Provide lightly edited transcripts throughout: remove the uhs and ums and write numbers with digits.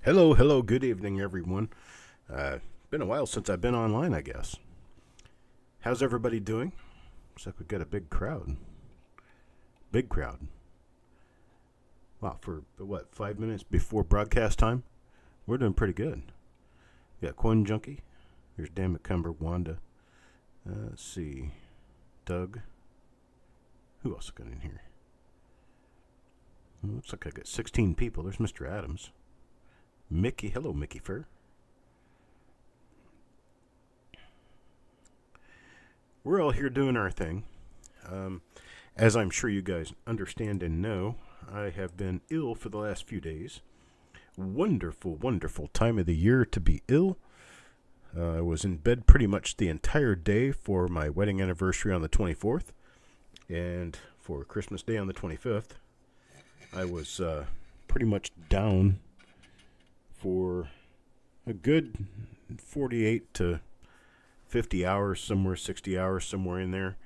Hello, good evening, everyone. Been a while since I've been online, I guess. How's everybody doing? Looks like we got a big crowd. Big crowd. Wow, for what, 5 minutes before broadcast time? We're doing pretty good. We got Coin Junkie. There's Dan McCumber, Wanda. Let's see. Doug. Who else got in here? Looks like I got 16 people. There's Mr. Adams. Mickey. Hello, Mickey Fur. We're all here doing our thing. As I'm sure you guys understand and know, I have been ill for the last few days. Wonderful, wonderful time of the year to be ill. I was in bed pretty much the entire day for my wedding anniversary on the 24th. And for Christmas Day on the 25th, I was pretty much down for a good 48 to 50 hours, somewhere 60 hours, somewhere in there.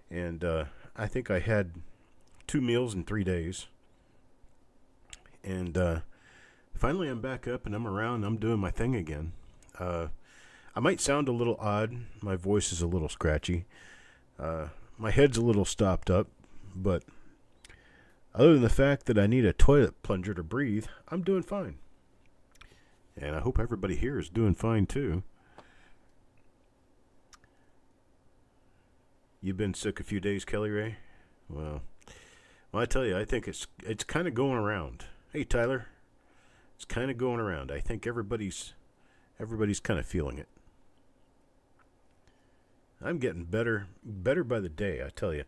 And I think I had 2 meals in 3 days. And finally I'm back up and I'm around. I'm doing my thing again. I might sound a little odd. My voice is a little scratchy. My head's a little stopped up. But other than the fact that I need a toilet plunger to breathe, I'm doing fine. And I hope everybody here is doing fine too. You've been sick a few days, Kelly Ray? Well, I tell you, I think it's kind of going around. Hey, Tyler, it's kind of going around. I think everybody's kind of feeling it. I'm getting better by the day, I tell you.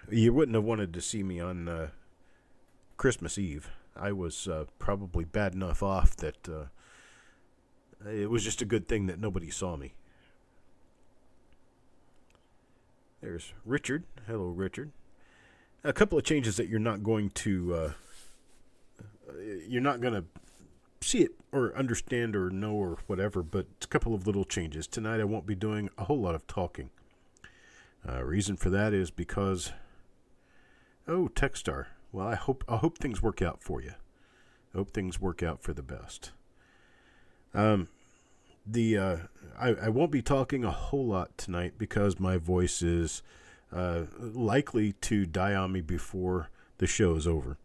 You wouldn't have wanted to see me on Christmas Eve. I was probably bad enough off that it was just a good thing that nobody saw me. There's Richard. Hello, Richard. A couple of changes that you're not going to see it or understand or know or whatever, but it's a couple of little changes. Tonight I won't be doing a whole lot of talking. Reason for that is because, Techstar. Well, I hope things work out for you. I hope things work out for the best. I won't be talking a whole lot tonight because my voice is likely to die on me before the show is over.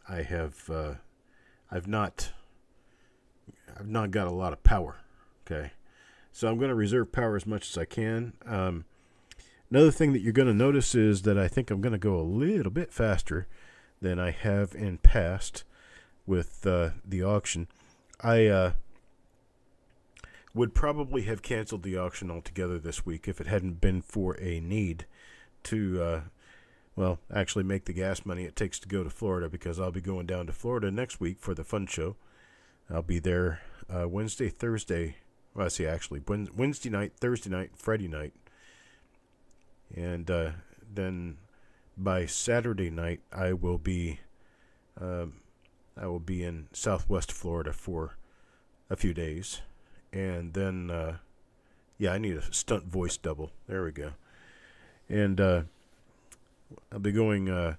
I've not got a lot of power. Okay, so I'm going to reserve power as much as I can. Another thing that you're going to notice is that I think I'm going to go a little bit faster than I have in past with the auction. I would probably have canceled the auction altogether this week if it hadn't been for a need to, actually make the gas money it takes to go to Florida, because I'll be going down to Florida next week for the fun show. I'll be there Wednesday, Thursday. Well, Wednesday night, Thursday night, Friday night. And then by Saturday night, I will be in Southwest Florida for a few days, and then I need a stunt voice double. There we go. And I'll be going to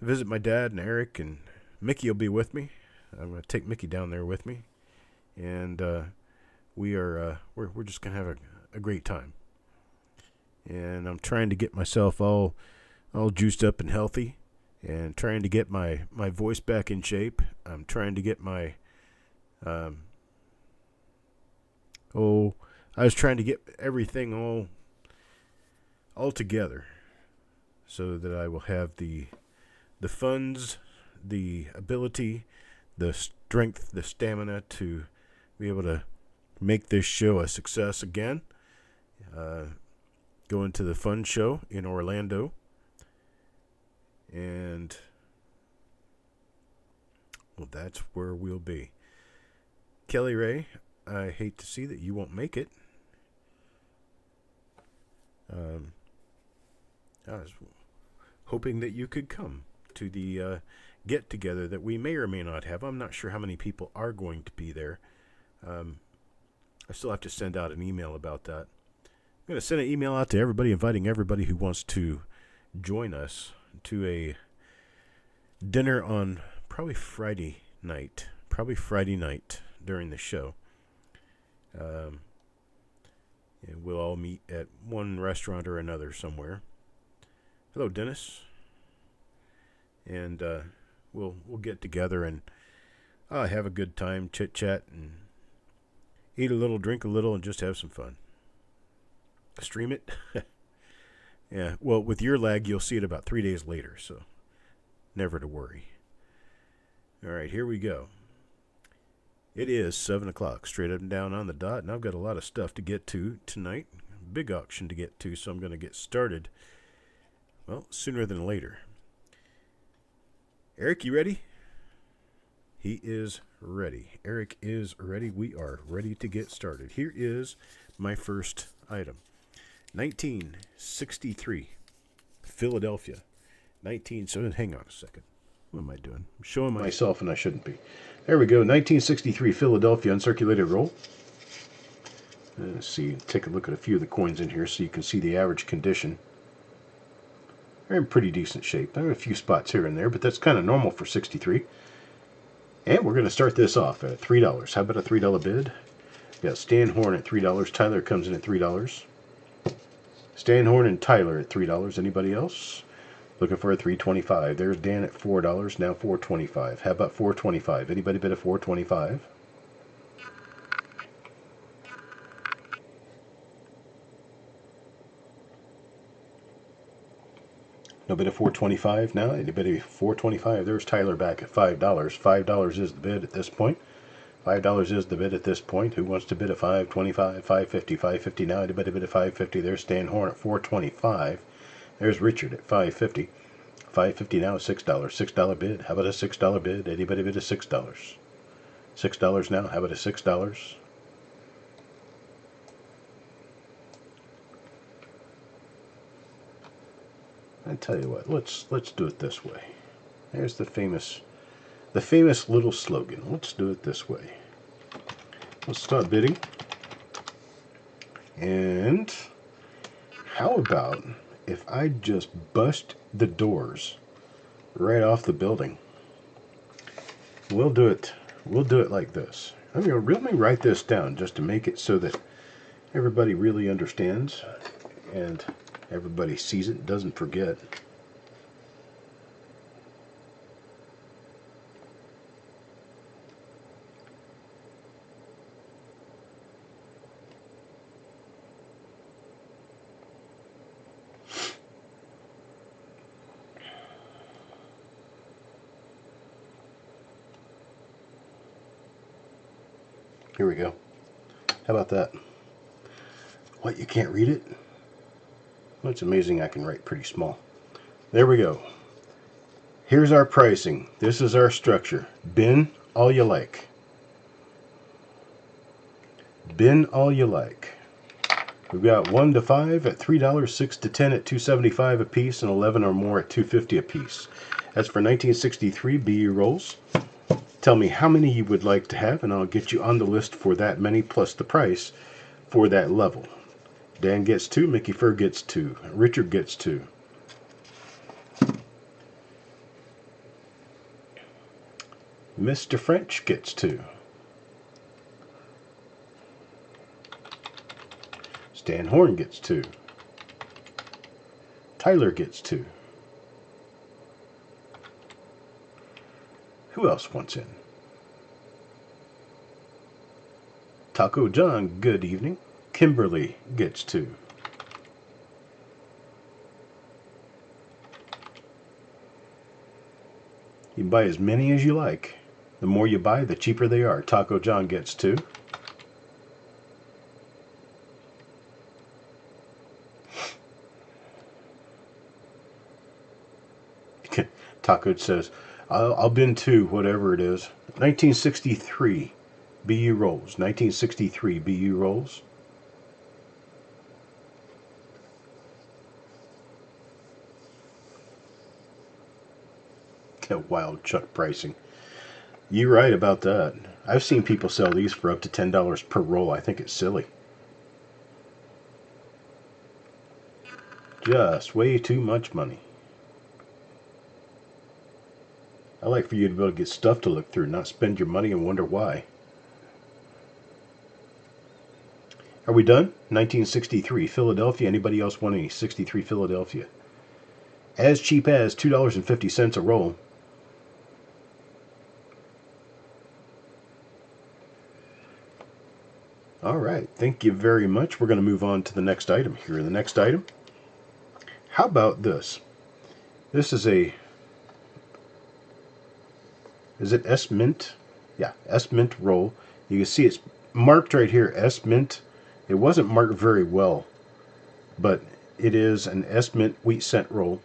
visit my dad and Eric, and Mickey will be with me. I'm going to take Mickey down there with me, and we're just going to have a great time. And I'm trying to get myself all juiced up and healthy, and trying to get my voice back in shape. I'm trying to get my I was trying to get everything all together so that I will have the funds, the ability, the strength, the stamina to be able to make this show a success again. Going to the fun show in Orlando. And, well, that's where we'll be. Kelly Ray, I hate to see that you won't make it. I was hoping that you could come to the get-together that we may or may not have. I'm not sure how many people are going to be there. I still have to send out an email about that. I'm going to send an email out to everybody, inviting everybody who wants to join us to a dinner on probably Friday night. Probably Friday night during the show. And we'll all meet at one restaurant or another somewhere. Hello, Dennis. And we'll get together and have a good time, chit chat, and eat a little, drink a little, and just have some fun. Stream it. Yeah. Well, with your lag, you'll see it about 3 days later, so never to worry. All right, here we go. It is 7 o'clock, straight up and down on the dot, and I've got a lot of stuff to get to tonight. Big auction to get to, so I'm going to get started, well, sooner than later. Eric, you ready? He is ready. Eric is ready. We are ready to get started. Here is my first item. 1963, Philadelphia. So hang on a second. What am I doing? I'm showing myself and I shouldn't be. There we go. 1963 Philadelphia uncirculated roll. Let's see. Take a look at a few of the coins in here so you can see the average condition. They're in pretty decent shape. There are a few spots here and there, but that's kind of normal for 63. And we're going to start this off at $3. How about a $3 bid? We got Stan Horn at $3. Tyler comes in at $3. Stan Horn and Tyler at $3. Anybody else? Looking for a $3.25. There's Dan at $4. Now $4.25. How about $4.25? Anybody bid a $4.25? No bid of $4.25 now. Anybody $4.25? There's Tyler back at $5. $5 is the bid at this point. $5 is the bid at this point. Who wants to bid at $5.25? $5.50. $5.50 now. Anybody bid at $5.50? There's Stan Horn at $4.25. There's Richard at $5.50. $5.50 now. $6. $6 bid. How about a $6 bid? Anybody bid a $6? $6 now. How about a $6? I tell you what. Let's do it this way. There's the famous little slogan. Let's do it this way. Let's start bidding. And how about if I just bust the doors right off the building? We'll do it like this. I'm going to really write this down just to make it so that everybody really understands and everybody sees it, doesn't forget. Here we go. How about that? What, you can't read it? Well, it's amazing I can write pretty small. There we go. Here's our pricing. This is our structure. Bin all you like. Bin all you like. We've got 1 to 5 at $3, 6 to 10 at $2.75 a piece, and 11 or more at $2.50 a piece. As for 1963 BU rolls, tell me how many you would like to have, and I'll get you on the list for that many plus the price for that level. Dan gets 2, Mickey Fur gets 2, Richard gets 2. Mr. French gets 2. Stan Horn gets 2. Tyler gets 2. Who else wants in? Taco John, good evening. Kimberly gets 2. You can buy as many as you like. The more you buy, the cheaper they are. Taco John gets 2. Taco says, I'll bin 2, whatever it is. 1963 BU rolls. 1963 BU rolls. Wild Chuck pricing. You're right about that. I've seen people sell these for up to $10 per roll. I think it's silly. Just way too much money. I like for you to be able to get stuff to look through, not spend your money and wonder why. Are we done? 1963, Philadelphia. Anybody else want any? 63 Philadelphia. As cheap as $2.50 a roll. All right, thank you very much. We're going to move on to the next item here. The next item, how about this? This is a, is it S Mint? Yeah, S Mint roll. You can see it's marked right here, S Mint. It wasn't marked very well, but it is an S Mint wheat cent roll.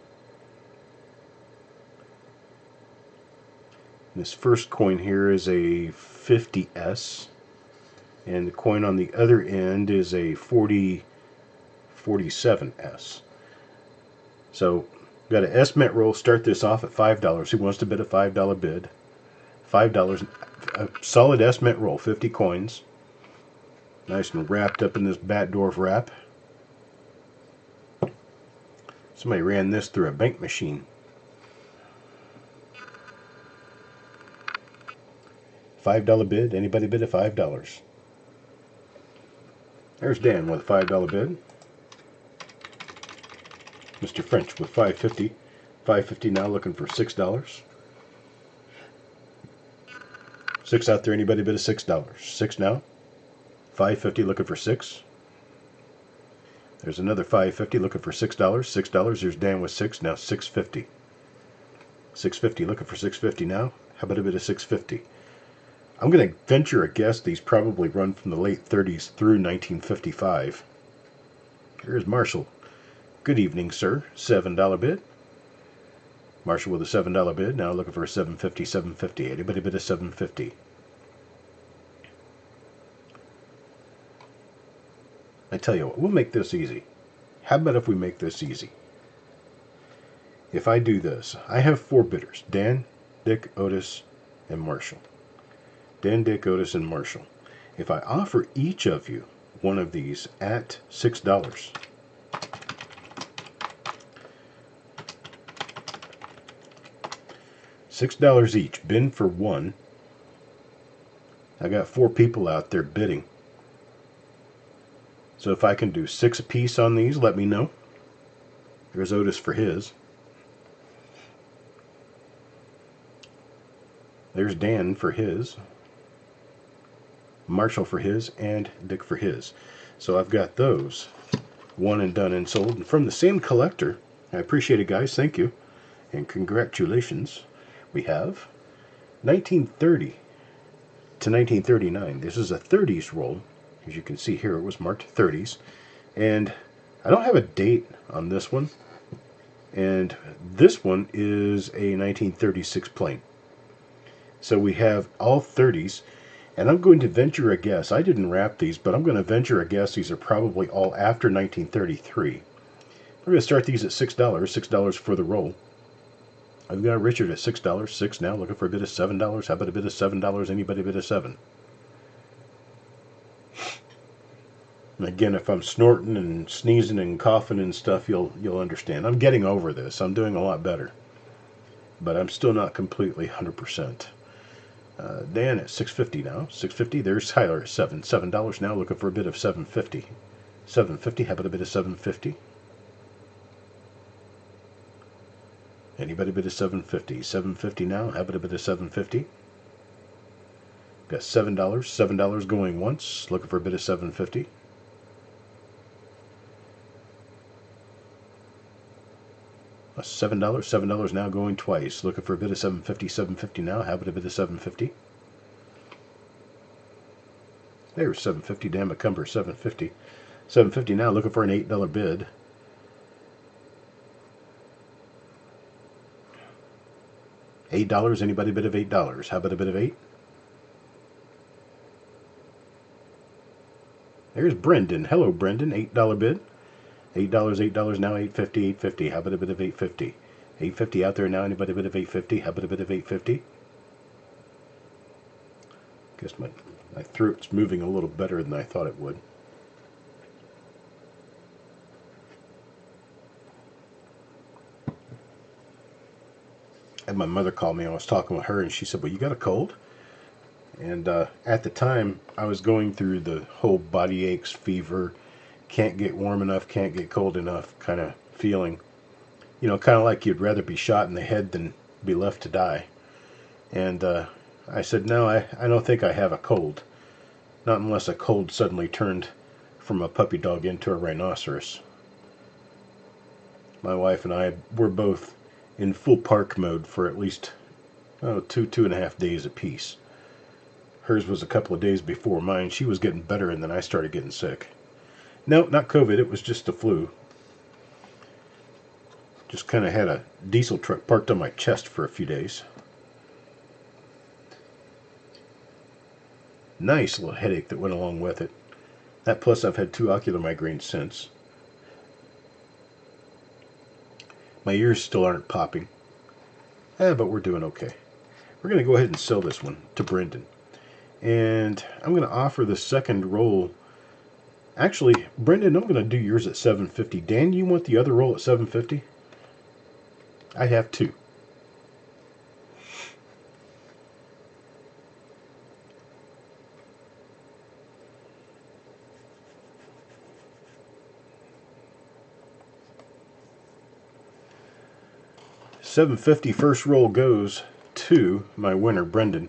This first coin here is a 50S, and the coin on the other end is a 47S. So, got an S Mint roll. Start this off at $5. Who wants to bid a $5 bid? $5. A solid S Mint roll, 50 coins. Nice and wrapped up in this Batdorf wrap. Somebody ran this through a bank machine. $5 bid. Anybody bid a $5? There's Dan with a $5 bid. Mr. French with $5.50. $5.50 now, looking for $6. 6 out there. Anybody bid a $6? 6 now. $5.50 looking for 6. There's another $5.50 looking for $6. $6. There's Dan with 6. Now $6.50. $6.50 looking for $6.50 now. How about a bit of $6.50? I'm going to venture a guess these probably run from the late 30s through 1955. Here's Marshall. Good evening, sir. $7 bid. Marshall with a $7 bid. Now looking for a $7.50, $7.50. Anybody bid a $7.50? I tell you what, we'll make this easy. How about if we make this easy? If I do this, I have 4 bidders. Dan, Dick, Otis, and Marshall. Dan, Dick, Otis, and Marshall. If I offer each of you one of these at $6, $6 each, bid for one. I got 4 people out there bidding. So if I can do 6 apiece on these, let me know. There's Otis for his. There's Dan for his. Marshall for his, and Dick for his. So I've got those one and done and sold. And from the same collector, I appreciate it, guys. Thank you. And congratulations. We have 1930 to 1939. This is a 30s roll. As you can see here, it was marked 30s. And I don't have a date on this one. And this one is a 1936 plain. So we have all 30s. And I'm going to venture a guess. I didn't wrap these, but I'm going to venture a guess these are probably all after 1933. We're going to start these at $6. $6 for the roll. I've got Richard at $6. 6 now, looking for a bid of $7. How about a bid of $7? Anybody bid of 7? And again, if I'm snorting and sneezing and coughing and stuff, you'll understand. I'm getting over this. I'm doing a lot better. But I'm still not completely 100%. Dan at $6.50 now. $6.50. There's Tyler at $7 now, looking for a bid of $7.50. $7.50. How about a bid of $7.50? Anybody bid of $7.50? $7.50 now. How about a bid of $7.50? Got $7. $7 going once, looking for a bid of $7.50. $7. $7 now going twice. Looking for a bid of $7.50. $7.50 now. How about a bid of $7.50? There's $7.50. Dan McCumber, $7.50. $7.50 now. Looking for an $8 bid. $8. Anybody bid of $8? How about a bid of 8? There's Brendan. Hello, Brendan. $8 bid. $8, $8 now, $8.50, $8.50. How about a bit of $8.50? $8.50 out there now. Anybody a bit of $8.50? How about a bit of $8.50? Guess my throat's moving a little better than I thought it would. had my mother call me. I was talking with her, and she said, "Well, you got a cold?" And at the time, I was going through the whole body aches, fever, can't get warm enough, can't get cold enough kind of feeling. You know, kind of like you'd rather be shot in the head than be left to die. And I said, "No, I don't think I have a cold. Not unless a cold suddenly turned from a puppy dog into a rhinoceros." My wife and I were both in full park mode for at least 2.5 days apiece. Hers was a couple of days before mine. She was getting better, and then I started getting sick. No, not COVID. It was just the flu. Just kind of had a diesel truck parked on my chest for a few days. Nice little headache that went along with it. That plus I've had 2 ocular migraines since. My ears still aren't popping. But we're doing okay. We're going to go ahead and sell this one to Brendan. And I'm going to offer the second roll. Actually, Brendan, I'm going to do yours at $7.50. Dan, you want the other roll at $7.50? I have 2. $7.50 first roll goes to my winner, Brendan.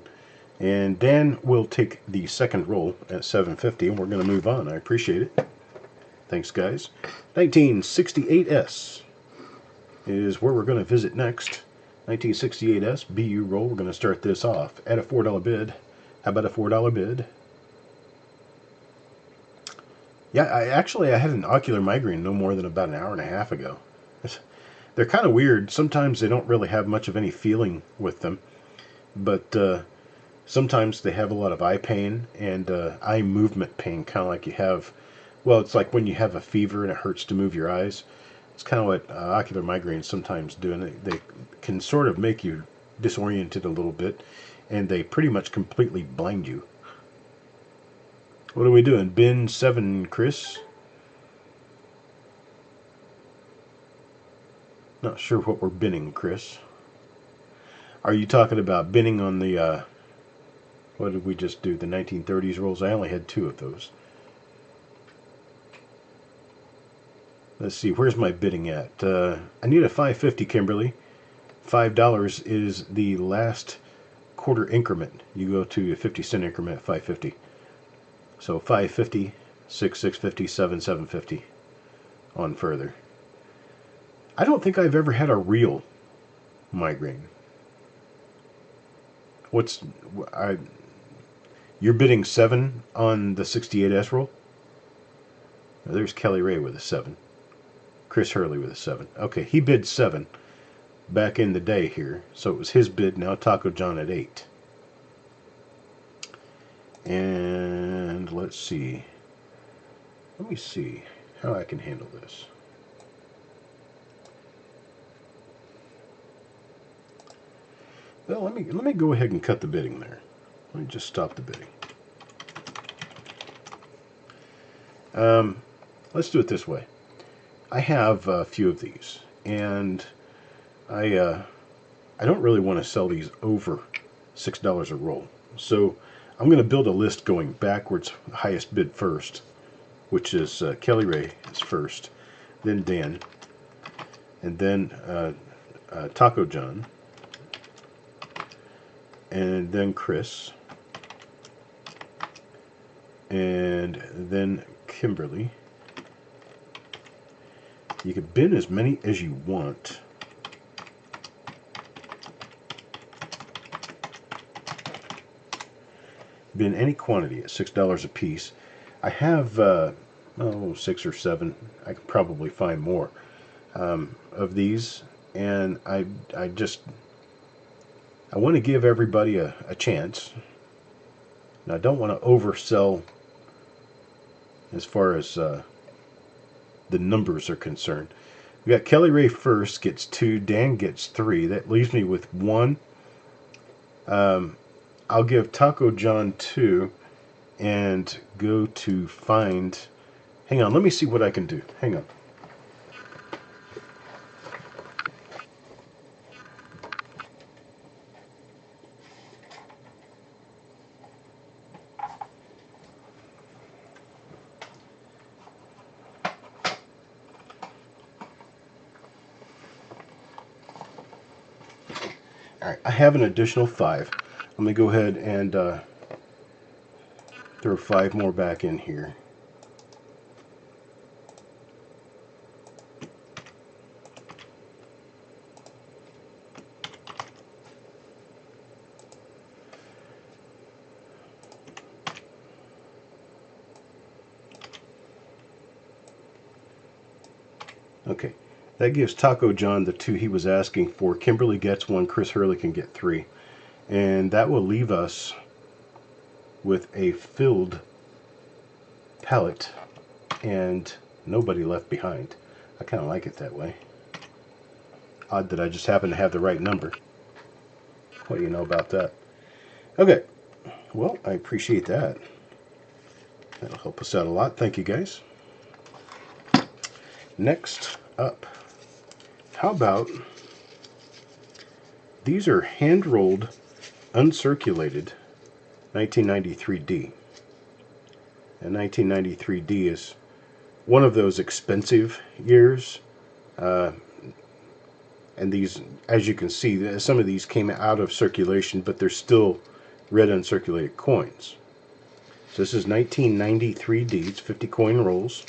And Dan will take the second roll at $7.50, and we're going to move on. I appreciate it. Thanks, guys. 1968S is where we're going to visit next. 1968S, BU roll. We're going to start this off at a $4 bid. How about a $4 bid? Yeah, I had an ocular migraine no more than about an hour and a half ago. They're kind of weird. Sometimes they don't really have much of any feeling with them, but sometimes they have a lot of eye pain and eye movement pain, kind of like you have. Well, it's like when you have a fever and it hurts to move your eyes. It's kind of what ocular migraines sometimes do, and they can sort of make you disoriented a little bit, and they pretty much completely blind you. What are we doing? Bin 7, Chris? Not sure what we're binning, Chris. Are you talking about binning on the, what did we just do, the 1930s rolls? I only had 2 of those. Let's see, where's my bidding at? I need a $5.50, Kimberly. $5 is the last quarter increment. You go to a 50-cent increment at $5.50. So $5.50, $6.50, $7.50 on further. I don't think I've ever had a real migraine. You're bidding 7 on the 68S roll? There's Kelly Ray with a 7. Chris Hurley with a 7. Okay, he bid 7 back in the day here. So it was his bid. Now Taco John at 8. And let's see. Let me see how I can handle this. Well, let me go ahead and cut the bidding there. Let me just stop the bidding. Let's do it this way. I have a few of these, and I don't really want to sell these over $6 a roll. So I'm going to build a list going backwards, highest bid first, which is Kelly Ray is first, then Dan, and then Taco John, and then Chris, and then Kimberly. You can bin as many as you want. Bin any quantity at $6 a piece. I have 6 or 7. I could probably find more of these, and I want to give everybody a chance. And I don't want to oversell as far as the numbers are concerned. We got Kelly Ray first, gets 2. Dan gets 3. That leaves me with 1. I'll give Taco John 2 and go to find... Hang on, let me see what I can do. Hang on. Alright, I have an additional 5. Let me go ahead and throw 5 more back in here. Okay, that gives Taco John the 2 he was asking for. Kimberly gets 1, Chris Hurley can get 3. And that will leave us with a filled palette and nobody left behind. I kind of like it that way. Odd that I just happen to have the right number. What do you know about that? Okay, well, I appreciate that. That'll help us out a lot. Thank you, guys. Next up, how about these are hand-rolled, uncirculated 1993D. And 1993D is one of those expensive years. And these, as you can see, some of these came out of circulation, but they're still red uncirculated coins. So this is 1993D. It's 50 coin rolls.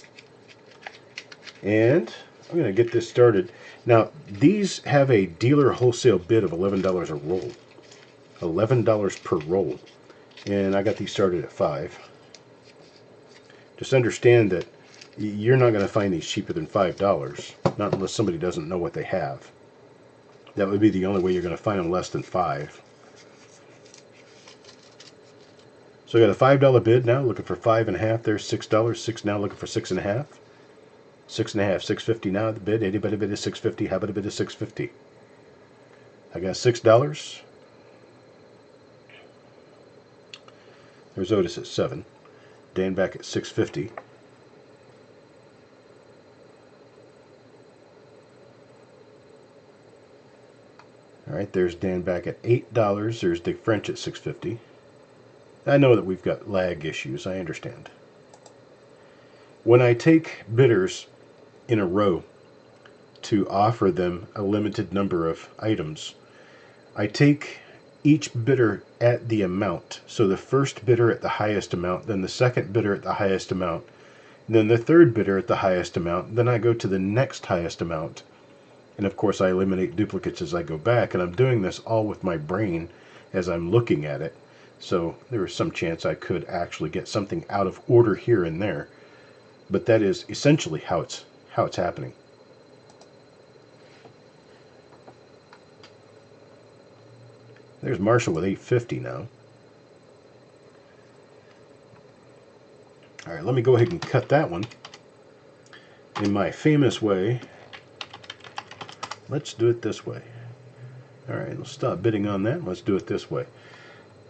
And I'm going to get this started. Now, these have a dealer wholesale bid of $11 a roll. $11 per roll. And I got these started at 5. Just understand that you're not going to find these cheaper than $5. Not unless somebody doesn't know what they have. That would be the only way you're going to find them less than 5. So I got a $5 bid now, looking for 5.5. There's $6. 6 now, looking for 6.5. 6.5, $6.50 now. The bid. Anybody bid is $6.50. How about a bid of $6.50? I got $6. There's Otis at 7. Dan back at $6.50. Alright, there's Dan back at $8. There's Dick French at $6.50. I know that we've got lag issues. I understand. When I take bidders in a row to offer them a limited number of items, I take each bidder at the amount. So the first bidder at the highest amount, then the second bidder at the highest amount, then the third bidder at the highest amount, then I go to the next highest amount. And of course I eliminate duplicates as I go back, and I'm doing this all with my brain as I'm looking at it. So there is some chance I could actually get something out of order here and there. But that is essentially how it's happening. There's Marshall with $8.50 now. Alright, let me go ahead and cut that one. In my famous way, let's do it this way. Alright, let's stop bidding on that. Let's do it this way.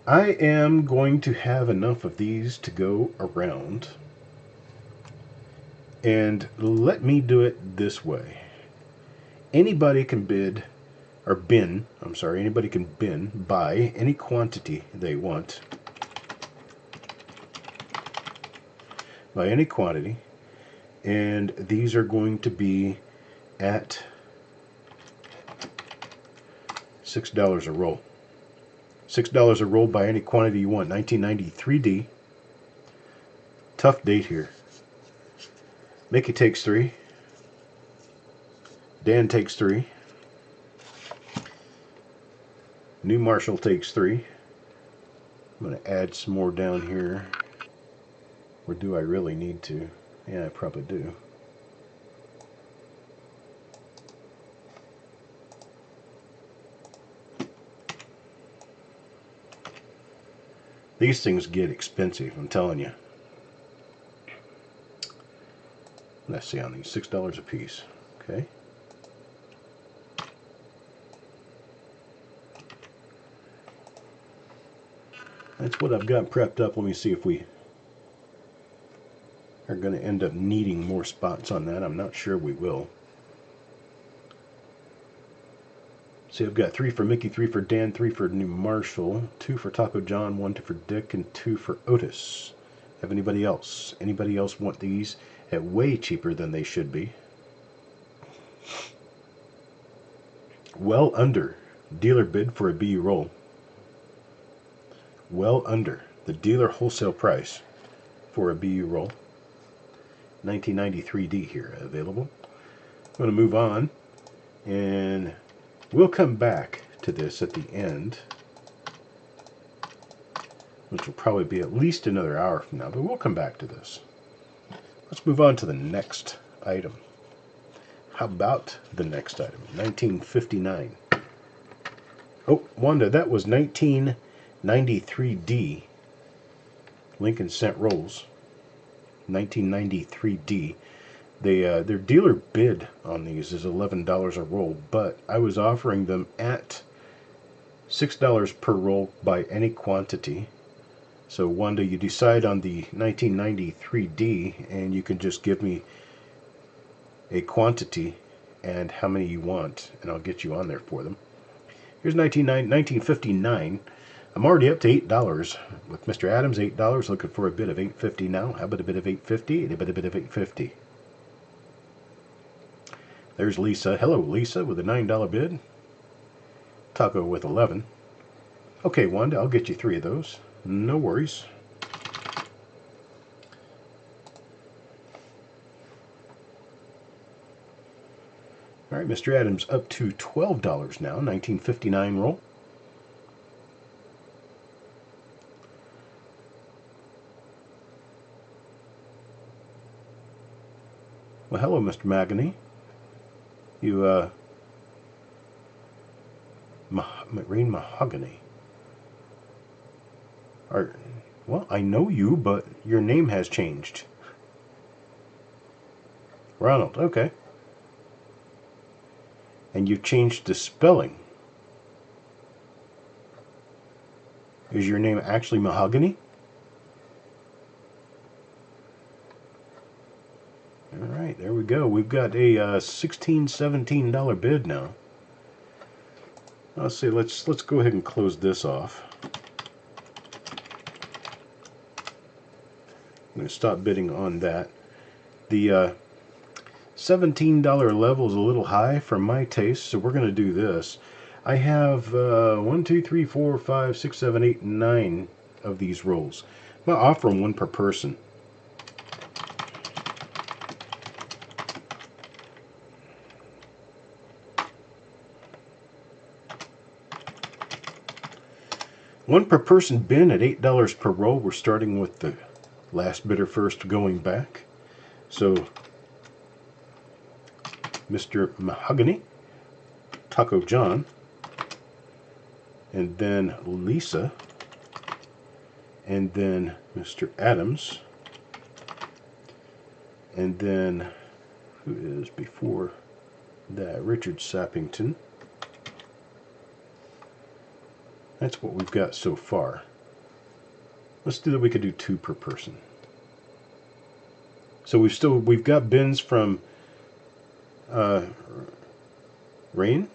I am going to have enough of these to go around. And let me do it this way. Anybody can bid, or bin, I'm sorry, anybody can buy any quantity they want. Buy any quantity. And these are going to be at $6 a roll. $6 a roll, by any quantity you want. 1993D. Tough date here. Mickey takes 3. Dan takes 3. New Marshall takes 3. I'm going to add some more down here. Or do I really need to? Yeah, I probably do. These things get expensive, I'm telling you. Let's see on these, $6 a piece. Okay. That's what I've got prepped up. Let me see if we are going to end up needing more spots on that. I'm not sure we will. See, I've got 3 for Mickey, 3 for Dan, 3 for New Marshall, 2 for Taco John, 1 for Dick, and 2 for Otis. Have anybody else? Anybody else want these at way cheaper than they should be? Well under Dealer bid for a BU roll. Well under the dealer wholesale price for a BU roll. 1993D here available. I'm going to move on, and we'll come back to this at the end, which will probably be at least another hour from now, but we'll come back to this. Let's move on to the next item. How about the next item? 1959. Oh, Wanda, that was 1993D. Lincoln Cent Rolls. 1993D. Their dealer bid on these is $11 a roll, but I was offering them at $6 per roll by any quantity. So Wanda, you decide on the 1993D, and you can just give me a quantity and how many you want, and I'll get you on there for them. Here's 1959. I'm already up to $8 with Mr. Adams. $8, looking for a bid of $8.50 now. How about a bid of $8.50 and a bid of $8.50? There's Lisa. Hello, Lisa, with a $9 bid. Taco with 11. Okay, Wanda, I'll get you 3 of those. No worries. All right, Mr. Adams up to $12 now. 1959 roll. Well, hello, Mr. Magony. You, Marine Mahogany. Well, I know you, but your name has changed. Ronald, okay. And you've changed the spelling. Is your name actually Mahogany? Alright, there we go. We've got a $16, $17 bid now. Let's see, let's go ahead and close this off. I'm going to stop bidding on that. The $17 level is a little high for my taste, so we're going to do this. I have 1, 2, 3, 4, 5, 6, 7, 8, 9 of these rolls. I'm going to offer them 1 per person. One per person bin at $8 per roll. We're starting with the last bidder first going back. So Mr. Mahogany, Taco John, and then Lisa, and then Mr. Adams, and then who is before that? Richard Sappington. That's what we've got so far. Let's do that. We could do 2 per person. So we've got bins from Rain,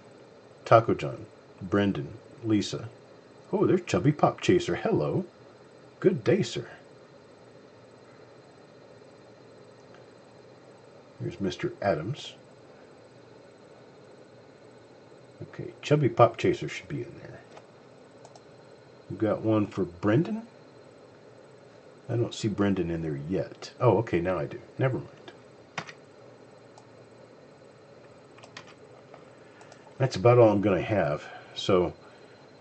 Taco John, Brendan, Lisa. Oh, there's Chubby Pop Chaser. Hello. Good day, sir. Here's Mr. Adams. Okay, Chubby Pop Chaser should be in there. We've got one for Brendan. I don't see Brendan in there yet. Oh, okay, now I do. Never mind. That's about all I'm going to have. So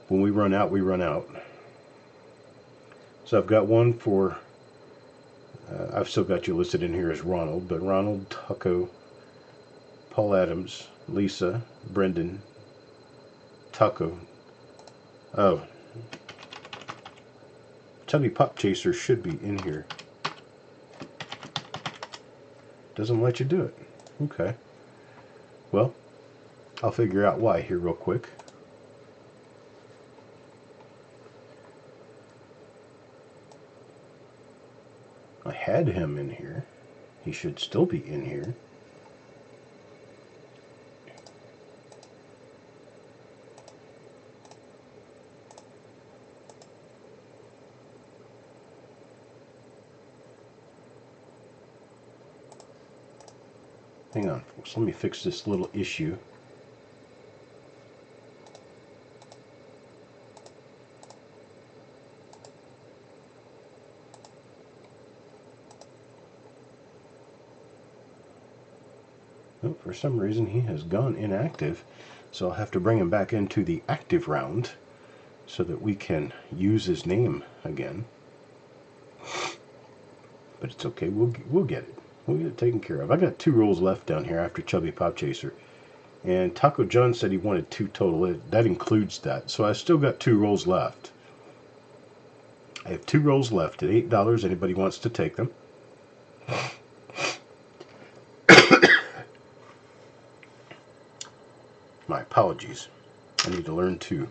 when we run out, we run out. So I've got one for, I've still got you listed in here as Ronald, but Ronald, Taco, Paul Adams, Lisa, Brendan, Taco. Oh, Chubby Pop Chaser should be in here. Doesn't let you do it. Okay. Well, I'll figure out why here real quick. I had him in here. He should still be in here. Hang on, folks. Let me fix this little issue. Oh, for some reason he has gone inactive, so I'll have to bring him back into the active round so that we can use his name again. But it's okay, we'll get it. We'll get it taken care of. I got 2 rolls left down here after Chubby Pop Chaser. And Taco John said he wanted 2 total. That includes that. So I still got 2 rolls left. I have 2 rolls left at $8. Anybody wants to take them? My apologies. I need to learn to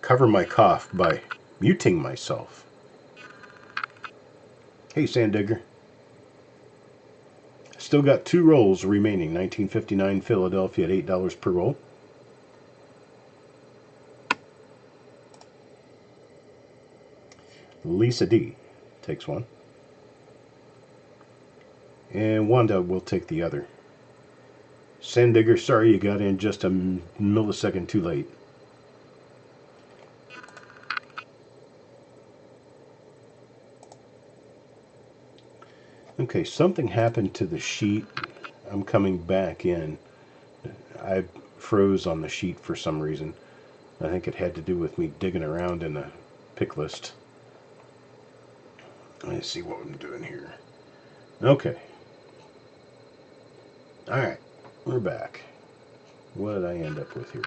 cover my cough by muting myself. Hey, Sandigger. Still got 2 rolls remaining. 1959 Philadelphia at $8 per roll. Lisa D takes one. And Wanda will take the other. Sandigger, sorry you got in just a millisecond too late. Okay, something happened to the sheet. I'm coming back in. I froze on the sheet for some reason. I think it had to do with me digging around in the pick list. Let's see what I'm doing here. Okay. Alright, we're back. What did I end up with here?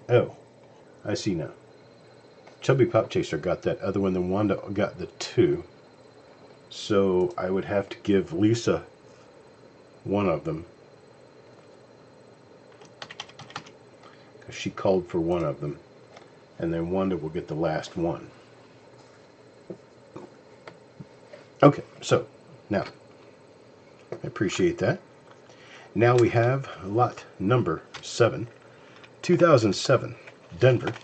Oh, I see now. Chubby Pop Chaser got that other one, then Wanda got the 2. So I would have to give Lisa one of them, because she called for one of them. And then Wanda will get the last one. Okay, so now, I appreciate that. Now we have lot number 7, 2007, Denver.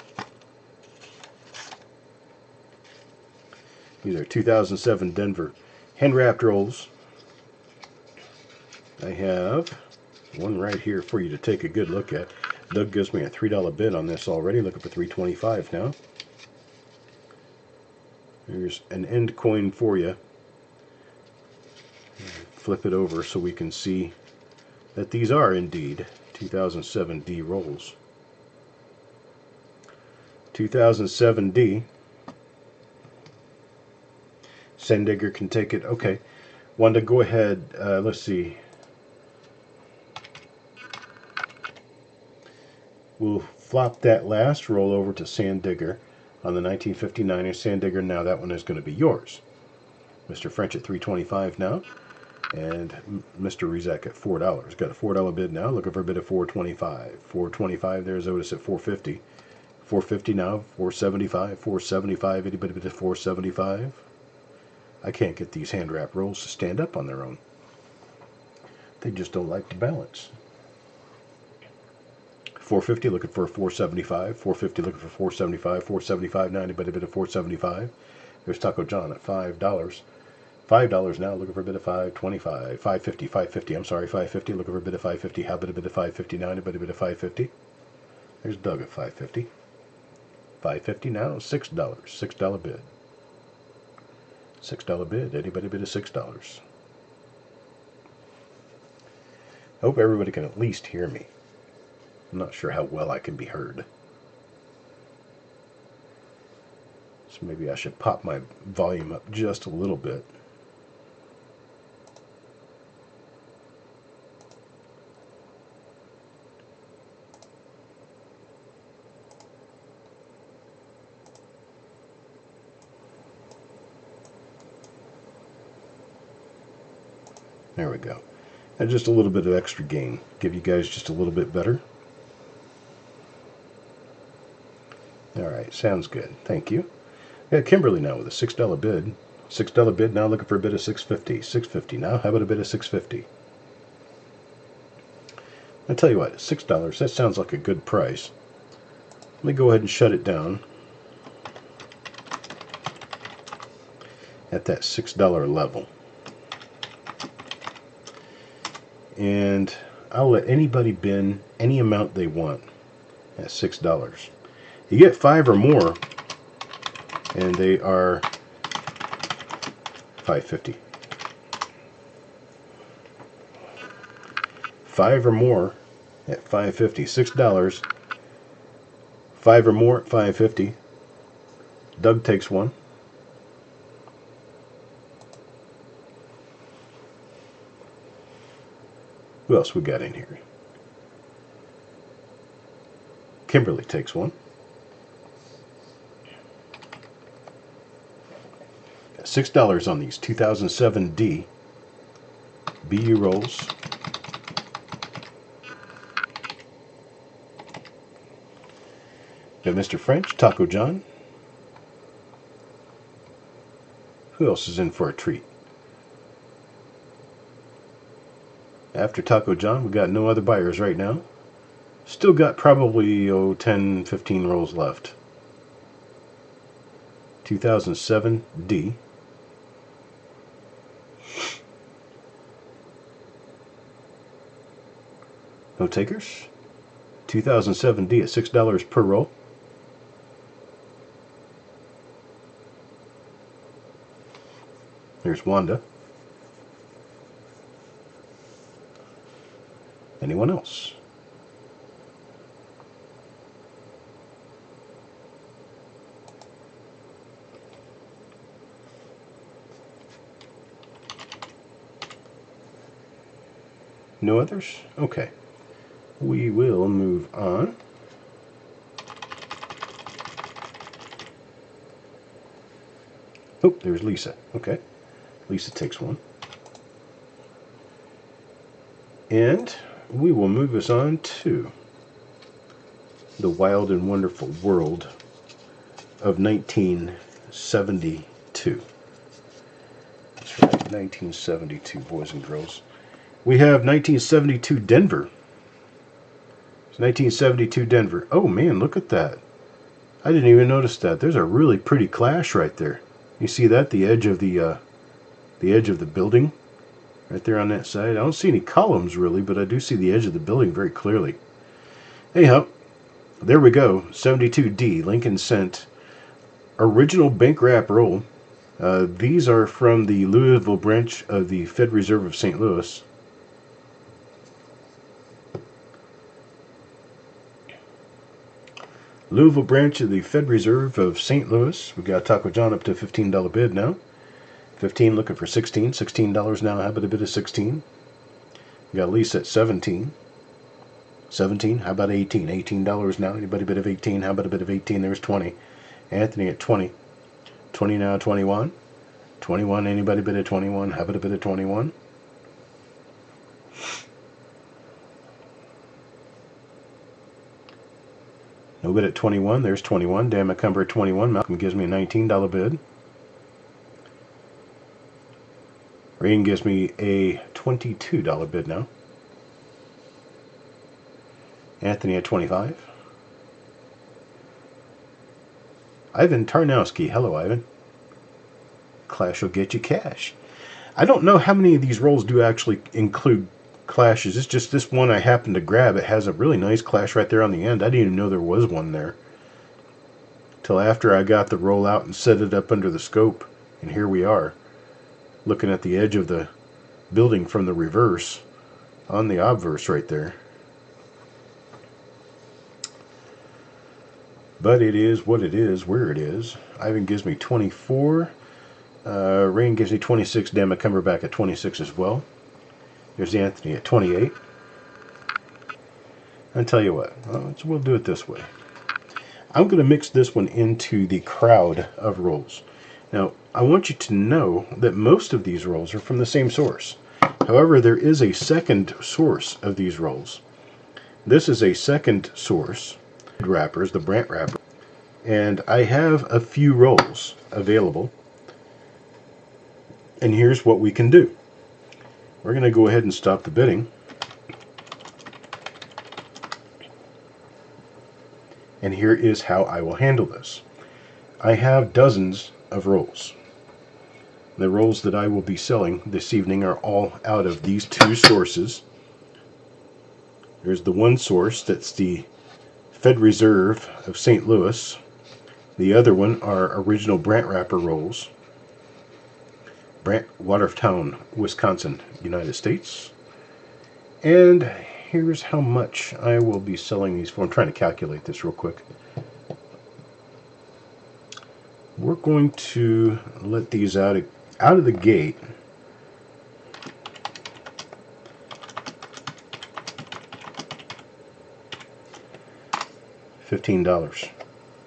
These are 2007 Denver hand-wrapped rolls. I have one right here for you to take a good look at. Doug gives me a $3 bid on this already. Looking for $3.25 now. Here's an end coin for you. Flip it over so we can see that these are indeed 2007 D rolls. 2007 D. Sandigger can take it. Okay. Wanda, go ahead. Let's see. We'll flop that last roll over to Sandigger on the 1959. Sandigger, now that one is going to be yours. Mr. French at $3.25 now. And Mr. Rizek at $4. Got a $4 bid now. Looking for a bid of $4.25. $4.25. There's Otis at $4.50. $4.50 now. $4.75. $4.75. Anybody bid at $4.75? I can't get these hand wrap rolls to stand up on their own. They just don't like to balance. $4.50 looking for a $4.75. $4.50 looking for $4.75. $4.75 now. Anybody bid at $4.75? There's Taco John at $5. $5 now, looking for a bid of $5.25. $5.50, $5.50, I'm sorry, $5.50, looking for a bid of $5.50. How about a bid of $5.50 now? Anybody bid of $5.50? There's Doug at $5.50. $5.50 now, $6. $6 bid. $6 bid. Anybody bid of $6? Hope everybody can at least hear me. I'm not sure how well I can be heard. So maybe I should pop my volume up just a little bit. There we go. And just a little bit of extra gain. Give you guys just a little bit better. Alright, sounds good. Thank you. Yeah, Kimberly now with a $6 bid. $6 bid now, looking for a bid of $6.50. $6.50 now. How about a bid of $6.50? I'll tell you what, $6, that sounds like a good price. Let me go ahead and shut it down at that $6 level. And I'll let anybody bid any amount they want at $6. You get 5 or more, and they are $5.50. 5 or more at $5.50. $6. 5 or more at $5.50. Doug takes one. Who else we got in here? Kimberly takes one. Got $6 on these 2007 D BU rolls. Got Mr. French, Taco John. Who else is in for a treat? After Taco John, we got no other buyers right now. Still got probably 10, 15 rolls left. 2007 D. No takers. 2007 D at $6 per roll. There's Wanda. Anyone else? No others? Okay. We will move on. Oh, there's Lisa. Okay. Lisa takes one. And we will move us on to the wild and wonderful world of 1972. That's right, 1972, boys and girls. We have 1972 Denver. It's 1972 Denver. Oh man, look at that. I didn't even notice that. There's a really pretty clash right there. You see that? The edge of the building right there on that side. I don't see any columns really, but I do see the edge of the building very clearly. Anyhow, there we go. 72D, Lincoln Cent. Original bank wrap roll. These are from the Louisville branch of the Fed Reserve of St. Louis. Louisville branch of the Fed Reserve of St. Louis. We got Taco John up to $15 bid now. 15 looking for 16. $16 now. How about a bid of 16? We got Lisa at 17. 17. How about 18? $18 now. Anybody bid of 18? How about a bid of 18? There's 20. Anthony at 20. 20 now. 21. 21. Anybody bid of 21? How about a bid of 21? No bid at 21. There's 21. Dan McCumber at 21. Malcolm gives me a $19 bid. Rain gives me a $22 bid now. Anthony at 25. Ivan Tarnowski. Hello, Ivan. Clash will get you cash. I don't know how many of these rolls do actually include clashes. It's just this one I happened to grab. It has a really nice clash right there on the end. I didn't even know there was one there till after I got the roll out and set it up under the scope. And here we are, looking at the edge of the building from the reverse on the obverse right there. But it is what it is, where it is. Ivan gives me 24. Rain gives me 26. Dan McCumber back at 26 as well. There's Anthony at 28. I'll tell you what, we'll do it this way. I'm going to mix this one into the crowd of rolls. Now, I want you to know that most of these rolls are from the same source. However, there is a second source of these rolls. This is a second source. Wrappers, the Brandt wrapper. And I have a few rolls available. And here's what we can do. We're going to go ahead and stop the bidding. And here is how I will handle this. I have dozens of rolls. The rolls that I will be selling this evening are all out of these two sources. There's the one source that's the Fed Reserve of St. Louis. The other one are original Brandt wrapper rolls. Brandt, Watertown, Wisconsin, United States. And here's how much I will be selling these for. I'm trying to calculate this real quick. We're going to let these out of the gate. $15.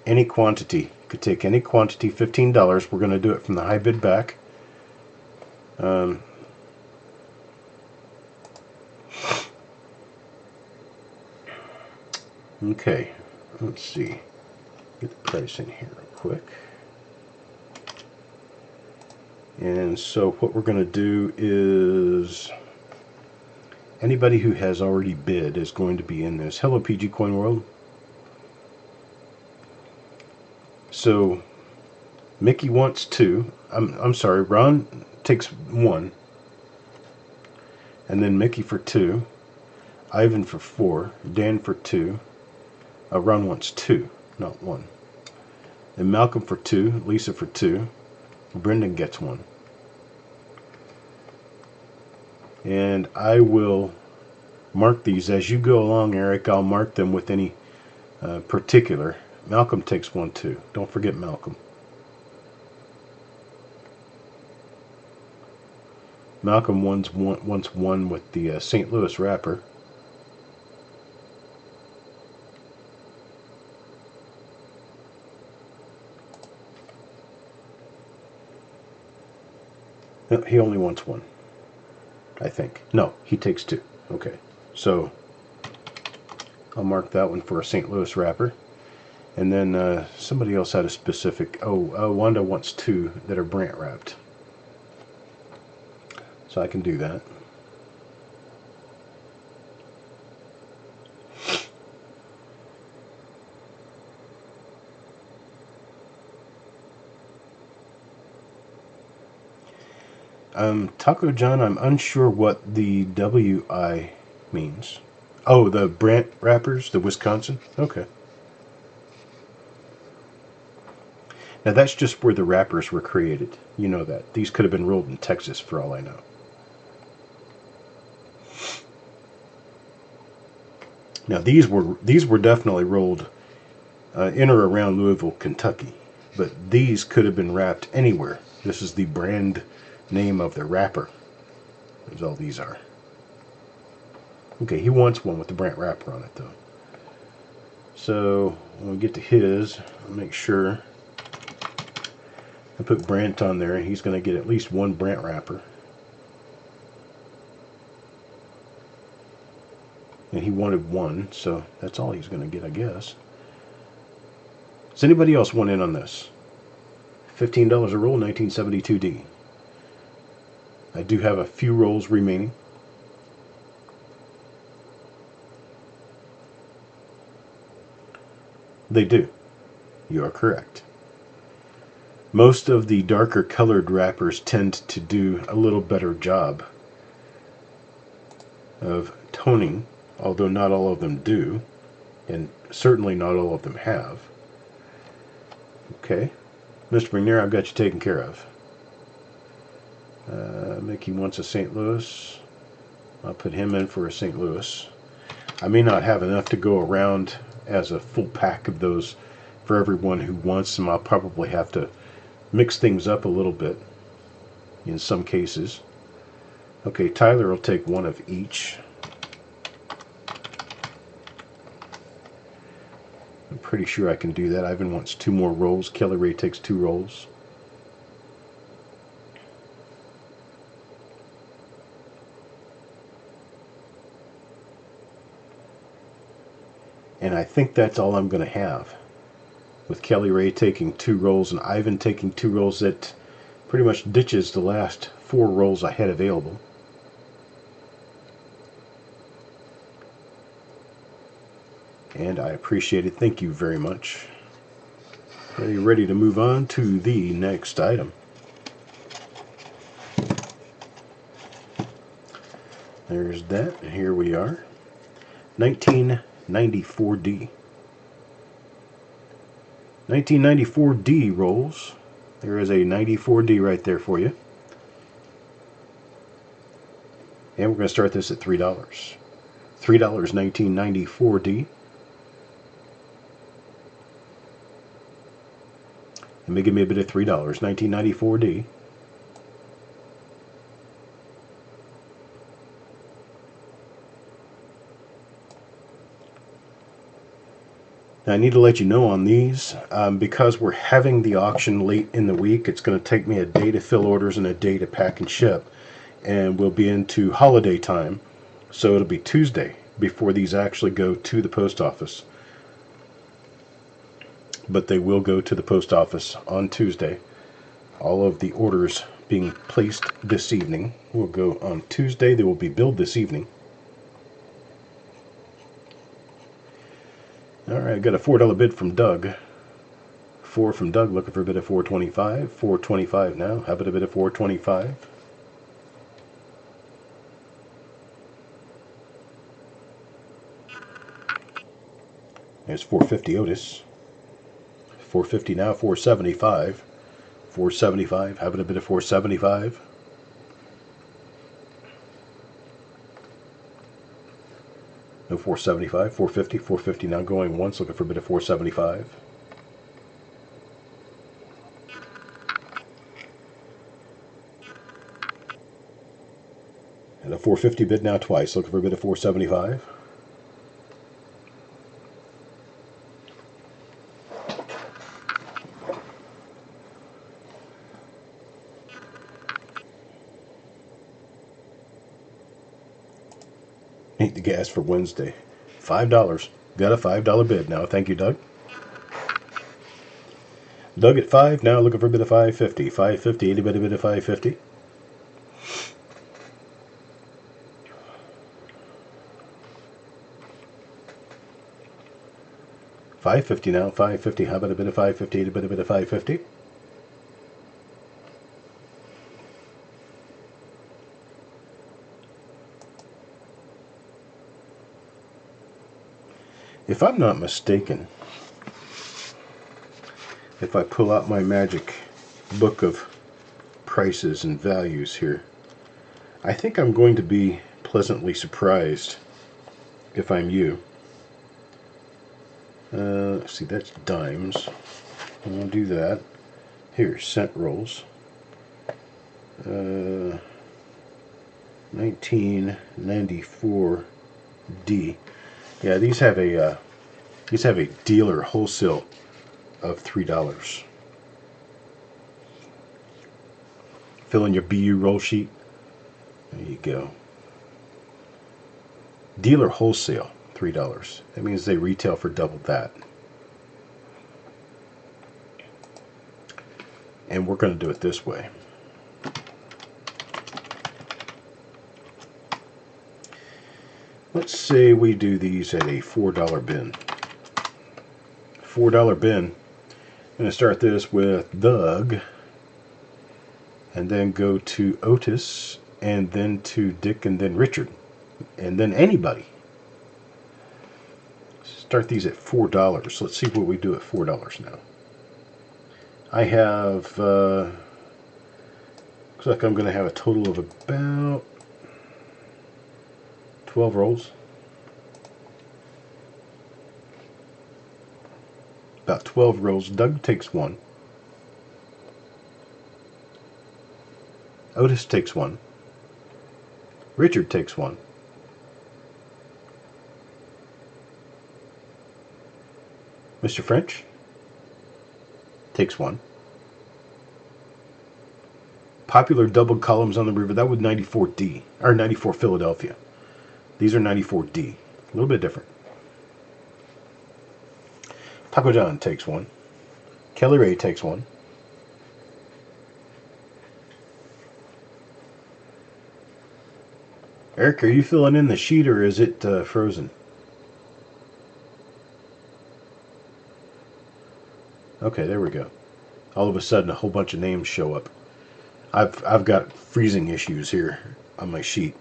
Any quantity. You could take any quantity, $15. We're going to do it from the high bid back. Okay, let's see. Get the price in here real quick. And so what we're going to do is anybody who has already bid is going to be in this. Hello, PG Coin World. So Mickey wants 2. I'm sorry, Ron takes 1. And then Mickey for 2. Ivan for 4. Dan for 2. Ron wants 2, not 1. And Malcolm for 2. Lisa for 2. Brendan gets 1. And I will mark these as you go along, Eric. I'll mark them with any particular. Malcolm takes 1 too. Don't forget Malcolm. Malcolm wants 1 with the St. Louis wrapper. No, he only wants 1, I think. No, he takes 2. Okay, so I'll mark that one for a St. Louis wrapper. And then somebody else had a specific. Wanda wants 2 that are Brant wrapped. So I can do that. Taco John, I'm unsure what the WI means. Oh, the Brant wrappers, the Wisconsin? Okay. Now that's just where the wrappers were created. You know that. These could have been rolled in Texas for all I know. Now these were definitely rolled in or around Louisville, Kentucky. But these could have been wrapped anywhere. This is the brand name of the wrapper. That's all these are. Okay, he wants 1 with the Brant wrapper on it though. So when we get to his, I'll make sure I put Brant on there. He's going to get at least 1 Brant wrapper. And he wanted 1, so that's all he's going to get, I guess. Does anybody else want in on this? $15 a roll, 1972D. I do have a few rolls remaining. They do. You are correct. Most of the darker colored wrappers tend to do a little better job of toning, although not all of them do, and certainly not all of them have. Okay, Mr. McNair, I've got you taken care of. Mickey wants a St. Louis. I'll put him in for a St. Louis. I may not have enough to go around as a full pack of those for everyone who wants them. I'll probably have to mix things up a little bit in some cases. Okay, Tyler will take 1 of each. I'm pretty sure I can do that. Ivan wants 2 more rolls. Kelly Ray takes 2 rolls. And I think that's all I'm going to have. With Kelly Ray taking 2 rolls and Ivan taking 2 rolls, that pretty much ditches the last 4 rolls I had available. And I appreciate it. Thank you very much. Are you ready to move on to the next item? There's that. And here we are. 1994D. 1994D rolls. There is a 94D right there for you. And we're going to start this at $3. $3.1994D. Let me give me a bid of $3.1994D. Now, I need to let you know on these, because we're having the auction late in the week, it's going to take me a day to fill orders and a day to pack and ship. And we'll be into holiday time, so it'll be Tuesday before these actually go to the post office. But they will go to the post office on Tuesday. All of the orders being placed this evening will go on Tuesday. They will be billed this evening. Alright, got a $4 bid from Doug. 4 from Doug, looking for a bid of $4.25. $4.25 now. How about a bid of $4.25? There's $4.50 Otis. $4.50 now. $4.75. $4.75. How about a bid of $4.75? No $4.75. $4.50. $4.50 now going once, looking for a bid of $4.75. And a $4.50 bid now twice, looking for a bid of $4.75. Ain't the gas for Wednesday. $5. Got a $5 bid now. Thank you, Doug. Doug at 5 now, looking for a bid of $5.50. $5.50. Anybody bid of $5.50? $5.50 now. $5.50. How about a bid of $5.50? Anybody bid of $5.50? If I'm not mistaken, if I pull out my magic book of prices and values here, I think I'm going to be pleasantly surprised if I'm you. Let's see, that's dimes. I'll do that. Here's cent rolls. 1994D. Yeah, these have a dealer wholesale of $3. Fill in your BU roll sheet. There you go. Dealer wholesale, $3. That means they retail for double that. And we're going to do it this way. Let's say we do these at a $4 bin. $4 bin. I'm going to start this with Doug, and then go to Otis, and then to Dick, and then Richard, and then anybody. Start these at $4. Let's see what we do at $4 now. I have, looks like I'm going to have a total of about 12 rolls. About 12 rolls. Doug takes one. Otis takes one. Richard takes one. Mr. French takes one. Popular double columns on the river. That would 94D, or 94 Philadelphia. These are 94D. A little bit different. Taco John takes one. Kelly Ray takes one. Eric, are you filling in the sheet, or is it frozen? Okay, there we go. All of a sudden, a whole bunch of names show up. I've got freezing issues here on my sheet.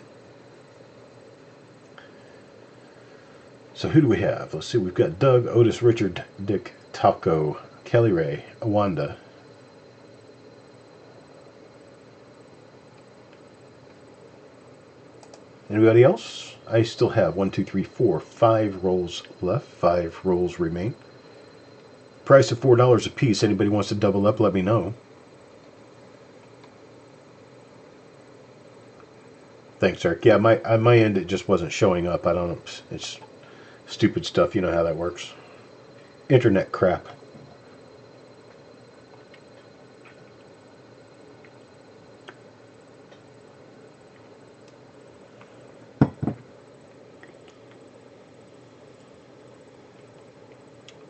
So who do we have? Let's see. We've got Doug, Otis, Richard, Dick, Taco, Kelly Ray, Wanda, Anybody else? I still have 1, 2, 3, 4, 5 rolls left. 5 rolls remain. Price of $4 a piece. Anybody wants to double up, let me know. Thanks, Eric. Yeah, on my end it just wasn't showing up. I don't know. It's stupid stuff. You know how that works. Internet crap.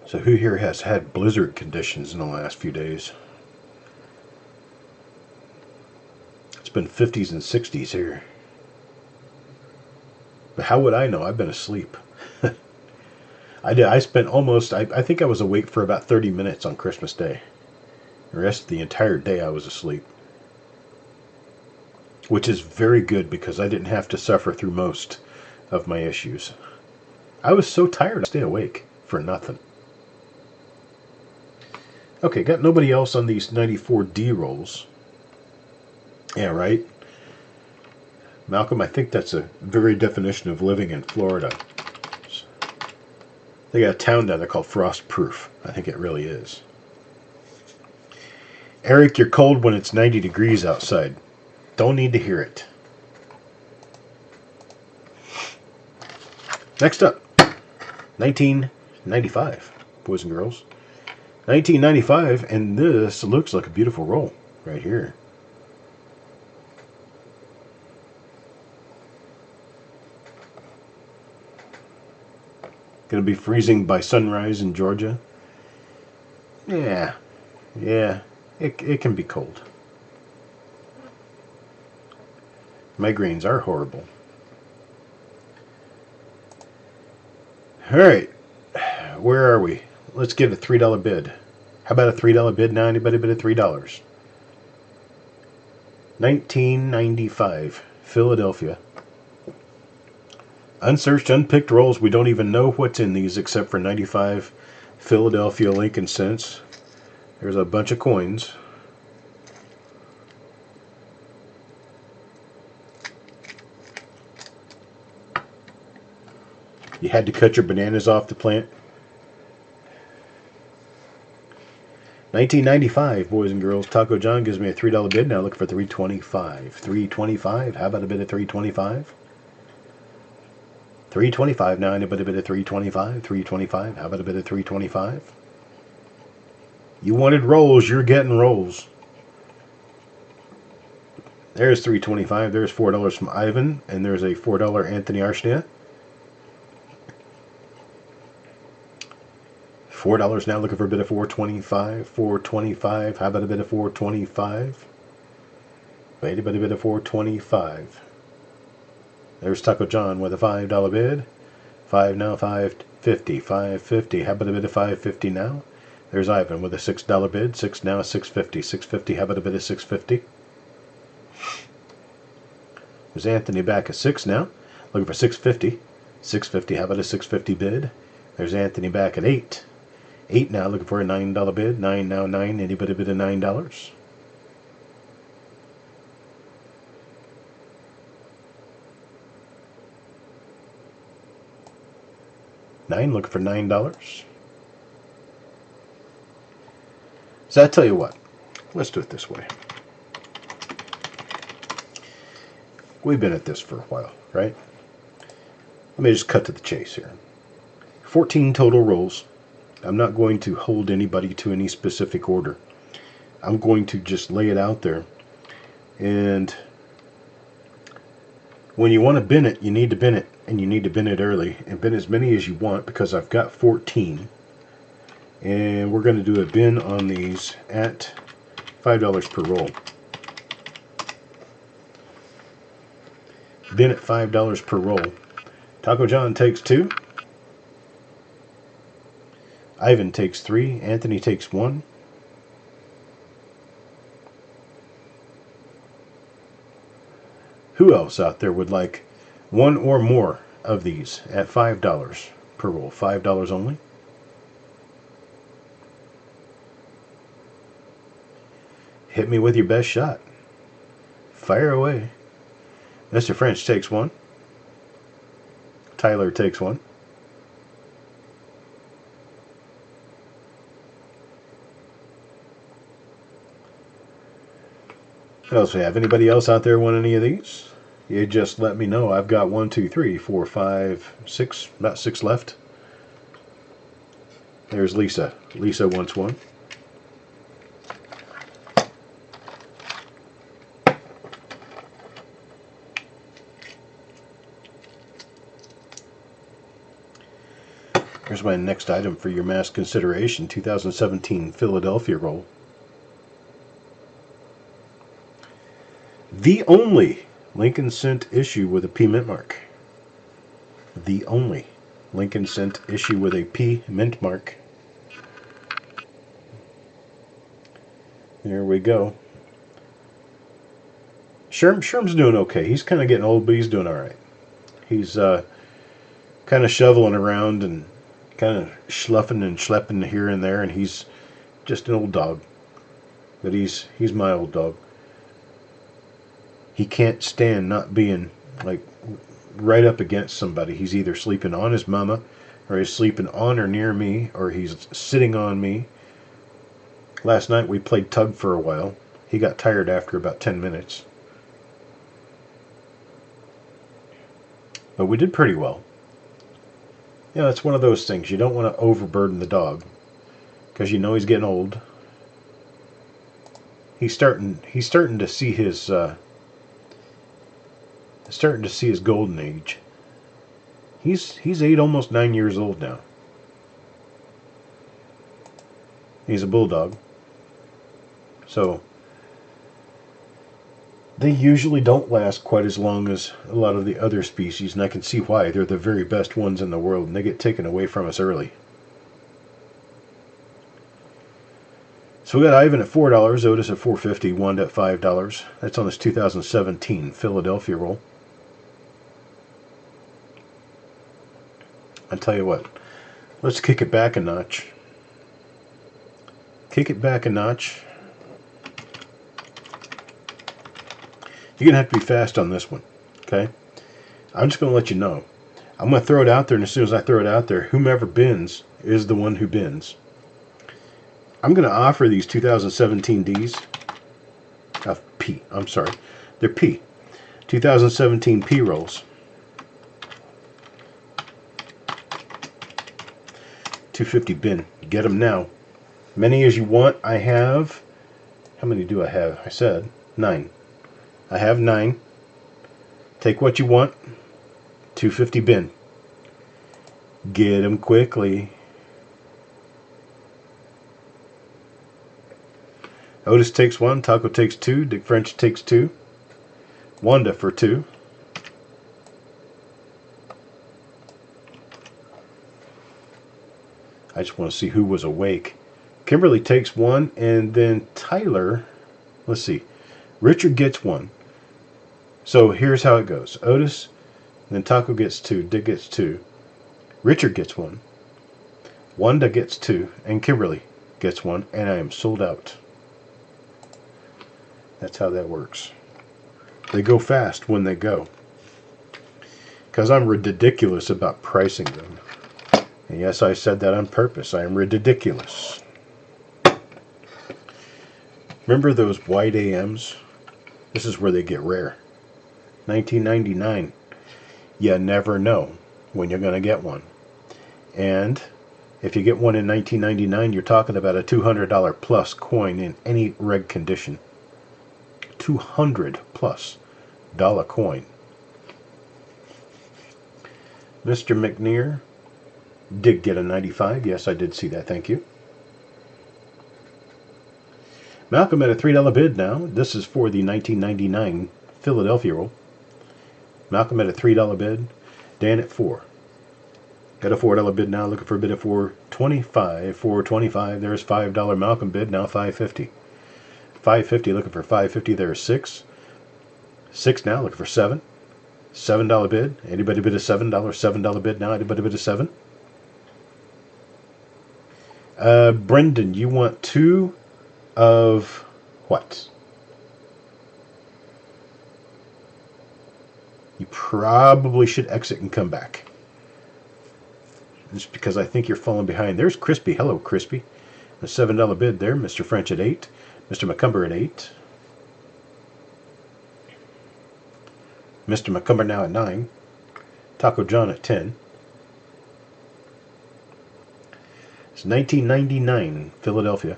So who here has had blizzard conditions in the last few days? It's been 50s and 60s here. But how would I know? I've been asleep. I spent almost, I think I was awake for about 30 minutes on Christmas Day. The rest of the entire day I was asleep. Which is very good because I didn't have to suffer through most of my issues. I was so tired to stay awake for nothing. Okay, got nobody else on these 94D rolls. Yeah, right? Malcolm, I think that's a very definition of living in Florida. They got a town down there called Frostproof. I think it really is. Eric, you're cold when it's 90 degrees outside. Don't need to hear it. Next up, 1995, boys and girls. 1995, and this looks like a beautiful roll right here. Going to be freezing by sunrise in Georgia. Yeah, it can be cold. Migraines are horrible. All right, where are we? Let's get a $3 bid. How about a $3 bid now? Anybody bid at $3? 1995, Philadelphia. Unsearched, unpicked rolls. We don't even know what's in these except for 95 Philadelphia Lincoln cents. There's a bunch of coins. You had to cut your bananas off the plant. 1995, boys and girls. Taco John gives me a $3 bid. Now looking for $3.25. $3.25. How about a bid of $3.25? $3.25 now. Anybody bid at $3.25? $3.25. How about a bid of $3.25? You wanted rolls. You're getting rolls. There's $3.25. There's $4 from Ivan, and there's a $4 Anthony Arshnia. $4 now. Looking for a bid of $4.25. $4.25. How about a bid of $4.25? Wait, a bid of $4.25. There's Taco John with a $5 bid. 5 now, $5.50. $5.50. How about a bid of $5.50 now? There's Ivan with a $6 bid. 6 now, $6.50. $6.50. How about a bid of $6.50? There's Anthony back at 6 now. Looking for $6.50. $6.50. How about a $6.50 bid? There's Anthony back at 8. 8 now. Looking for a $9 bid. 9 now, 9. Anybody bid of $9? Looking for $9. So I tell you what, let's do it this way. We've been at this for a while, right? Let me just cut to the chase here. 14 total rolls. I'm not going to hold anybody to any specific order. I'm going to just lay it out there. And when you want to bin it, you need to bin it. And you need to bin it early. And bin as many as you want because I've got 14. And we're going to do a bin on these at $5 per roll. Bin at $5 per roll. Taco John takes 2. Ivan takes 3. Anthony takes 1. Who else out there would like one or more of these at $5 per roll? $5 only. Hit me with your best shot. Fire away. Mr. French takes 1. Tyler takes one. What else we have? Anybody else out there want any of these? You just let me know. I've got 1, 2, 3, 4, 5, 6, about 6 left. There's Lisa. Lisa wants one. Here's my next item for your mass consideration, 2017 Philadelphia roll. The only Lincoln Cent issue with a P mint mark. The only Lincoln Cent issue with a P mint mark. There we go. Sherm's doing okay. He's kind of getting old, but he's doing all right. He's kind of shoveling around and kind of schluffing and schlepping here and there, and he's just an old dog. But he's my old dog. He can't stand not being like right up against somebody. He's either sleeping on his mama, or he's sleeping on or near me, or he's sitting on me. Last night we played tug for a while. He got tired after about 10 minutes. But we did pretty well. You know, it's one of those things. You don't want to overburden the dog, because you know he's getting old. He's starting to see his golden age. He's 8, almost 9 years old now. He's a bulldog. So they usually don't last quite as long as a lot of the other species, and I can see why. They're the very best ones in the world, and they get taken away from us early. So we got Ivan at $4, Otis at $4.50, Wanda at $5. That's on this 2017 Philadelphia roll. I tell you what, let's kick it back a notch. Kick it back a notch. You're going to have to be fast on this one, okay? I'm just going to let you know. I'm going to throw it out there, and as soon as I throw it out there, whomever bins is the one who bins. I'm going to offer these 2017 Ds. P. I'm sorry. They're P. 2017 P rolls. $2.50 bin. Get them now. Many as you want. I have... How many do I have? I said 9. I have 9. Take what you want. $2.50 bin. Get them quickly. Otis takes 1. Taco takes 2. Dick French takes 2. Wanda for 2. I just want to see who was awake. Kimberly takes 1, and then Tyler, let's see, Richard gets 1. So here's how it goes. Otis, then Taco gets 2, Dick gets 2, Richard gets 1, Wanda gets 2, and Kimberly gets 1, and I am sold out. That's how that works. They go fast when they go, because I'm ridiculous about pricing them. And yes, I said that on purpose. I am ridiculous. Remember those white AMs? This is where they get rare. $19.99. You never know when you're going to get one. And if you get one in $19.99, you're talking about a $200 plus coin in any reg condition. $200 plus coin. Mr. McNear did get a 95. Yes, I did see that. Thank you. Malcolm at a $3 bid now. This is for the 1999 Philadelphia roll. Malcolm at a $3 bid. Dan at 4. Got a $4 bid now. Looking for a bid of $4.25. $4.25. There's $5 Malcolm bid. Now $5.50. $5.50. Looking for $5.50. There's 6. 6 now. Looking for 7. $7 bid. Anybody bid a $7? $7 bid now. Anybody bid a 7? Brendan, you want 2 of what? You probably should exit and come back. just because I think you're falling behind. There's Crispy. Hello, Crispy. A $7 bid there. Mr. French at 8. Mr. McCumber at 8. Mr. McCumber now at 9. Taco John at 10. It's 1999, Philadelphia.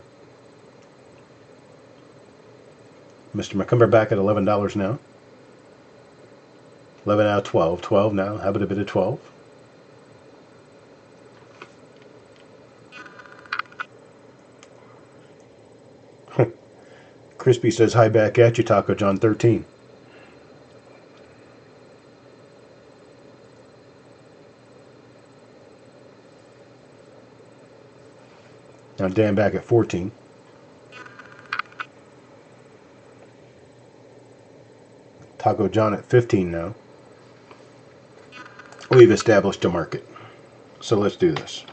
Mr. McCumber back at $11 now. 11 out of 12. 12 now. How about a bit of 12? Crispy says hi back at you, Taco John. 13. Now Dan back at 14. Taco John at 15 now. We've established a market. So let's do this.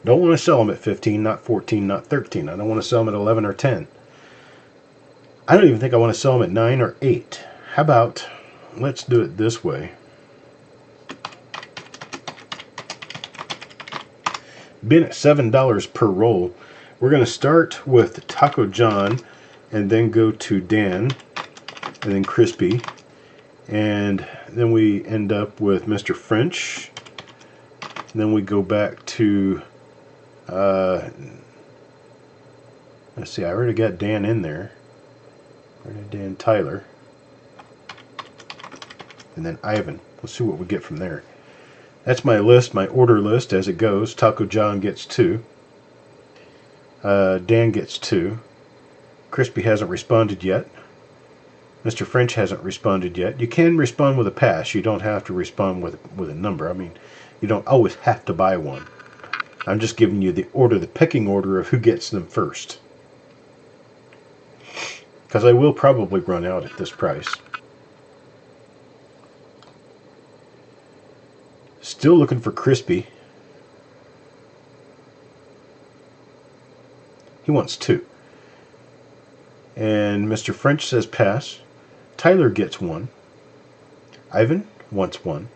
Don't want to sell them at 15, not 14, not 13. I don't want to sell them at 11 or 10. I don't even think I want to sell them at 9 or 8. How about, let's do it this way. Been at $7 per roll. We're going to start with Taco John and then go to Dan and then Crispy. And then we end up with Mr. French. And then we go back to, let's see, I already got Dan in there. Already Dan Tyler. And then Ivan. Let's see what we get from there. That's my list, my order list as it goes. Taco John gets 2. Dan gets 2. Crispy hasn't responded yet. Mr. French hasn't responded yet. You can respond with a pass. You don't have to respond with a number. I mean, you don't always have to buy one. I'm just giving you the order, the pecking order of who gets them first. Because I will probably run out at this price. Still looking for Crispy. He wants 2. And Mr. French says pass. Tyler gets 1. Ivan wants 1.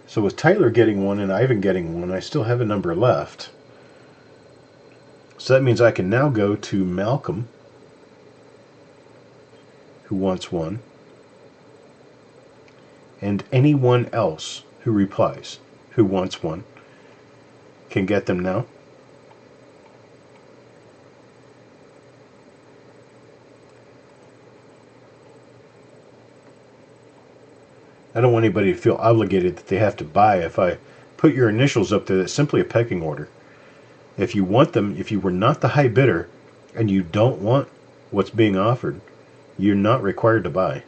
So with Tyler getting 1 and Ivan getting 1, I still have a number left. So that means I can now go to Malcolm, who wants 1, and anyone else who replies, who wants 1, can get them now. I don't want anybody to feel obligated that they have to buy. If I put your initials up there, that's simply a pecking order. If you want them, if you were not the high bidder and you don't want what's being offered, you're not required to buy.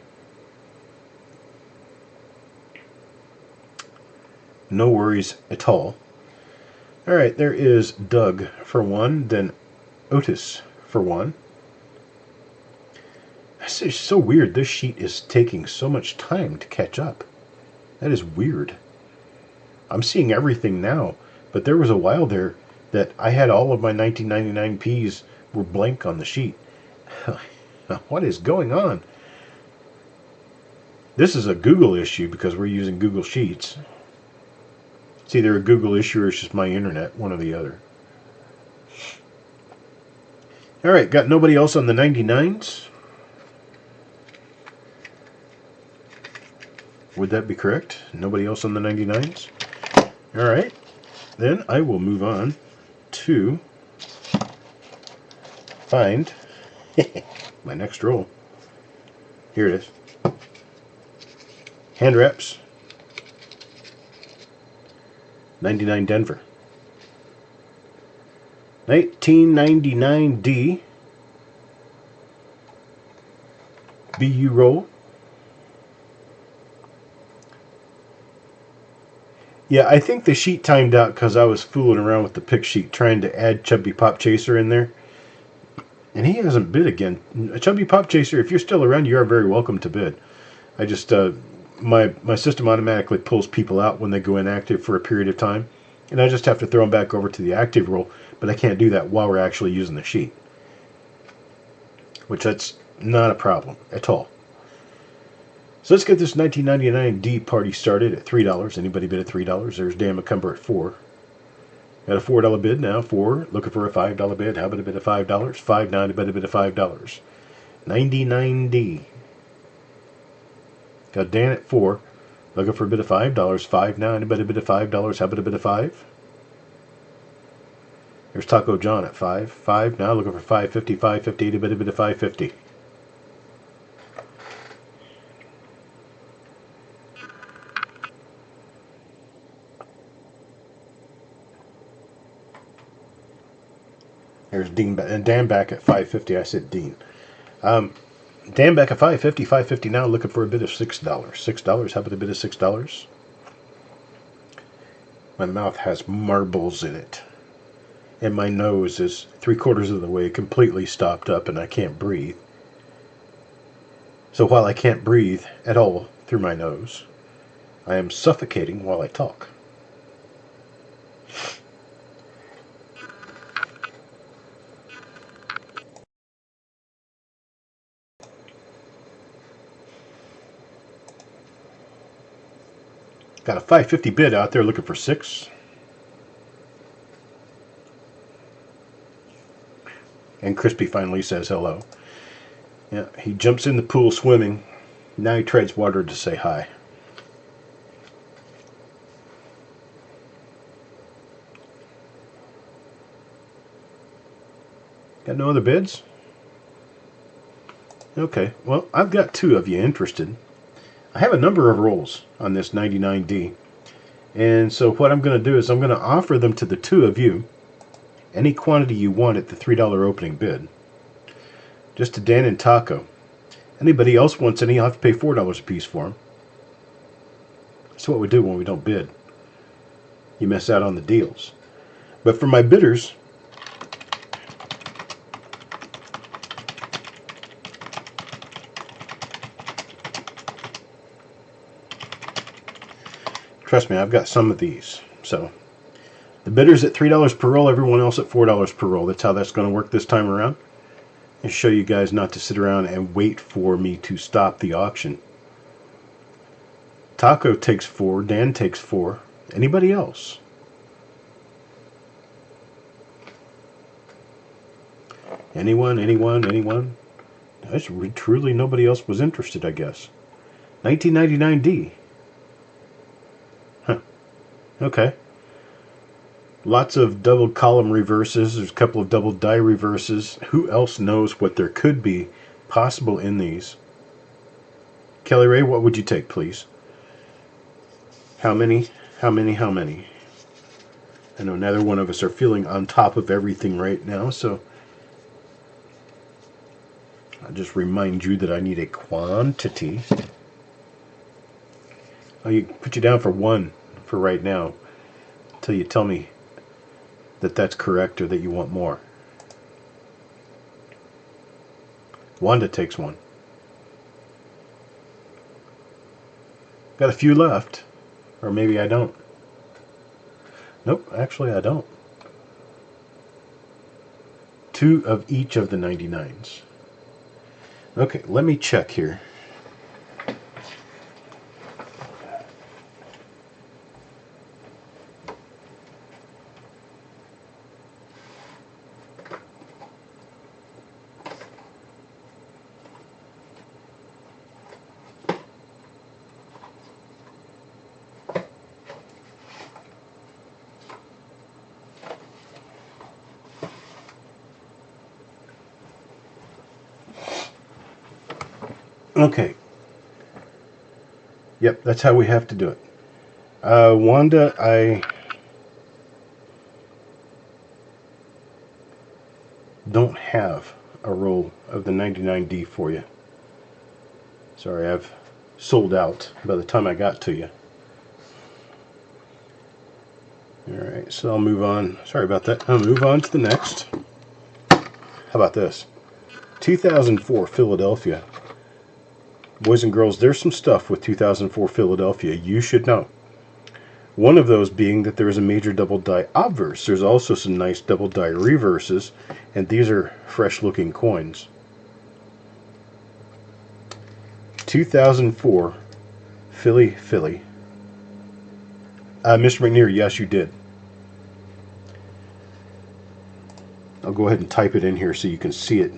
No worries at all. All right, there is Doug for 1, then Otis for 1. It's so weird. This sheet is taking so much time to catch up. That is weird. I'm seeing everything now, but there was a while there that I had all of my 1999 Ps were blank on the sheet. What is going on? This is a Google issue because we're using Google Sheets. It's either a Google issue or it's just my internet, one or the other. All right, got nobody else on the 99s? Would that be correct? Nobody else on the 99s? All right, then I will move on to find my next roll. Here it is. Hand wraps. 99 Denver. 1999 D. BU roll. Yeah, I think the sheet timed out because I was fooling around with the pick sheet trying to add Chubby Pop Chaser in there. And he hasn't bid again. Chubby Pop Chaser, if you're still around, you are very welcome to bid. I just, my system automatically pulls people out when they go inactive for a period of time. And I just have to throw them back over to the active roll. But I can't do that while we're actually using the sheet. Which that's Not a problem at all. So let's get this 1999 D party started at $3. Anybody bid at $3? There's Dan McCumber at $4. Got a $4 bid now. 4. Looking for a $5 bid. How about a bid of $5? $5.90. About a bid of $5. 99D. Got Dan at 4. Looking for a bid of $5. $5.90. About a bid of $5. How about a bid of 5? There's Taco John at 5. 5 now. Looking for $5.50. $5.50. About a bid of $5.50. There's Dean and Dan back at $5.50. I said Dean. Dan back at $5.50. $5.50 now. Looking for a bid of $6. $6. How about a bid of $6? My mouth has marbles in it, and my nose is 3/4 of the way completely stopped up, and I can't breathe. So while I can't breathe at all through my nose, I am suffocating while I talk. Got a $5.50 bid out there looking for 6. And Crispy finally says hello. Yeah, he jumps in the pool swimming. Now he treads water to say hi. Got no other bids? Okay, well, I've got 2 of you interested. I have a number of rolls on this 99D. And so what I'm going to do is I'm going to offer them to the 2 of you, any quantity you want at the $3 opening bid. Just to Dan and Taco. Anybody else wants any, I'll have to pay $4 a piece for them. That's what we do when we don't bid. You miss out on the deals. But for my bidders, trust me, I've got some of these. So the bidders at $3 per roll, everyone else at $4 per roll. That's how that's going to work this time around. And show you guys not to sit around and wait for me to stop the auction. Taco takes 4. Dan takes 4. Anybody else? Anyone? There's truly nobody else was interested, I guess. 1999D. Huh. Okay. Lots of double column reverses. There's a couple of double die reverses. Who else knows what there could be possible in these? Kelly Ray, what would you take, please? How many? I know neither one of us are feeling on top of everything right now, so I'll just remind you that I need a quantity. I'll put you down for 1 for right now until you tell me that that's correct or that you want more. Wanda takes 1. Got a few left. Or maybe I don't. Nope, actually I don't. 2 of each of the 99s. Okay, let me check here. Okay. Yep, that's how we have to do it. Wanda, I don't have a roll of the 99D for you. Sorry, I've sold out by the time I got to you. Alright, so I'll move on. Sorry about that. I'll move on to the next. How about this? 2004 Philadelphia. Boys and girls, there's some stuff with 2004 Philadelphia you should know. One of those being that there is a major double die obverse. There's also some nice double die reverses, and these are fresh looking coins. 2004 Philly. Mr. McNear, yes, you did. I'll go ahead and type it in here so you can see it.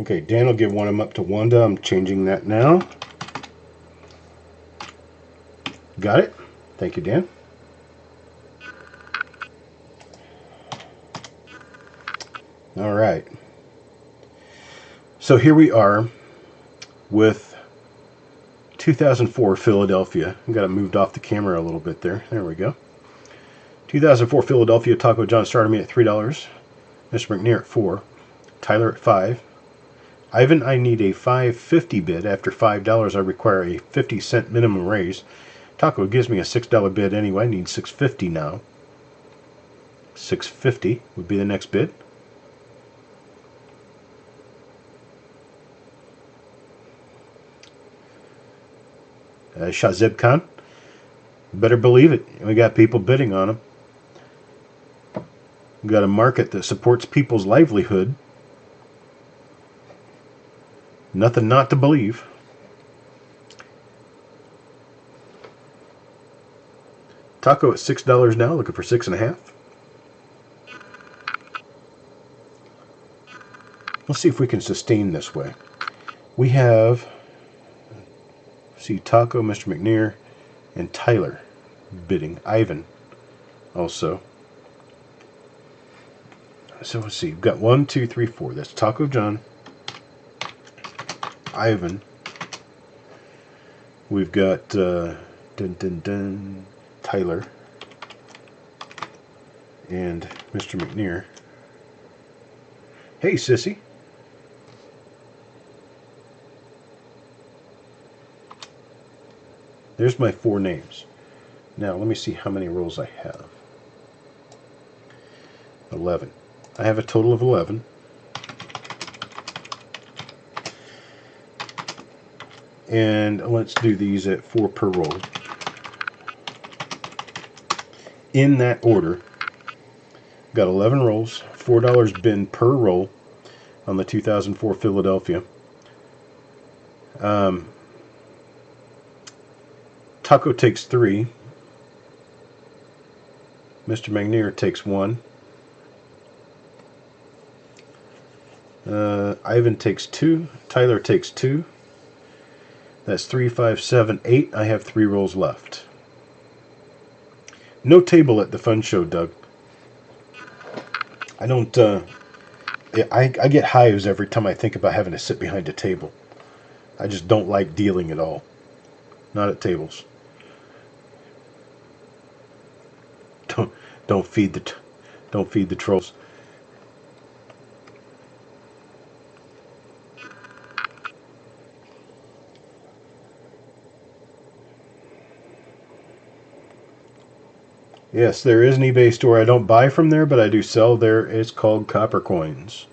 Okay, Dan will give one of them up to Wanda. I'm changing that now. Got it? Thank you, Dan. All right. So here we are with 2004 Philadelphia. I got it moved off the camera a little bit there. There we go. 2004 Philadelphia. Taco John started me at $3. Mr. McNear at $4. Tyler at $5. Ivan, I need a $5.50 bid. After $5, I require a 50-cent minimum raise. Taco gives me a $6 bid anyway. I need $6.50 now. $6.50 would be the next bid. Shazib Khan, better believe it. We got people bidding on them. We got a market that supports people's livelihood. Nothing not to believe. Taco at $6 now, looking for $6.50. Let's see if we can sustain this way. We have, see, Taco, Mr. McNear, and Tyler bidding. Ivan also. So let's see. We've got 1, 2, 3, 4. That's Taco John, Ivan. We've got Tyler and Mr. McNear. Hey, sissy. There's my 4 names. Now, let me see how many rolls I have. 11. I have a total of 11. And let's do these at 4 per roll. In that order. Got 11 rolls, $4 bin per roll on the 2004 Philadelphia. Taco takes 3. Mr. McNear takes 1. Ivan takes 2. Tyler takes 2. That's 3, 5, 7, 8. I have 3 rolls left. No table at the fun show, Doug. I don't, I get hives every time I think about having to sit behind a table. I just don't like dealing at all. Not at tables. Don't feed the trolls. Yes, there is an eBay store. I don't buy from there, but I do sell there. It's called Coppercoins.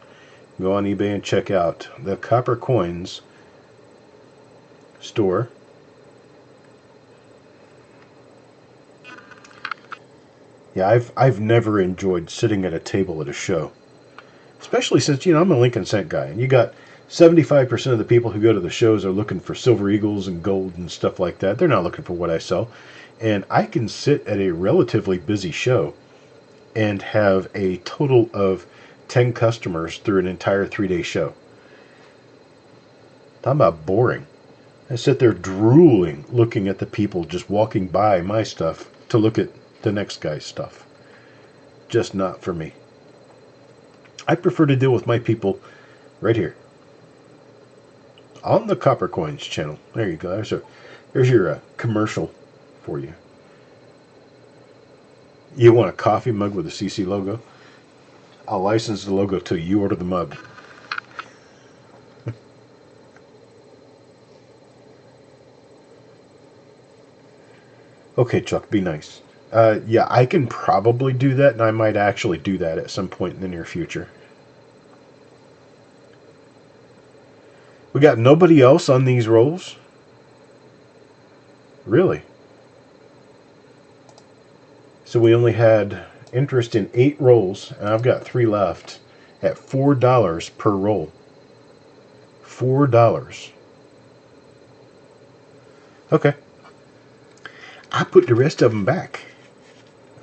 Go on eBay and check out the Coppercoins store. Yeah, I've never enjoyed sitting at a table at a show. Especially since, I'm a Lincoln Cent guy. And you got 75% of the people who go to the shows are looking for silver eagles and gold and stuff like that. They're not looking for what I sell. And I can sit at a relatively busy show and have a total of 10 customers through an entire 3-day show. Talking about boring. I sit there drooling, looking at the people just walking by my stuff to look at the next guy's stuff. Just not for me. I prefer to deal with my people right here on the Coppercoins channel. There you go. There's your commercial for you. You want a coffee mug with a CC logo? I'll license the logo till you order the mug. Okay, Chuck, be nice. Yeah, I can probably do that, and I might actually do that at some point in the near future. We got nobody else on these rolls? Really? So we only had interest in 8 rolls, and I've got 3 left at $4 per roll. $4. Okay. I put the rest of them back.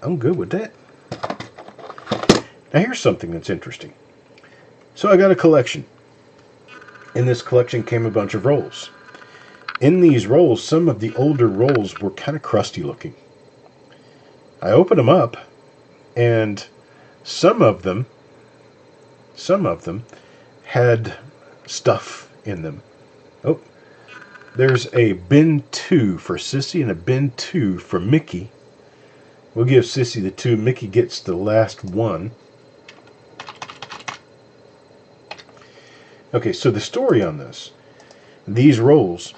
I'm good with that. Now here's something that's interesting. So I got a collection. In this collection came a bunch of rolls. In these rolls, some of the older rolls were kind of crusty looking. I opened them up, and some of them had stuff in them. Oh, there's a bin 2 for Sissy and a bin 2 for Mickey. We'll give Sissy the 2. Mickey gets the last one. Okay, so the story on this. These rolls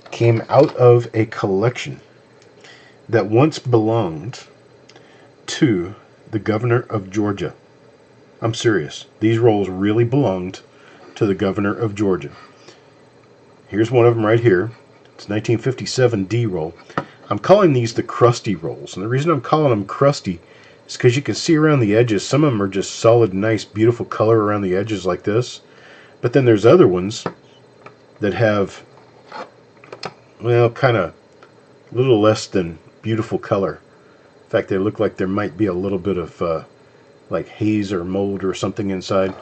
came out of a collection that once belonged to the governor of Georgia. I'm serious. These rolls really belonged to the governor of Georgia. Here's one of them right here. It's a 1957 D roll. I'm calling these the crusty rolls. And the reason I'm calling them crusty is because you can see around the edges. Some of them are just solid, nice, beautiful color around the edges like this. But then there's other ones that have, well, kind of a little less than beautiful color. In fact, they look like there might be a little bit of like haze or mold or something inside.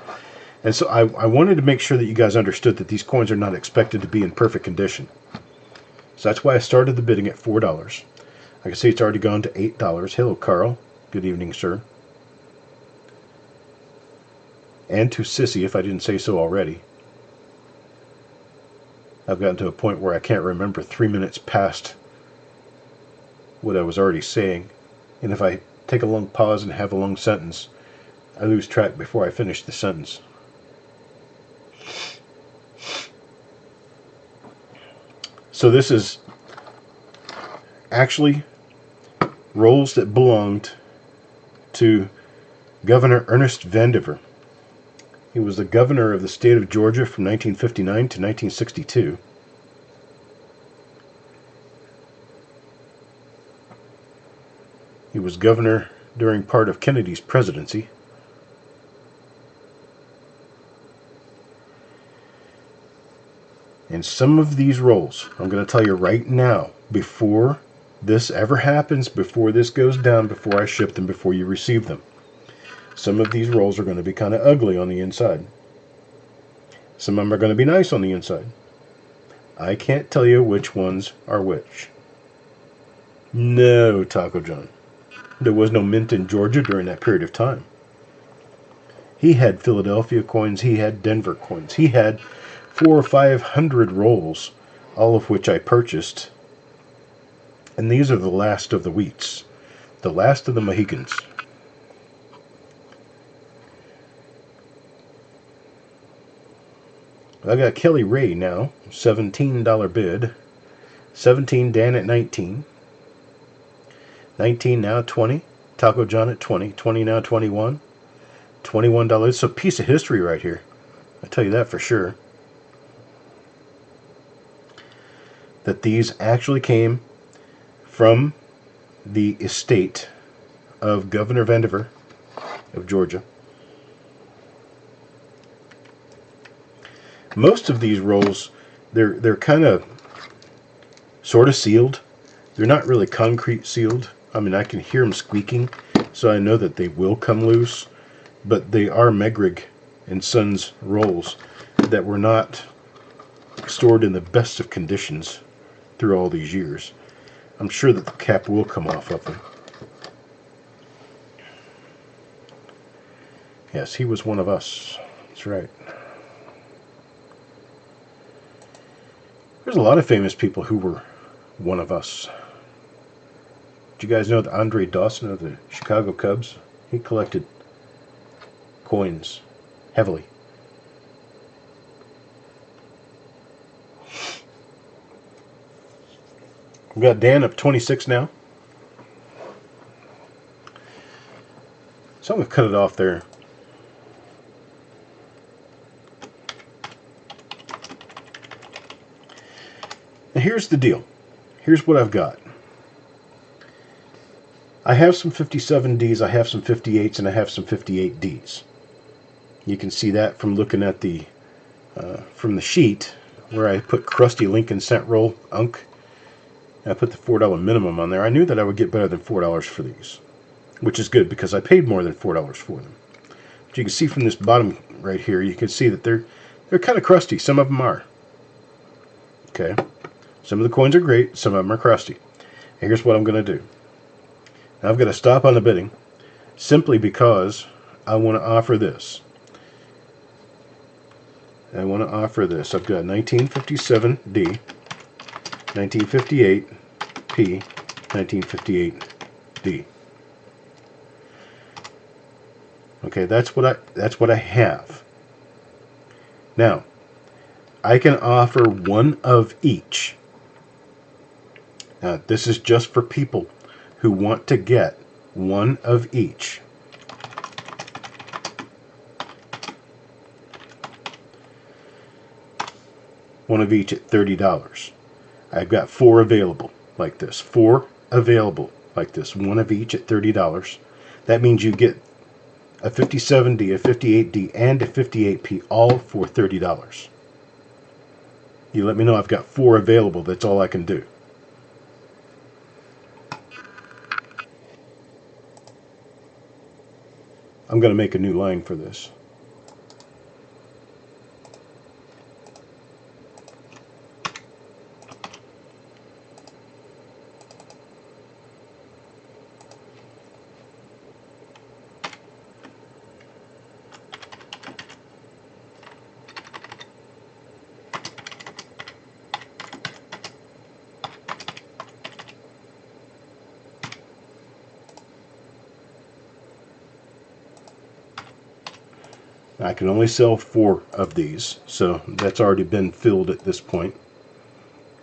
And so I wanted to make sure that you guys understood that these coins are not expected to be in perfect condition. So that's why I started the bidding at $4. I can see it's already gone to $8. Hello, Carl. Good evening, sir. And to Sissy, if I didn't say so already. I've gotten to a point where I can't remember 3 minutes past what I was already saying. And if I take a long pause and have a long sentence, I lose track before I finish the sentence. So this is actually rolls that belonged to Governor Ernest Vandiver. He was the governor of the state of Georgia from 1959 to 1962. He was governor during part of Kennedy's presidency. And some of these rolls, I'm going to tell you right now, before this ever happens, before this goes down, before I ship them, before you receive them, some of these rolls are going to be kind of ugly on the inside. Some of them are going to be nice on the inside. I can't tell you which ones are which. No, Taco John. There was no mint in Georgia during that period of time. He had Philadelphia coins. He had Denver coins. He had 400 or 500 rolls, all of which I purchased. And these are the last of the wheats. The last of the Mohicans. I got Kelly Ray now, $17 bid. 17, Dan at 19. 19 now, 20. Taco John at 20. 20 now, 21. $21. It's a piece of history right here. I tell you that for sure. That these actually came from the estate of Governor Vandiver of Georgia. Most of these rolls, they're kind of sort of sealed. They're not really concrete sealed. I mean, I can hear them squeaking, so I know that they will come loose. But they are Megrig and Sons rolls that were not stored in the best of conditions through all these years. I'm sure that the cap will come off of them. Yes, he was one of us. That's right. There's a lot of famous people who were one of us. Did you guys know that Andre Dawson of the Chicago Cubs, he collected coins heavily. We've got Dan up 26 now. So I'm going to cut it off there. Now here's the deal. Here's what I've got. I have some 57Ds, I have some 58s, and I have some 58Ds. You can see that from looking at the from the sheet where I put Crusty Lincoln cent roll unk. I put the $4 minimum on there. I knew that I would get better than $4 for these, which is good because I paid more than $4 for them. But you can see from this bottom right here, you can see that they're kind of crusty. Some of them are. Okay, some of the coins are great. Some of them are crusty. And here's what I'm going to do. Now I've got to stop on the bidding simply because I want to offer this. I want to offer this. I've got 1957D, 1958P, 1958D. Okay, that's what I have. Now, I can offer one of each. Now, this is just for people who want to get one of each. One of each at $30. I've got 4 available like this. 4 available like this. One of each at $30. That means you get a 57D, a 58D, and a 58P all for $30. You let me know I've got 4 available. That's all I can do. I'm going to make a new line for this. I can only sell 4 of these, so that's already been filled at this point.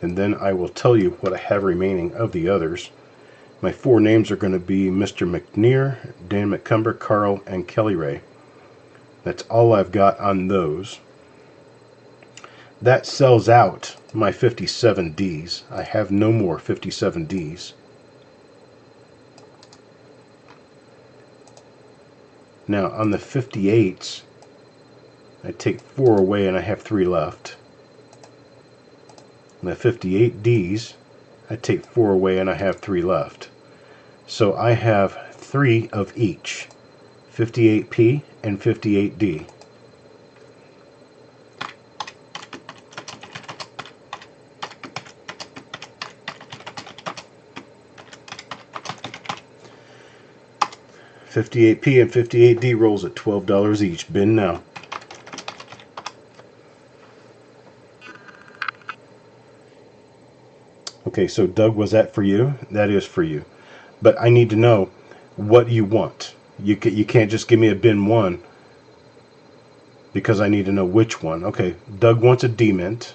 And then I will tell you what I have remaining of the others. My 4 names are going to be Mr. McNear, Dan McCumber, Carl, and Kelly Ray. That's all I've got on those. That sells out my 57Ds. I have no more 57Ds. Now on the 58s, I take 4 away and I have 3 left. On the 58Ds, I take 4 away and I have 3 left. So I have 3 of each, 58P and 58D. $58P and 58D rolls at $12 each. Bin now. Okay, so Doug, was that for you? That is for you. But I need to know what you want. You can't just give me a bin 1 because I need to know which one. Okay, Doug wants a D-mint.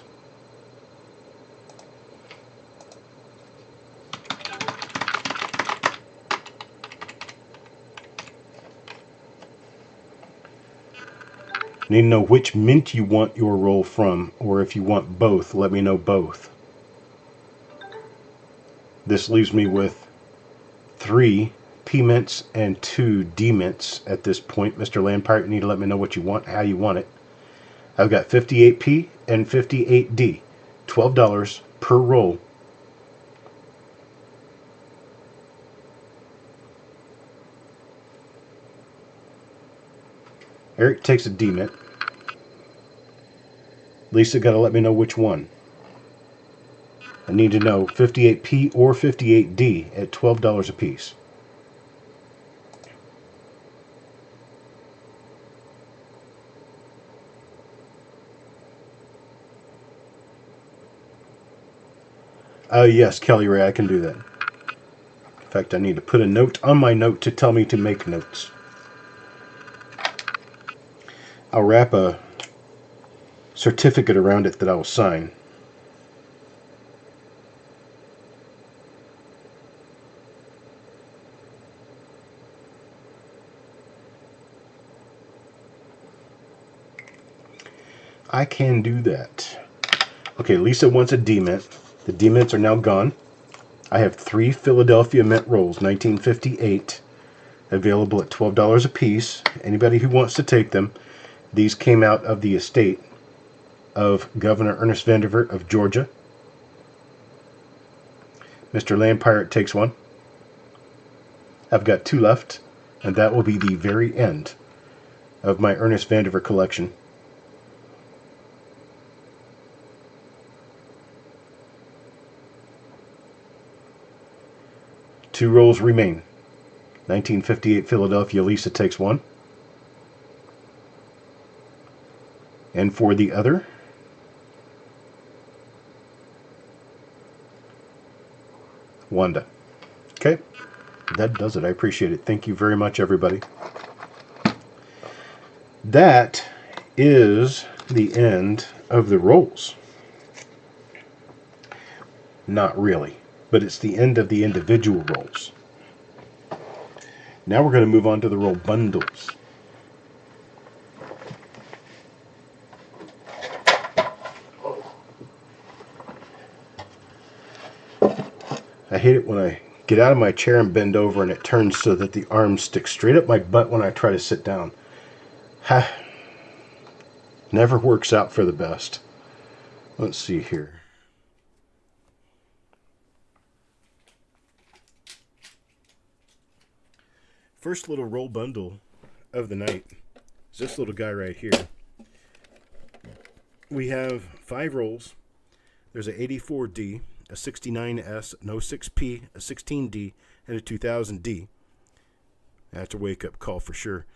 Need to know which mint you want your roll from, or if you want both, let me know both. This leaves me with 3 P-mints and 2 D-mints at this point. Mr. Lampire, you need to let me know what you want, how you want it. I've got 58P and 58D. $12 per roll. Eric takes a D-mint. Lisa got to let me know which one. I need to know 58P or 58D at $12 a piece. Yes, Kelly Ray, I can do that. In fact, I need to put a note on my note to tell me to make notes. I'll wrap a certificate around it that I will sign. I can do that. Okay, Lisa wants a D-mint. The D mints are now gone. I have 3 Philadelphia mint rolls, 1958, available at $12 a piece. Anybody who wants to take them. These came out of the estate of Governor Ernest Vanderbilt of Georgia. Mr. Land Pirate takes one. I've got 2 left, and that will be the very end of my Ernest Vanderbilt collection. Two rolls remain. 1958 Philadelphia Lisa takes one. And for the other, Wanda. Okay, that does it. I appreciate it. Thank you very much, everybody. That is the end of the rolls. Not really, but it's the end of the individual rolls. Now we're going to move on to the roll bundles. I hate it when I get out of my chair and bend over and it turns so that the arms stick straight up my butt when I try to sit down. Ha! Never works out for the best. Let's see here. First little roll bundle of the night is this little guy right here. We have 5 rolls. There's an 84D, a 69S, an 06P, a 16D, and a 2000D. That's a wake-up call for sure.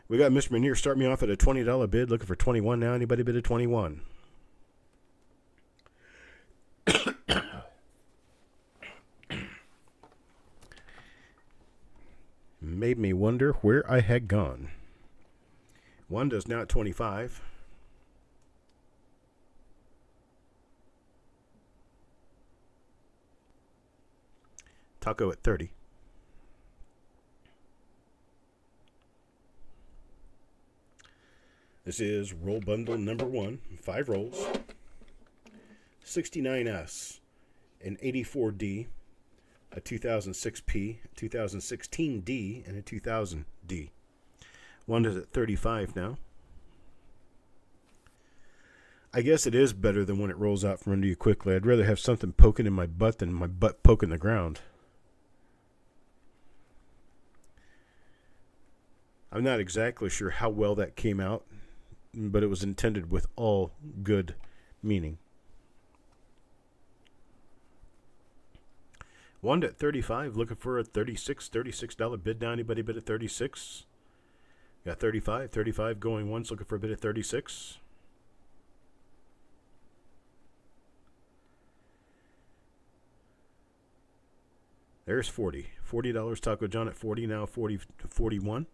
We got Mr. Manier start me off at a $20 bid, looking for 21 now. Anybody bid a 21? Made me wonder where I had gone. Wanda's now at 25. Taco at 30. This is roll bundle number 1, 5 rolls. 69S, an 84D, a 2006P, a 2016D, and a 2000D. Wanda's at 35 now. I guess it is better than when it rolls out from under you quickly. I'd rather have something poking in my butt than my butt poking the ground. I'm not exactly sure how well that came out, but it was intended with all good meaning. Wanda at 35, looking for a $36 bid now. Anybody bid at 36? Got 35 going once, looking for a bid at 36. There's 40. $40 Taco John at 40, now 40 to 41.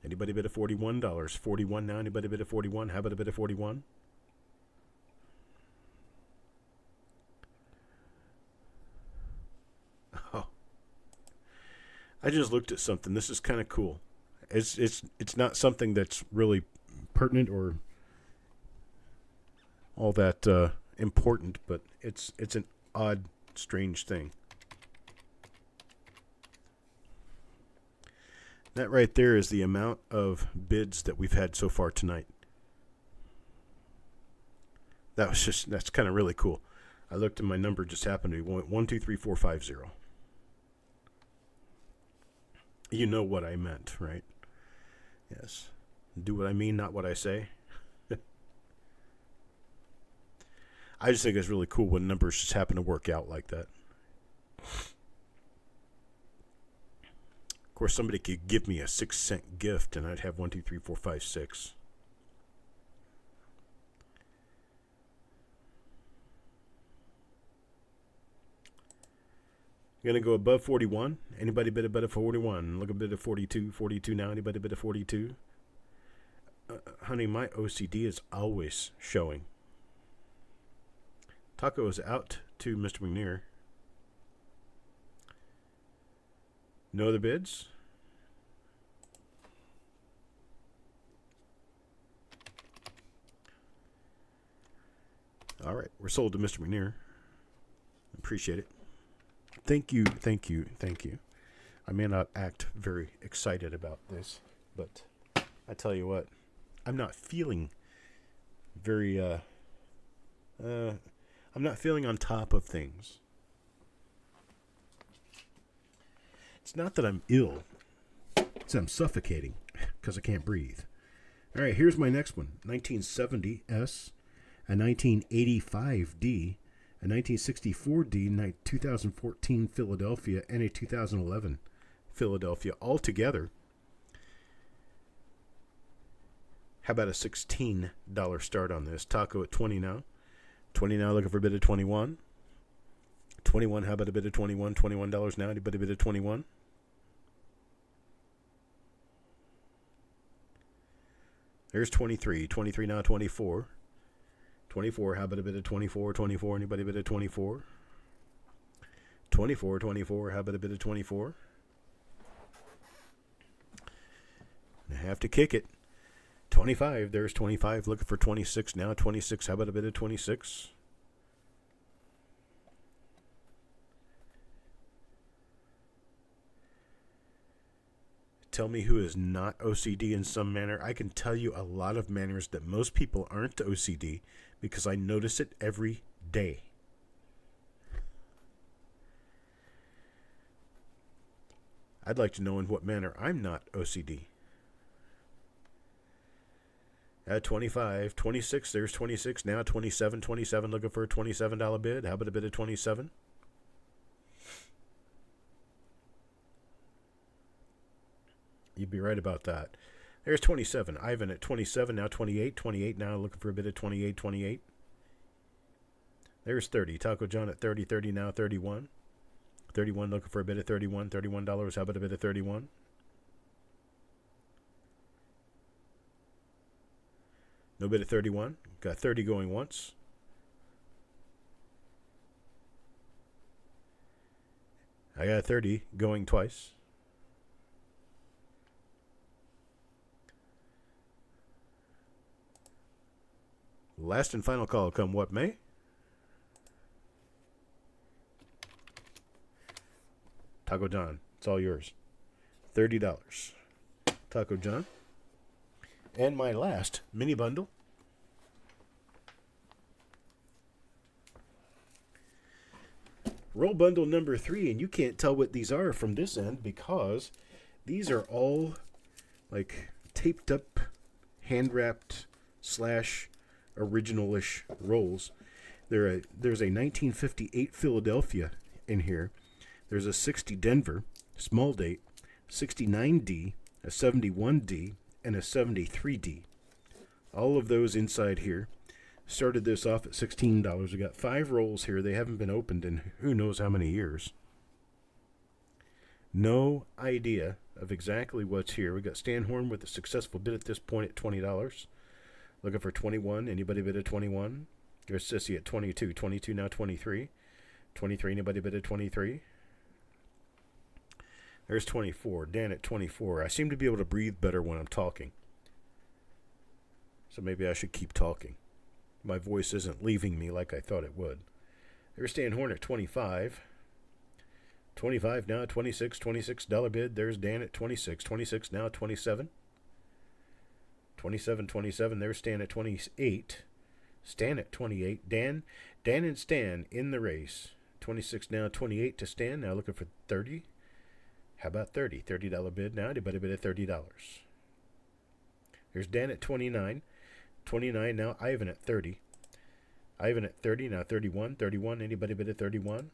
Anybody bid at $41? 41 now. Anybody bid at 41? How about a bid at 41? Oh. I just looked at something. This is kind of cool. It's not something that's really pertinent or all that important, but it's an odd, strange thing. That right there is the amount of bids that we've had so far tonight. That's kind of really cool. I looked and my number just happened to be 123450. You know what I meant, right? Yes. Do what I mean, not what I say. I just think it's really cool when numbers just happen to work out like that. Of course, somebody could give me a 6-cent gift and I'd have 1, 2, 3, 4, 5, 6. Going to go above 41. Anybody bid above 41? Look a bit of 42. 42 now. Anybody bid of 42? Honey, my OCD is always showing. Taco is out to Mr. McNear. No other bids? All right, we're sold to Mr. McNear. Appreciate it. Thank you, thank you, thank you. I may not act very excited about this, but I tell you what, I'm not feeling very, I'm not feeling on top of things. It's not that I'm ill. It's that I'm suffocating because I can't breathe. All right, here's my next one. 1970S, a 1985D, a 1964D, 2014 Philadelphia, and a 2011 Philadelphia all together. How about a $16 start on this? Taco at 20 now. 20 now, looking for a bid of 21. 21, how about a bid of 21? $21 now, anybody bid of 21? There's 23. 23 now, 24. 24, how about a bid of 24? 24, anybody bid of 24? 24, 24, how about a bid of 24? I have to kick it. 25, there's 25, looking for 26 now. 26, how about a bid of 26? Tell me who is not OCD in some manner. I can tell you a lot of manners that most people aren't OCD because I notice it every day. I'd like to know in what manner I'm not OCD. At 25, 26, there's 26, now 27, 27, looking for a $27 bid. How about a bid of 27? You'd be right about that. There's 27. Ivan at 27, now 28. 28 now, looking for a bid of 28, 28. There's 30. Taco John at 30, 30 now, 31. 31, looking for a bid of 31. $31, how about a bid of 31? No bid of 31. Got 30 going once. I got 30 going twice. Last and final call, come what may. Taco John, it's all yours. $30. Taco John. And my last mini bundle. Roll bundle number 3, and you can't tell what these are from this end because these are all like taped up, hand wrapped / original-ish rolls. There's a 1958 Philadelphia in here. There's a 60 Denver, small date, 69D, a 71D, and a 73D. All of those inside here. Started this off at $16. We got 5 rolls here. They haven't been opened in who knows how many years. No idea of exactly what's here. We got Stan Horn with a successful bid at this point at $20. Looking for 21. Anybody bid at 21? There's Sissy at 22. 22 now, 23. 23. Anybody bid at 23? There's 24. Dan at 24. I seem to be able to breathe better when I'm talking. So maybe I should keep talking. My voice isn't leaving me like I thought it would. There's Stan Horn at 25. 25 now, 26. $26 bid. There's Dan at 26. 26 now, 27. 27, 27. There's Stan at 28. Stan at 28. Dan and Stan in the race. 26 now, 28 to Stan. Now looking for 30. How about 30? $30 bid now. Anybody bid at $30? There's Dan at 29. 29 now. Ivan at 30. Ivan at 30. Now 31. 31. Anybody bid at 31?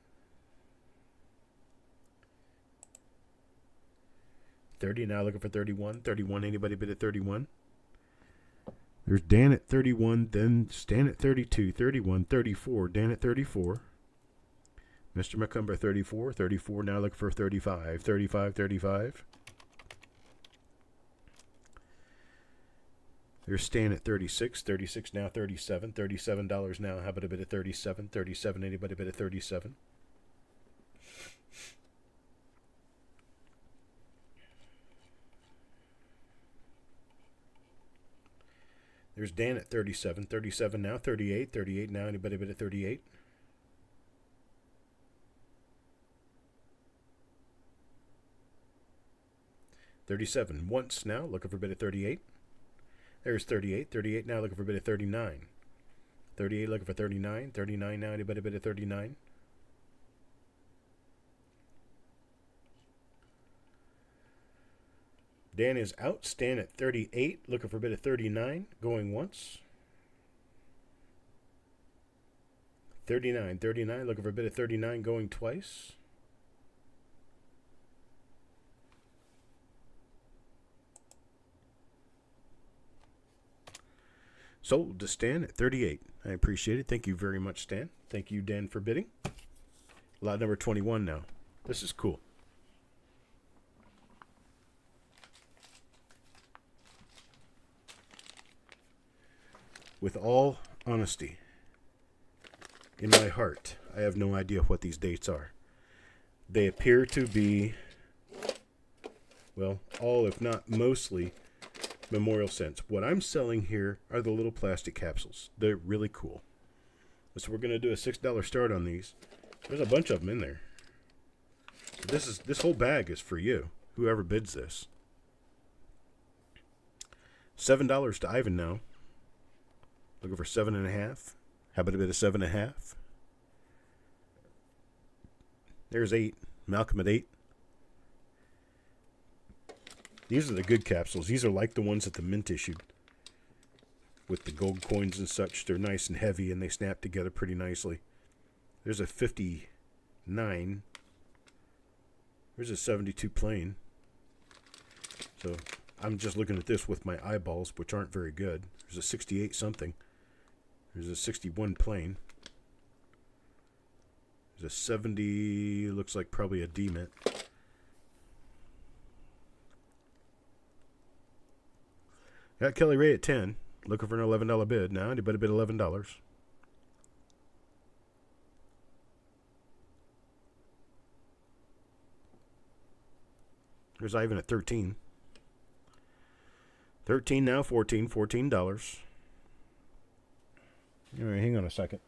30 now. Looking for 31. 31. Anybody bid at 31? There's Dan at 31. Then Stan at 32. 31. 34. Dan at 34. Mr. McCumber, 34. 34 now, looking for 35. 35, 35. There's Stan at 36. 36 now, 37. $37 now. How about a bit of 37? 37, anybody bid at 37? There's Dan at 37. 37 now, 38. 38 now, anybody bid at 38? 37 once now, looking for a bid at 38. There's 38. 38 now, looking for a bid at 39. 38 looking for 39. 39 now, anybody bid at 39? Dan is out. Stan at 38, looking for a bid at 39, going once. 39, 39, looking for a bid at 39, going twice. Sold to Stan at 38. I appreciate it. Thank you very much, Stan. Thank you, Dan, for bidding. Lot number 21 now. This is cool. With all honesty, in my heart, I have no idea what these dates are. They appear to be, well, all if not mostly memorial cents. What I'm selling here are the little plastic capsules. They're really cool. So we're going to do a $6 start on these. There's a bunch of them in there. This whole bag is for you, whoever bids this. $7 to Ivan now. Looking for 7.5. How about a bit of 7.5? There's 8. Malcolm at 8. These are the good capsules. These are like the ones that the Mint issued. With the gold coins and such. They're nice and heavy and they snap together pretty nicely. There's a 59. There's a 72 plain. So I'm just looking at this with my eyeballs, which aren't very good. There's a 68 something. There's a 61 plain. There's a 70, looks like probably a D-Mint. Got Kelly Ray at 10, looking for an $11 bid. Now, anybody bid $11? There's Ivan at 13. 13 now, 14, $14. All right, hang on a second.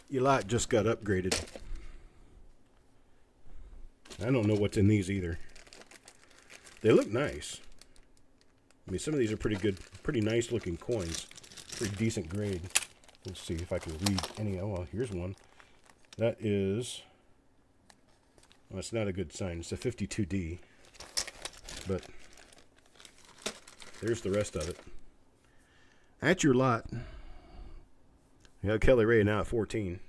Your lot just got upgraded. I don't know what's in these either. They look nice. I mean, some of these are pretty good, pretty nice looking coins. Pretty decent grade. Let's see if I can read any. Oh, well, here's one. That is, well, it's not a good sign. It's a 52D. But there's the rest of it. That's your lot. You got Kelly Ray now at 14.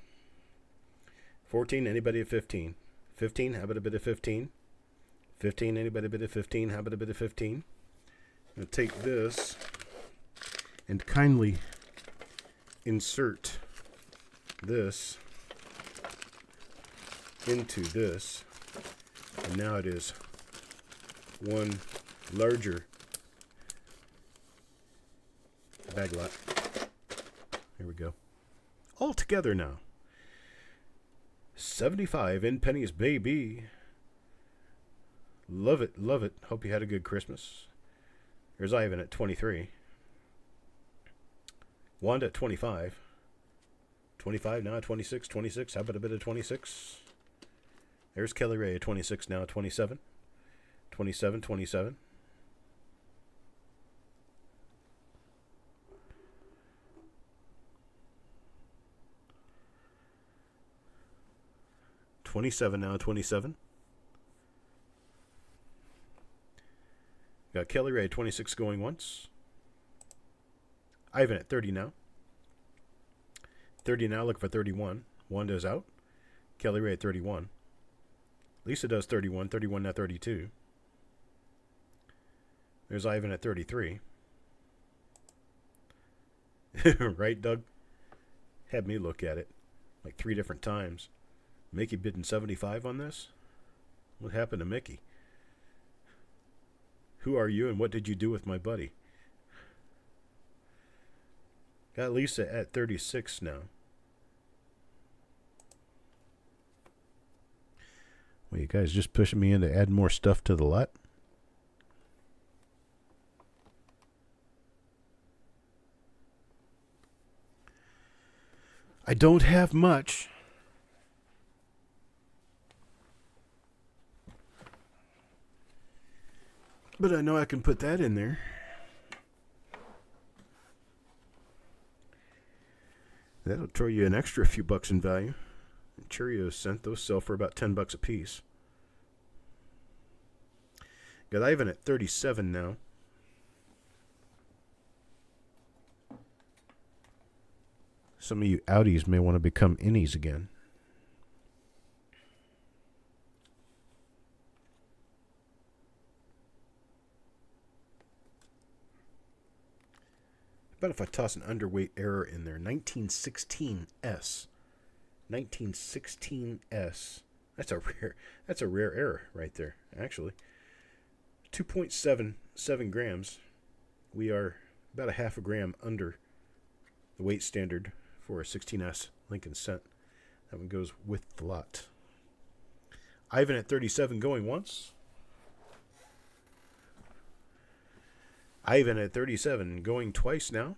14, anybody at 15? 15, how about a bit of 15? 15, anybody a bit of 15? How about a bit of 15? I'm going to take this and kindly insert this into this. And now it is one larger bag lot. Here we go. All together now. 75 in pennies, baby. Love it, love it. Hope you had a good Christmas. There's Ivan at 23. Wanda at 25. 25 now, 26, 26. How about a bit of 26? There's Kelly Ray at 26 now, 27. 27, 27. $27 now, 27. Got Kelly Ray at 26 going once. Ivan at 30 now. 30 now, looking for 31. Wanda's out. Kelly Ray at 31. Lisa does 31. 31 now, 32. There's Ivan at 33. Right, Doug? Had me look at it like 3 different times. Mickey bidding 75 on this? What happened to Mickey? Who are you and what did you do with my buddy? Got Lisa at 36 now. Well, you guys just pushing me in to add more stuff to the lot? I don't have much. But I know I can put that in there. That'll throw you an extra few bucks in value. Cheerios cent, those sell for about $10 a piece. Got Ivan at 37 now. Some of you outies may want to become innies again. How about if I toss an underweight error in there? 1916S. 1916S. That's a rare error right there, actually. 2.77 grams. We are about a half a gram under the weight standard for a 16S Lincoln cent. That one goes with the lot. Ivan at 37 going once. Ivan at 37 going twice now.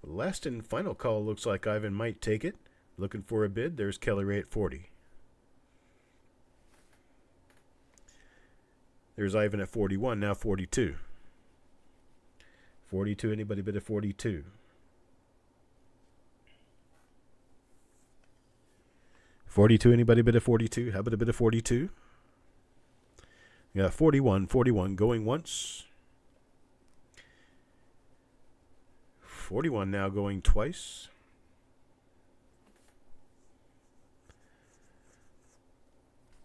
Last and final call looks like Ivan might take it. Looking for a bid. There's Kelly Ray at 40. There's Ivan at 41, now 42. 42, anybody bid at 42? 42, anybody bid at 42? How about a bid of 42? Yeah, 41 going once. 41 now going twice.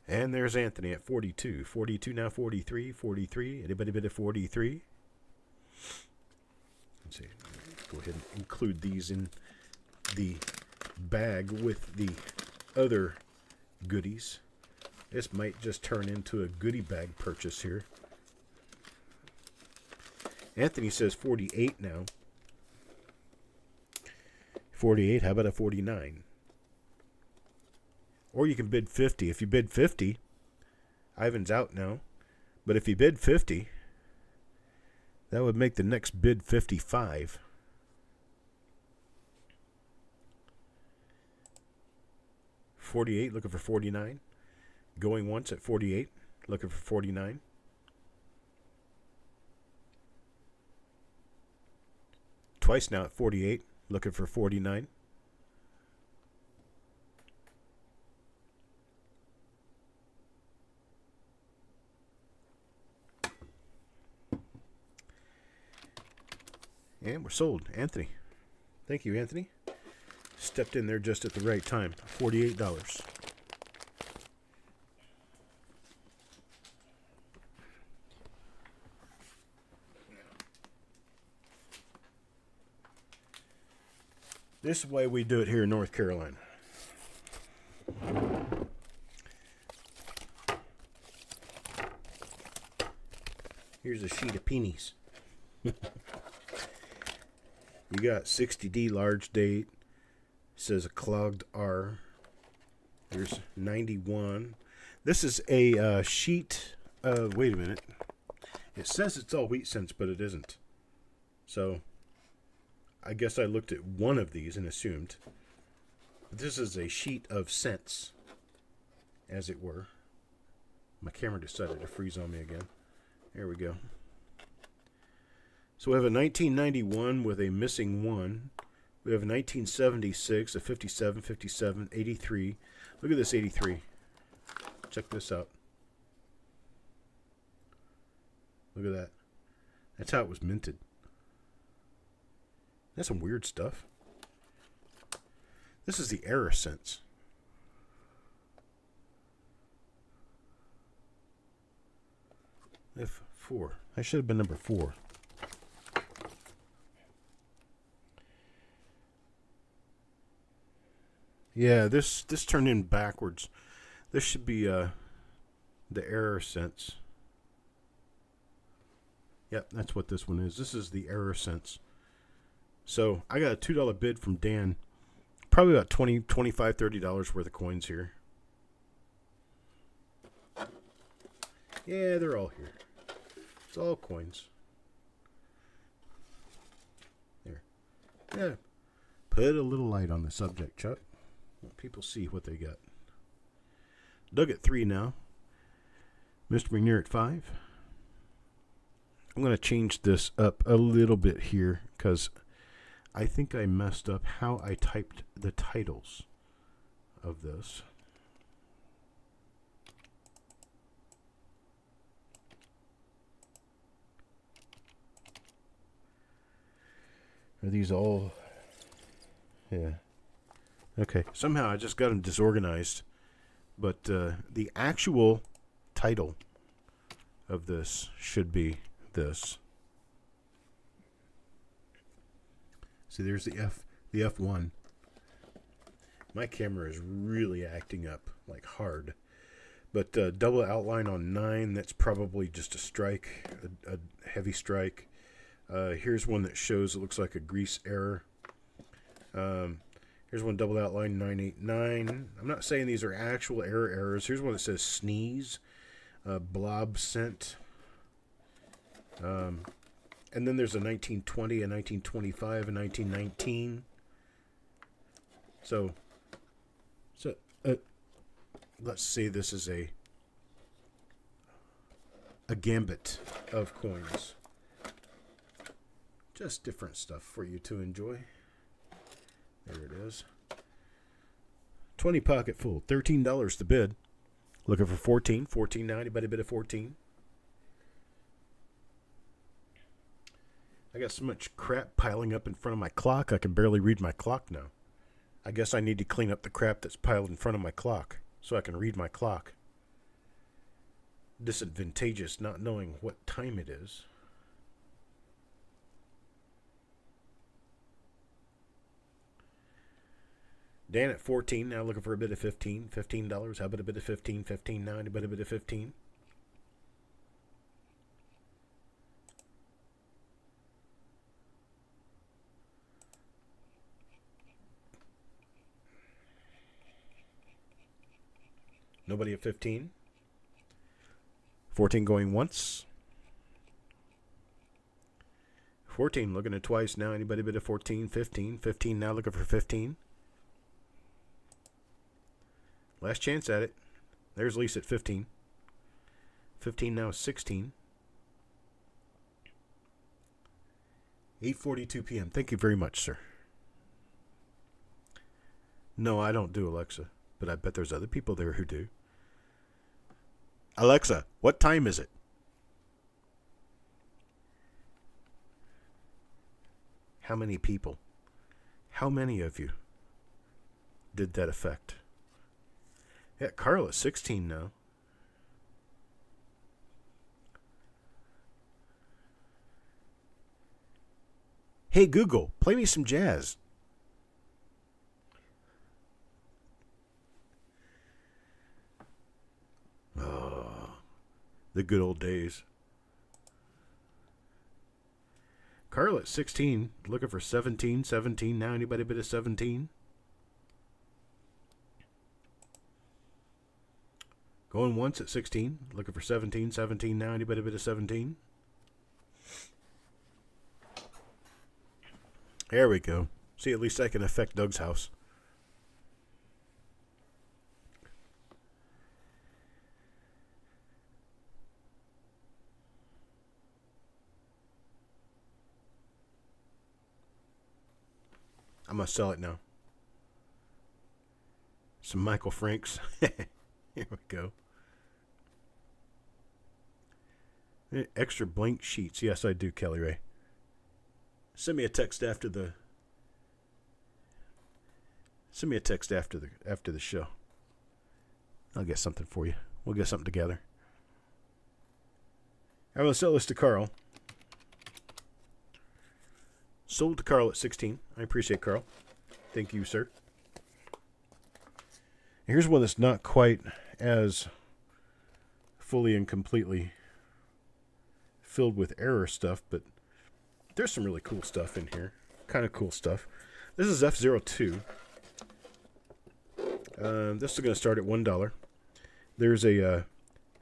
And there's Anthony at 42. 42 now 43. 43. Anybody bid at 43? Let's see. Go ahead and include these in the bag with the other goodies. This might just turn into a goodie bag purchase here. Anthony says 48 now. 48, how about a 49? Or you can bid 50. If you bid 50, Ivan's out now. But if you bid 50, that would make the next bid 55. $48, looking for 49. Going once at 48, looking for 49. Twice now at 48, looking for 49. And we're sold. Anthony. Thank you, Anthony. Stepped in there just at the right time. $48. This is the way we do it here in North Carolina. Here's a sheet of pennies. You got 60D large date. Says a clogged R. There's 91. This is a sheet of, wait a minute. It says it's all wheat cents, but it isn't. So I guess I looked at one of these and assumed. This is a sheet of cents, as it were. My camera decided to freeze on me again. There we go. So we have a 1991 with a missing 1. We have a 1976, a 57, 57, 83. Look at this 83. Check this out. Look at that. That's how it was minted. That's some weird stuff. This is the error cents. F4. I should have been number 4. Yeah, this turned in backwards. This should be the error cents. Yep, that's what this one is. This is the error cents. So I got a $2 bid from Dan. Probably about $20, $25, $30 worth of coins here. Yeah, they're all here. It's all coins. There. Yeah. Put a little light on the subject, Chuck. Let people see what they got. Doug at 3 now. Mr. McNair at 5. I'm going to change this up a little bit here because I think I messed up how I typed the titles of this. Are these all... Yeah. Okay. Somehow I just got them disorganized. But the actual title of this should be this. See, there's the F1. My camera is really acting up, like hard. But double outline on 9, that's probably just a strike, a heavy strike. Here's one that shows it looks like a grease error. Here's one double outline 989. I'm not saying these are actual errors. Here's one that says sneeze, blob scent. And then there's a 1920, a 1925, a 1919. So let's say this is a gambit of coins. Just different stuff for you to enjoy. There it is. 20 pocket full. $13 to bid. Looking for 14. 14 now. Anybody bid a 14? I got so much crap piling up in front of my clock, I can barely read my clock now. I guess I need to clean up the crap that's piled in front of my clock so I can read my clock. Disadvantageous not knowing what time it is. Dan at 14, now looking for a bid of 15. $15. How about a bid of 15? 15 now. Anybody bid of 15? Nobody at 15. 14 going once. 14 looking at twice now. Anybody bid of 14? 15. 15 now looking for 15. Last chance at it. There's Lisa at 15. 15 now is 16. 8:42 p.m. Thank you very much, sir. No, I don't do Alexa, but I bet there's other people there who do. Alexa, what time is it? How many people? How many of you did that effect? Yeah, Carl is 16 now. Hey, Google, play me some jazz. Oh, the good old days. Carl at 16, looking for 17. 17 now. Anybody bid of 17? Going once at 16, looking for 17. 17 now. Anybody bid of 17? There we go. See, at least I can affect Doug's house. I'm going to sell it now. Some Michael Franks. Here we go. Extra blank sheets. Yes, I do, Kelly Ray. Send me a text after the show. I'll get something for you. We'll get something together. I will sell this to Carl. Sold to Carl at 16. I appreciate Carl. Thank you, sir. Here's one that's not quite as fully and completely filled with error stuff, but there's some really cool stuff in here. Kind of cool stuff. This is F02. This is going to start at $1. There's a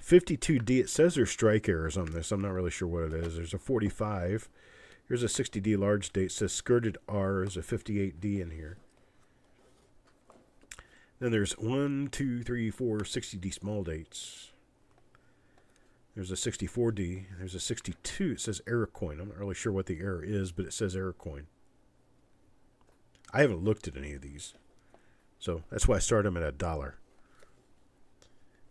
52D. It says there's strike errors on this. I'm not really sure what it is. There's a 45. Here's a 60D large date. It says skirted R. There's a 58D in here. Then there's 1, 2, 3, 4 60D small dates. There's a 64D. There's a 62. It says error coin. I'm not really sure what the error is, but it says error coin. I haven't looked at any of these. So that's why I started them at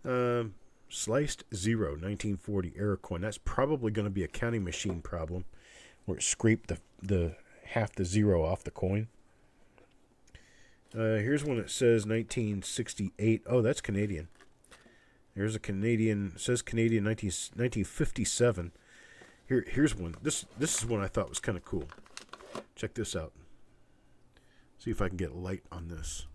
$1. Sliced 0, 1940 error coin. That's probably going to be a counting machine problem where it scraped the half the zero off the coin. Here's one that says 1968. Oh, that's Canadian. There's a Canadian. It says Canadian 1957. Here's one. This is one I thought was kind of cool. Check this out. See if I can get light on this.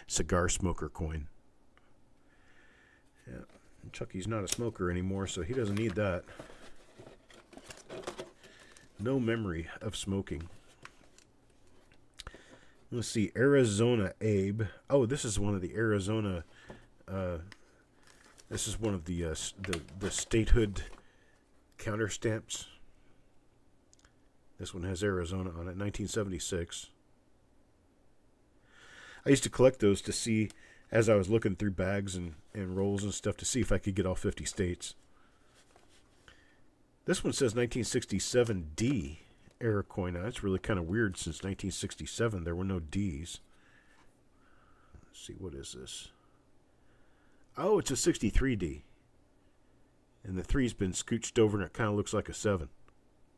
Cigar smoker coin. Yeah, Chucky's not a smoker anymore, so he doesn't need that. No memory of smoking. Let's see, Arizona Abe. Oh, this is one of the Arizona. This is one of the statehood counterstamps. This one has Arizona on it, 1976. I used to collect those to see, as I was looking through bags and rolls and stuff, to see if I could get all 50 states. This one says 1967D error coin. Now, that's really kind of weird. Since 1967, there were no Ds. Let's see, what is this? Oh, it's a 63D. And the 3's been scooched over, and it kind of looks like a 7.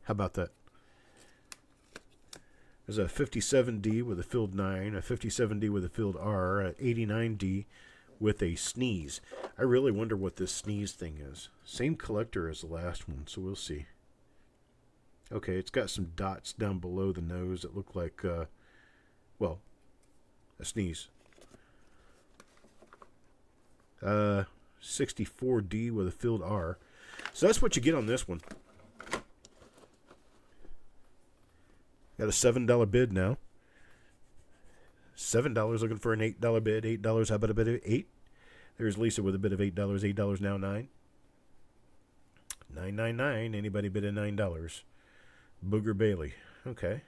How about that? There's a 57D with a filled 9, a 57D with a filled R, a 89D with a sneeze. I really wonder what this sneeze thing is. Same collector as the last one, so we'll see. Okay, it's got some dots down below the nose that look like, well, a sneeze. 64D with a filled R. So that's what you get on this one. Got a $7 bid now. $7 looking for an $8 bid. $8. How about a bid of $8? There's Lisa with a bid of $8. $8 now 9. $9.99. Anybody bid a $9? Booger Bailey. Okay.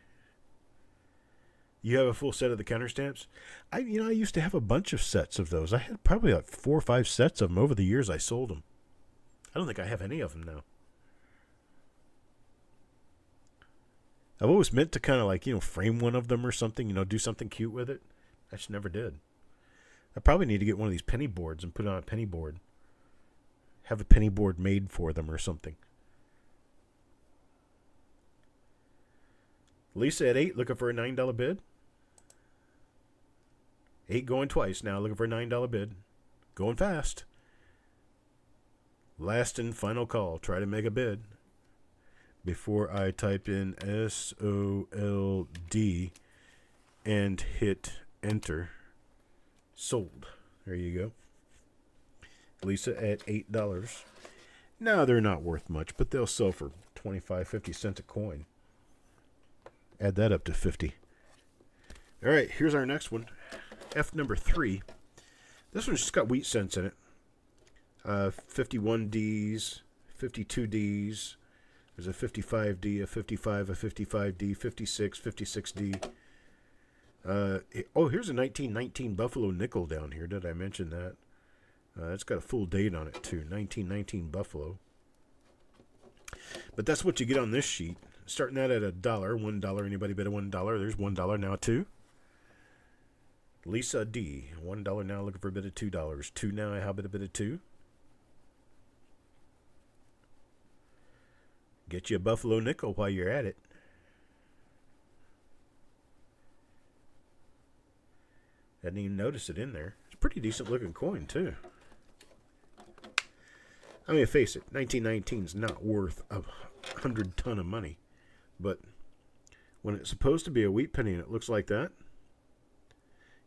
You have a full set of the counterstamps? I used to have a bunch of sets of those. I had probably like 4 or 5 sets of them over the years. I sold them. I don't think I have any of them now. I've always meant to kind of like, frame one of them or something, do something cute with it. I just never did. I probably need to get one of these penny boards and put it on a penny board. Have a penny board made for them or something. Lisa at 8, looking for a $9 bid. 8 going twice now, looking for a $9 bid. Going fast. Last and final call. Try to make a bid. Before I type in SOLD and hit enter. Sold. There you go. Lisa at $8. Now they're not worth much, but they'll sell for 25, 50 cents a coin. Add that up to 50. All right, here's our next one. F number 3. This one's just got wheat cents in it. 51Ds, 52Ds. There's a 55D, a 55, a 55D, 56, 56D. Here's a 1919 Buffalo nickel down here. Did I mention that? It's got a full date on it, too. 1919 Buffalo. But that's what you get on this sheet. Starting that at $1. $1. Anybody bid a $1? There's $1 now, too. Lisa D. $1 now, looking for a bid of $2. 2 now, how about a bid of 2? Get you a Buffalo nickel while you're at it. I didn't even notice it in there. It's a pretty decent looking coin, too. I mean, face it, 1919 is not worth 100 ton of money. But when it's supposed to be a wheat penny and it looks like that,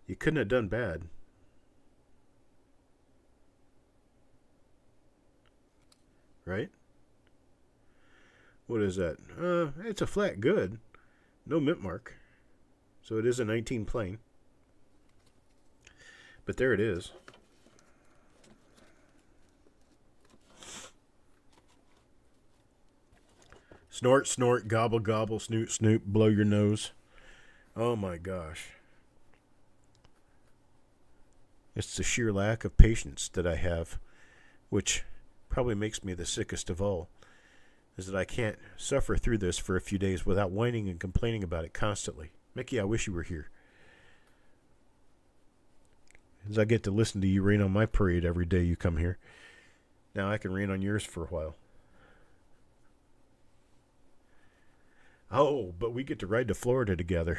you couldn't have done bad. Right? What is that? It's a flat good. No mint mark. So it is a 19 plain. But there it is. Snort, snort, gobble, gobble, snoot, snoot, blow your nose. Oh my gosh. It's the sheer lack of patience that I have, which probably makes me the sickest of all, is that I can't suffer through this for a few days without whining and complaining about it constantly. Mickey, I wish you were here. As I get to listen to you rain on my parade every day you come here. Now I can rain on yours for a while. Oh, but we get to ride to Florida together.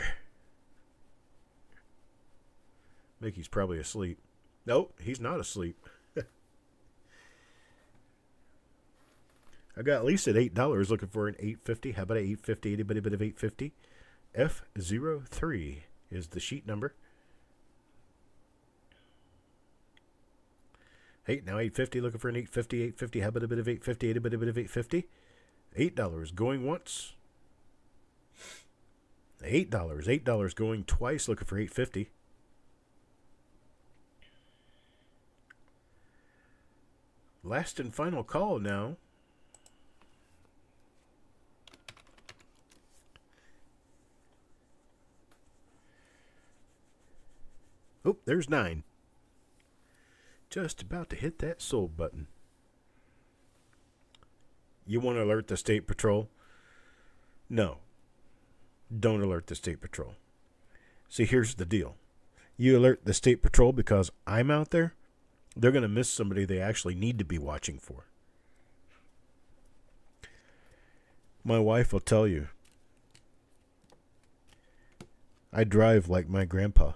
Mickey's probably asleep. Nope, he's not asleep. I got Lisa at $8 looking for an $8.50. How about an $8.50? Anybody bit of $8.50? F03 is the sheet number. Hey, now $8.50 looking for an $8.50. $8.50. How about a bit of $8.50? Anybody bit of $8.50? $8 going once. $8. $8 going twice looking for $8.50. Last and final call now. Oh, there's 9. Just about to hit that sold button. You want to alert the State Patrol? No. Don't alert the State Patrol. See, here's the deal. You alert the State Patrol because I'm out there, they're going to miss somebody they actually need to be watching for. My wife will tell you, I drive like my grandpa.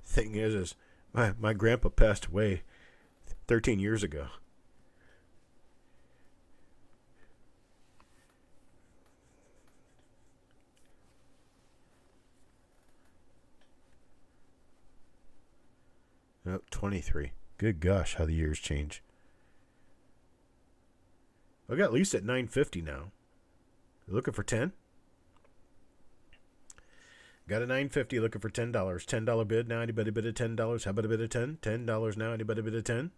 Thing is my grandpa passed away 13 years ago. Nope, 23. Good gosh, how the years change. I got Lisa at $9.50 now. You looking for 10? Got a $9.50 looking for $10. $10 bid now. Anybody bid at $10? How about a bid of 10? $10 now. Anybody bid at 10?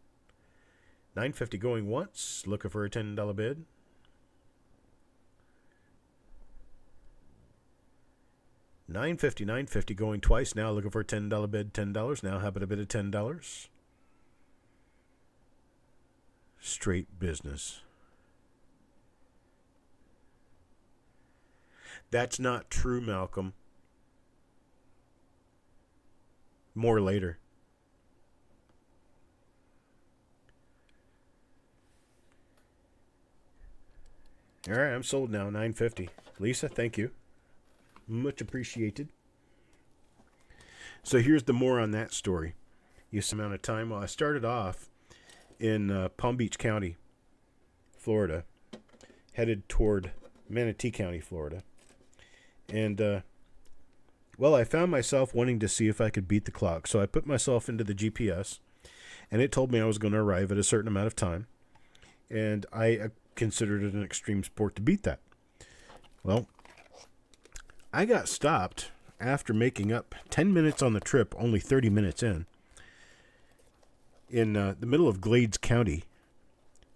$9.50 going once. Looking for a $10 bid. $9.50 going twice now. Looking for a $10 bid. $10 now. How about a bid of $10? Straight business. That's not true, Malcolm. More later. All right, I'm sold now. $9.50. Lisa, thank you. Much appreciated. So here's the more on that story. Use amount of time. Well, I started off in Palm Beach County, Florida, headed toward Manatee County, Florida. And well, I found myself wanting to see if I could beat the clock. So I put myself into the GPS, and it told me I was going to arrive at a certain amount of time. And I considered it an extreme sport to beat that. Well, I got stopped after making up 10 minutes on the trip, only 30 minutes in the middle of Glades County,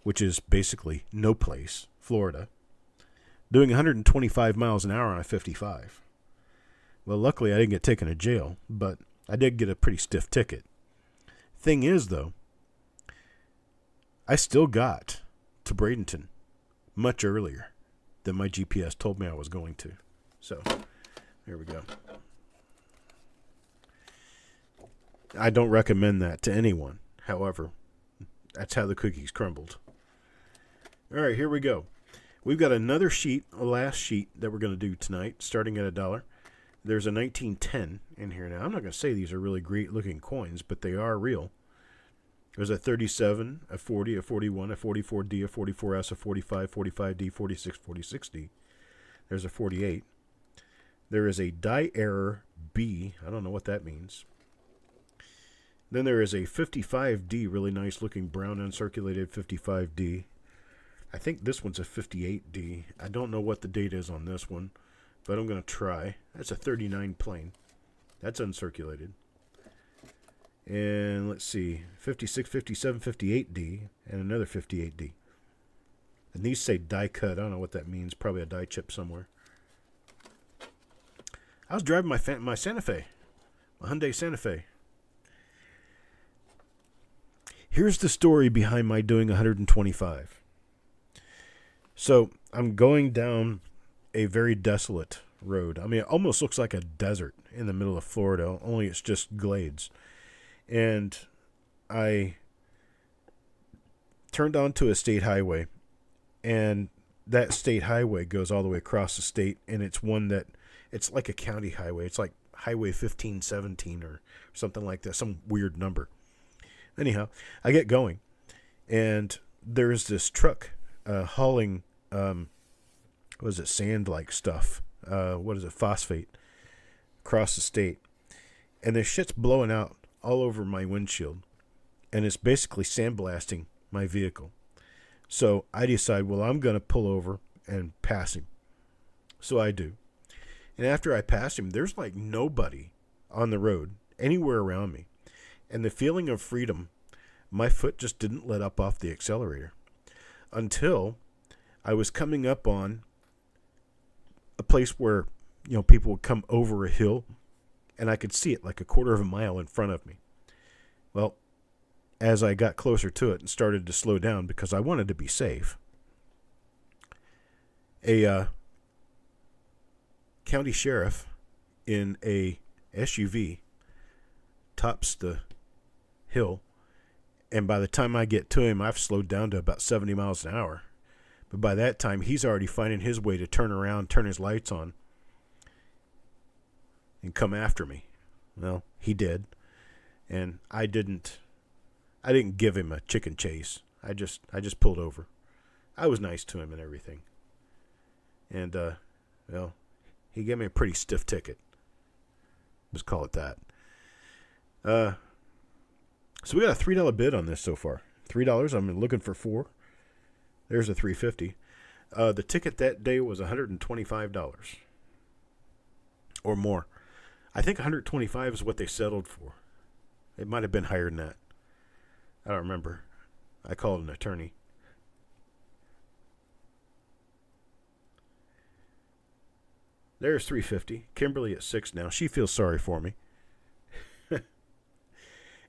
which is basically no place, Florida, doing 125 miles an hour on a 55. Well, luckily I didn't get taken to jail, but I did get a pretty stiff ticket. Thing is, though, I still got to Bradenton much earlier than my GPS told me I was going to. So, there we go. I don't recommend that to anyone. However, that's how the cookies crumbled. All right, here we go. We've got another sheet, a last sheet that we're going to do tonight, starting at $1. There's a 1910 in here now. I'm not going to say these are really great-looking coins, but they are real. There's a 37, a 40, a 41, a 44D, a 44S, a 45, 45D, 46, 46D. There's a 48. There is a die error B. I don't know what that means. Then there is a 55D, really nice looking brown uncirculated 55D. I think this one's a 58D. I don't know what the date is on this one, but I'm going to try. That's a 39 plain. That's uncirculated. And let's see, 56, 57, 58D, and another 58D. And these say die cut. I don't know what that means. Probably a die chip somewhere. I was driving my Santa Fe, my Hyundai Santa Fe. Here's the story behind my doing 125. So I'm going down a very desolate road. I mean, it almost looks like a desert in the middle of Florida, only it's just glades. And I turned onto a state highway, and that state highway goes all the way across the state, and it's one that, it's like a county highway. It's like Highway 1517 or something like that, some weird number. Anyhow, I get going, and there's this truck hauling, sand-like stuff. Phosphate, across the state. And this shit's blowing out all over my windshield, and it's basically sandblasting my vehicle. So I decide, well, I'm going to pull over and pass him. So I do. And after I pass him, there's like nobody on the road, anywhere around me. And the feeling of freedom, my foot just didn't let up off the accelerator until I was coming up on a place where, people would come over a hill, and I could see it like a quarter of a mile in front of me. Well, as I got closer to it and started to slow down because I wanted to be safe, a county sheriff in a SUV tops the hill, and by the time I get to him, I've slowed down to about 70 miles an hour. But by that time, he's already finding his way to turn around, turn his lights on, and come after me. Well, he did, and I didn't give him a chicken chase. I just pulled over. I was nice to him and everything. And he gave me a pretty stiff ticket. Let's call it that. So we got a $3 bid on this so far. $3. I'm looking for $4. There's a $3.50. The ticket that day was $125 or more. I think $125 is what they settled for. It might have been higher than that. I don't remember. I called an attorney. There's $3.50. Kimberly at 6 now. She feels sorry for me.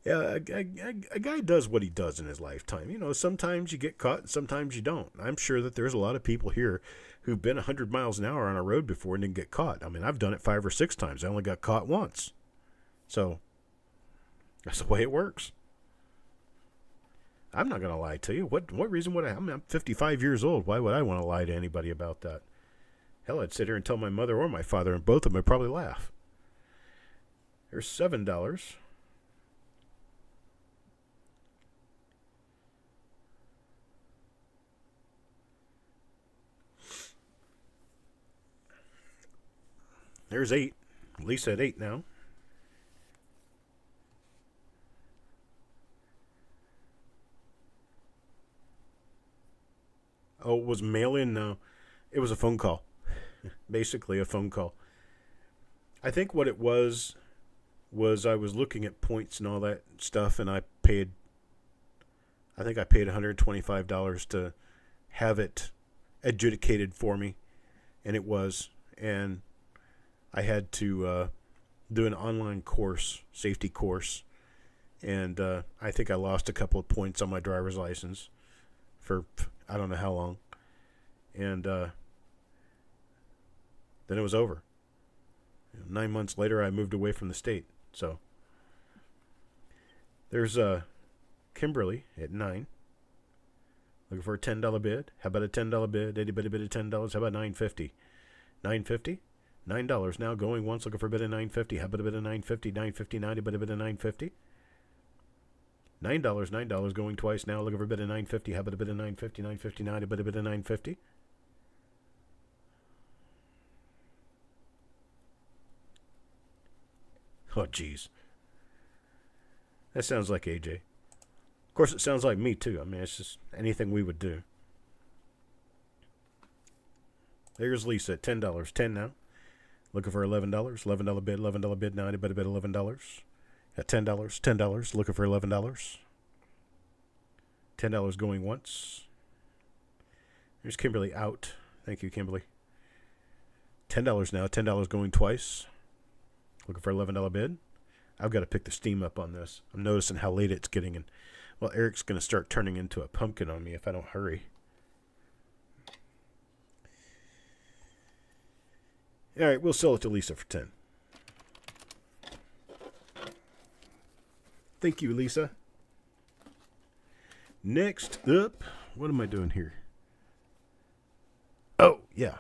Yeah, a guy does what he does in his lifetime. Sometimes you get caught and sometimes you don't. I'm sure that there's a lot of people here who've been 100 miles an hour on a road before and didn't get caught. I mean, I've done it 5 or 6 times. I only got caught once. So, that's the way it works. I'm not going to lie to you. What reason would I'm 55 years old. Why would I want to lie to anybody about that? Hell, I'd sit here and tell my mother or my father, and both of them would probably laugh. There's $7. There's 8. Lisa at 8 now. Oh, it was mail-in? No. It was a phone call. Basically a phone call. I think what it was I was looking at points and all that stuff, and I think I paid $125 to have it adjudicated for me, and it was. And I had to do an online course, safety course, and I think I lost a couple of points on my driver's license for I don't know how long, and then it was over. 9 months later, I moved away from the state. So there's Kimberly at 9, looking for a $10 bid. How about a $10 bid? Anybody bid at $10? How about $9.50? $9.50? $9 now going once, looking for a bid of $9.50. How about a bid of $9.50? $9.50, $90, but a bid of $9.50. $9 going twice now, looking for a bid of $9.50. How about a bid of $9.50? $9.50, $90, but a bid of $9.50. Oh, jeez. That sounds like AJ. Of course, it sounds like me, too. I mean, it's just anything we would do. There's Lisa at $10. 10 now. Looking for $11. $11 bid, $11 bid, 90, but a bid $11. At $10, $10, looking for $11. $10 going once. Here's Kimberly out. Thank you, Kimberly. $10 now. $10 going twice. Looking for $11 bid. I've got to pick the steam up on this. I'm noticing how late it's getting. And, well, Eric's going to start turning into a pumpkin on me if I don't hurry. All right, we'll sell it to Lisa for 10. Thank you, Lisa. Next up, what am I doing here? Oh, yeah.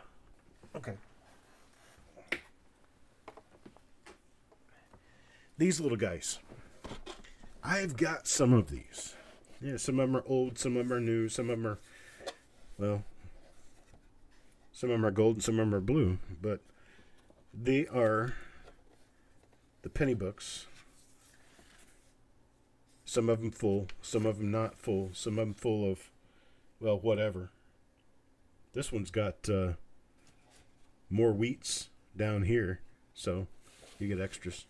Okay. These little guys. I've got some of these. Yeah, some of them are old, some of them are new, some of them are, well, some of them are gold and some of them are blue. But they are the penny books. Some of them full, some of them not full, some of them full of, well, whatever. This one's got more wheats down here, so you get extras.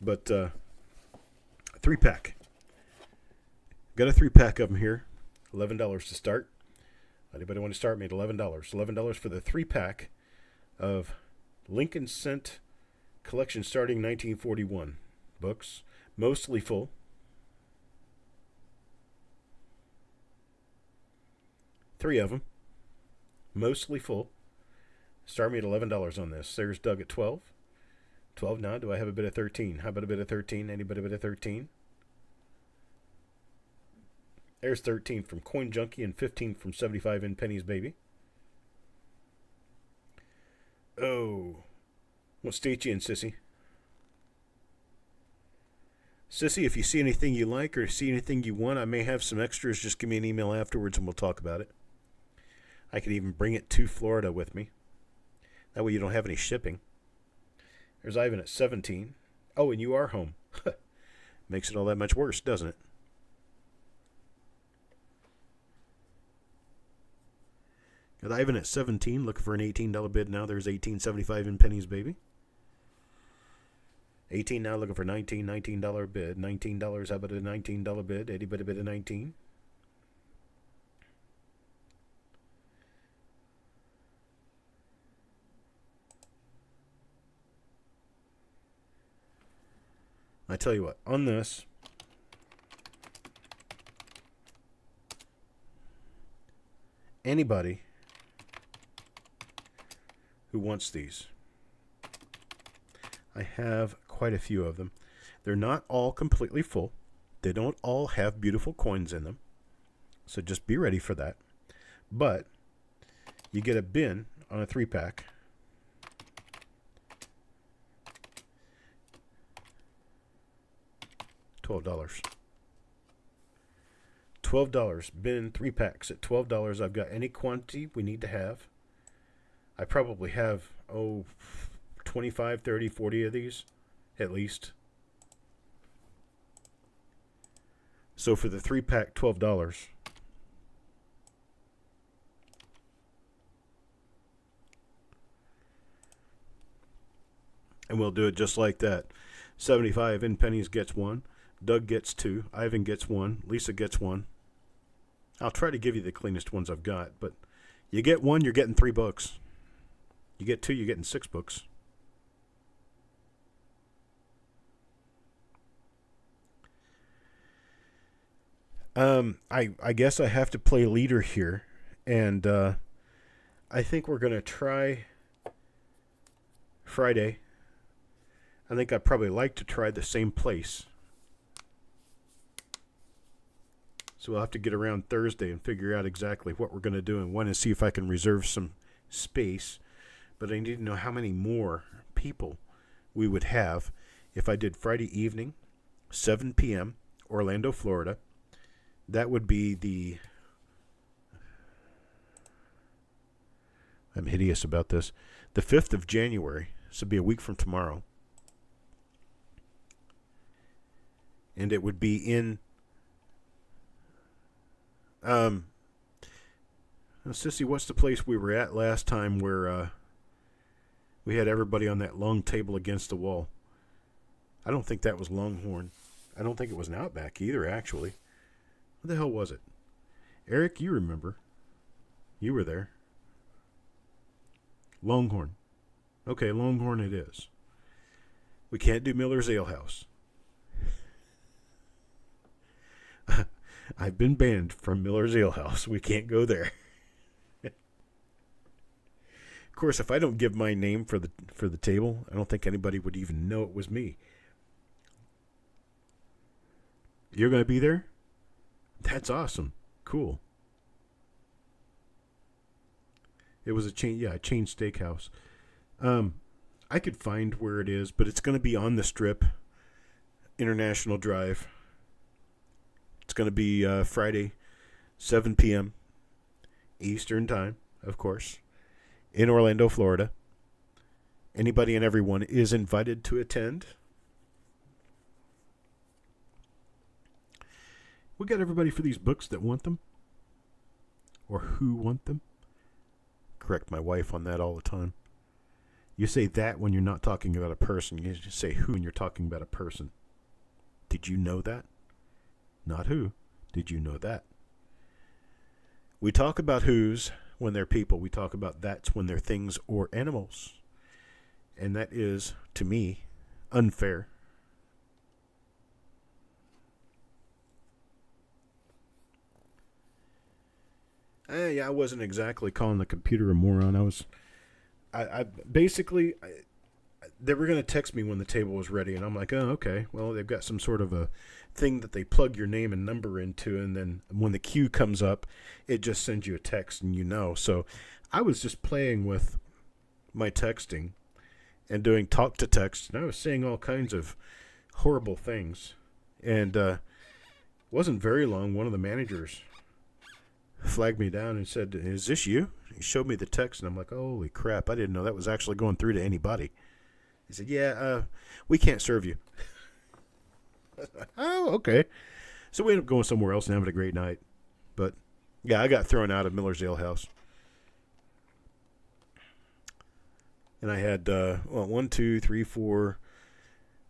But 3-pack. Got a 3-pack of them here. $11 to start. Anybody want to start? Made $11. $11 for the 3-pack of Lincoln Cent collection starting 1941 books. Mostly full. Three of them. Mostly full. Start me at $11 on this. There's Doug at 12. 12 now. Do I have a bid of 13? How about a bid of 13? Anybody bid of 13? There's 13 from Coin Junkie and 15 from 75 in Pennies Baby. Oh. What state you in, Sissy? Sissy, if you see anything you like or see anything you want, I may have some extras. Just give me an email afterwards and we'll talk about it. I could even bring it to Florida with me. That way you don't have any shipping. There's Ivan at 17. Oh, and you are home. Makes it all that much worse, doesn't it? Got Ivan at 17, looking for an $18 bid now. There's $18.75 in Pennies Baby. 18 now, looking for $19 bid. $19, how about a $19 bid? Anybody bid of 19? I tell you what, on this, anybody who wants these, I have quite a few of them. They're not all completely full. They don't all have beautiful coins in them. So just be ready for that. But you get a bin on a 3-pack. $12. $12. Bin 3-packs at $12. I've got any quantity we need to have. I probably have, 25, 30, 40 of these, at least. So for the 3-pack, $12. And we'll do it just like that. 75 in Pennies gets one. Doug gets 2. Ivan gets 1. Lisa gets 1. I'll try to give you the cleanest ones I've got, but you get 1, you're getting 3 books. You get 2, you're getting 6 books. I guess I have to play leader here, and I think we're going to try Friday. I think I'd probably like to try the same place. So we'll have to get around Thursday and figure out exactly what we're going to do and when, and see if I can reserve some space. But I need to know how many more people we would have if I did Friday evening, 7 p.m., Orlando, Florida. That would be the... I'm hideous about this. The 5th of January. This would be a week from tomorrow. And it would be in... Sissy, what's the place we were at last time where we had everybody on that long table against the wall? I don't think that was Longhorn. I don't think it was an Outback either, actually. What the hell was it? Eric, you remember. You were there. Longhorn. Okay, Longhorn it is. We can't do Miller's Ale House. I've been banned from Miller's Ale House. We can't go there. Of course, if I don't give my name for the table, I don't think anybody would even know it was me. You're going to be there? That's awesome. Cool. It was a chain steakhouse. I could find where it is, but it's going to be on the Strip, International Drive. It's going to be Friday, 7 p.m. Eastern Time, of course, in Orlando, Florida. Anybody and everyone is invited to attend. We got everybody for these books that want them, or who want them. Correct my wife on that all the time. You say that when you're not talking about a person. You just say who when you're talking about a person. Did you know that? Not who. Did you know that? We talk about who's when they're people. We talk about that's when they're things or animals. And that is, to me, unfair. I wasn't exactly calling the computer a moron. I basically, they were going to text me when the table was ready, and I'm like, oh, okay. Well, they've got some sort of a thing that they plug your name and number into, and then when the queue comes up, it just sends you a text, and you know. So I was just playing with my texting and doing talk to text, and I was saying all kinds of horrible things. And wasn't very long, one of the managers flagged me down and said, is this you? He showed me the text, and I'm like, holy crap, I didn't know that was actually going through to anybody. He said, yeah, we can't serve you. Oh, okay. So we ended up going somewhere else and having a great night. But, yeah, I got thrown out of Miller's Ale House. And I had, 1, 2, 3, 4,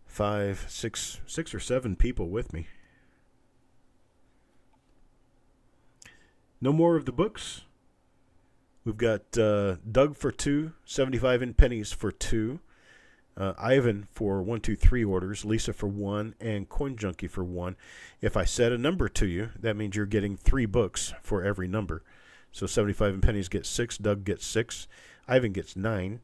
5, 6 or 7 people with me. No more of the books. We've got Doug for 2, 75 in pennies for 2, Ivan for 1, 2, 3 orders, Lisa for 1, and Coin Junkie for 1. If I said a number to you, that means you're getting 3 books for every number. So 75 in pennies gets 6, Doug gets 6, Ivan gets 9,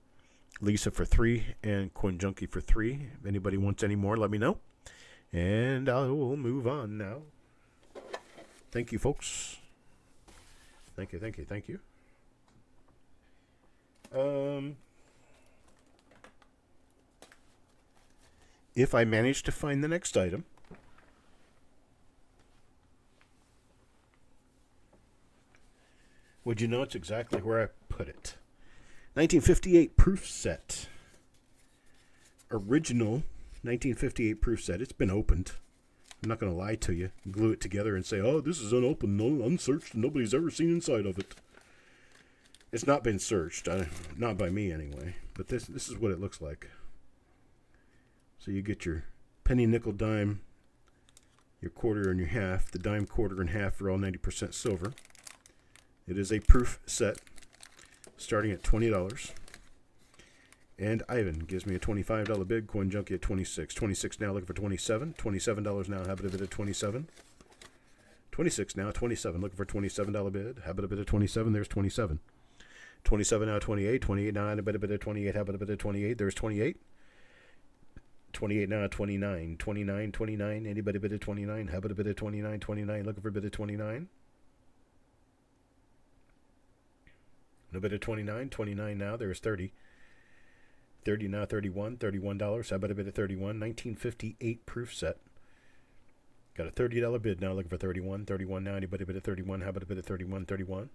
Lisa for 3, and Coin Junkie for 3. If anybody wants any more, let me know. And I will move on now. Thank you, folks. Thank you. If I manage to find the next item, would you know it's exactly where I put it? 1958 proof set. Original 1958 proof set. It's been opened. I'm not going to lie to you. Glue it together and say, oh, this is unopened, unsearched, nobody's ever seen inside of it. It's not been searched. Not by me, anyway. But this is what it looks like. So you get your penny, nickel, dime, your quarter, and your half. The dime, quarter, and half are all 90% silver. It is a proof set starting at $20. And Ivan gives me a $25 bid. Coin Junkie at $26. $26 now, looking for $27. $27 now, habit a bid at $27. $26 now, $27, looking for $27 bid. Habit a bid at $27, there's $27. $27 now, $28. $28 now, habit a bid at $28. Habit a bid at $28, there's $28. $28 now, $29. $29, $29, anybody bid at $29. Habit a bid at $29. $29, looking for a bid at $29. No bid at $29. $29 now, there's $30. $30 now, $31. $31. How about a bid at $31? 1958 proof set. Got a $30 bid now, looking for $31. $31 now, anybody bid at $31? How about a bid at $31? $31.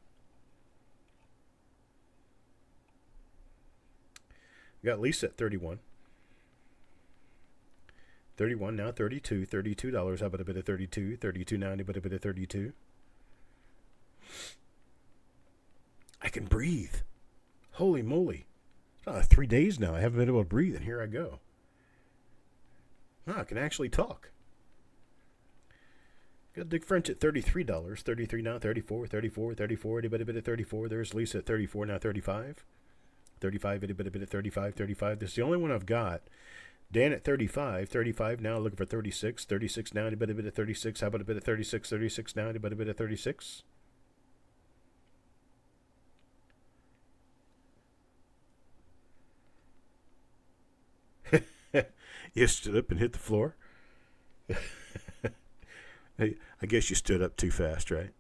Got Lisa at $31. $31 now, $32. $32. How about a bid at $32? $32 now, anybody bid at $32? I can breathe. Holy moly. 3 days now. I haven't been able to breathe, and here I go. I can actually talk. Got Dick French at $33. 33 now, 34, 34, 34, itty bitty bit of 34. There's Lisa at 34 now, 35. 35, itty bitty bit of 35, 35. This is the only one I've got. Dan at 35, 35 now, looking for 36. 36 now, itty bitty bit of 36. How about a bit of 36? 36 now, itty bitty bit of 36. You stood up and hit the floor. I guess you stood up too fast, right?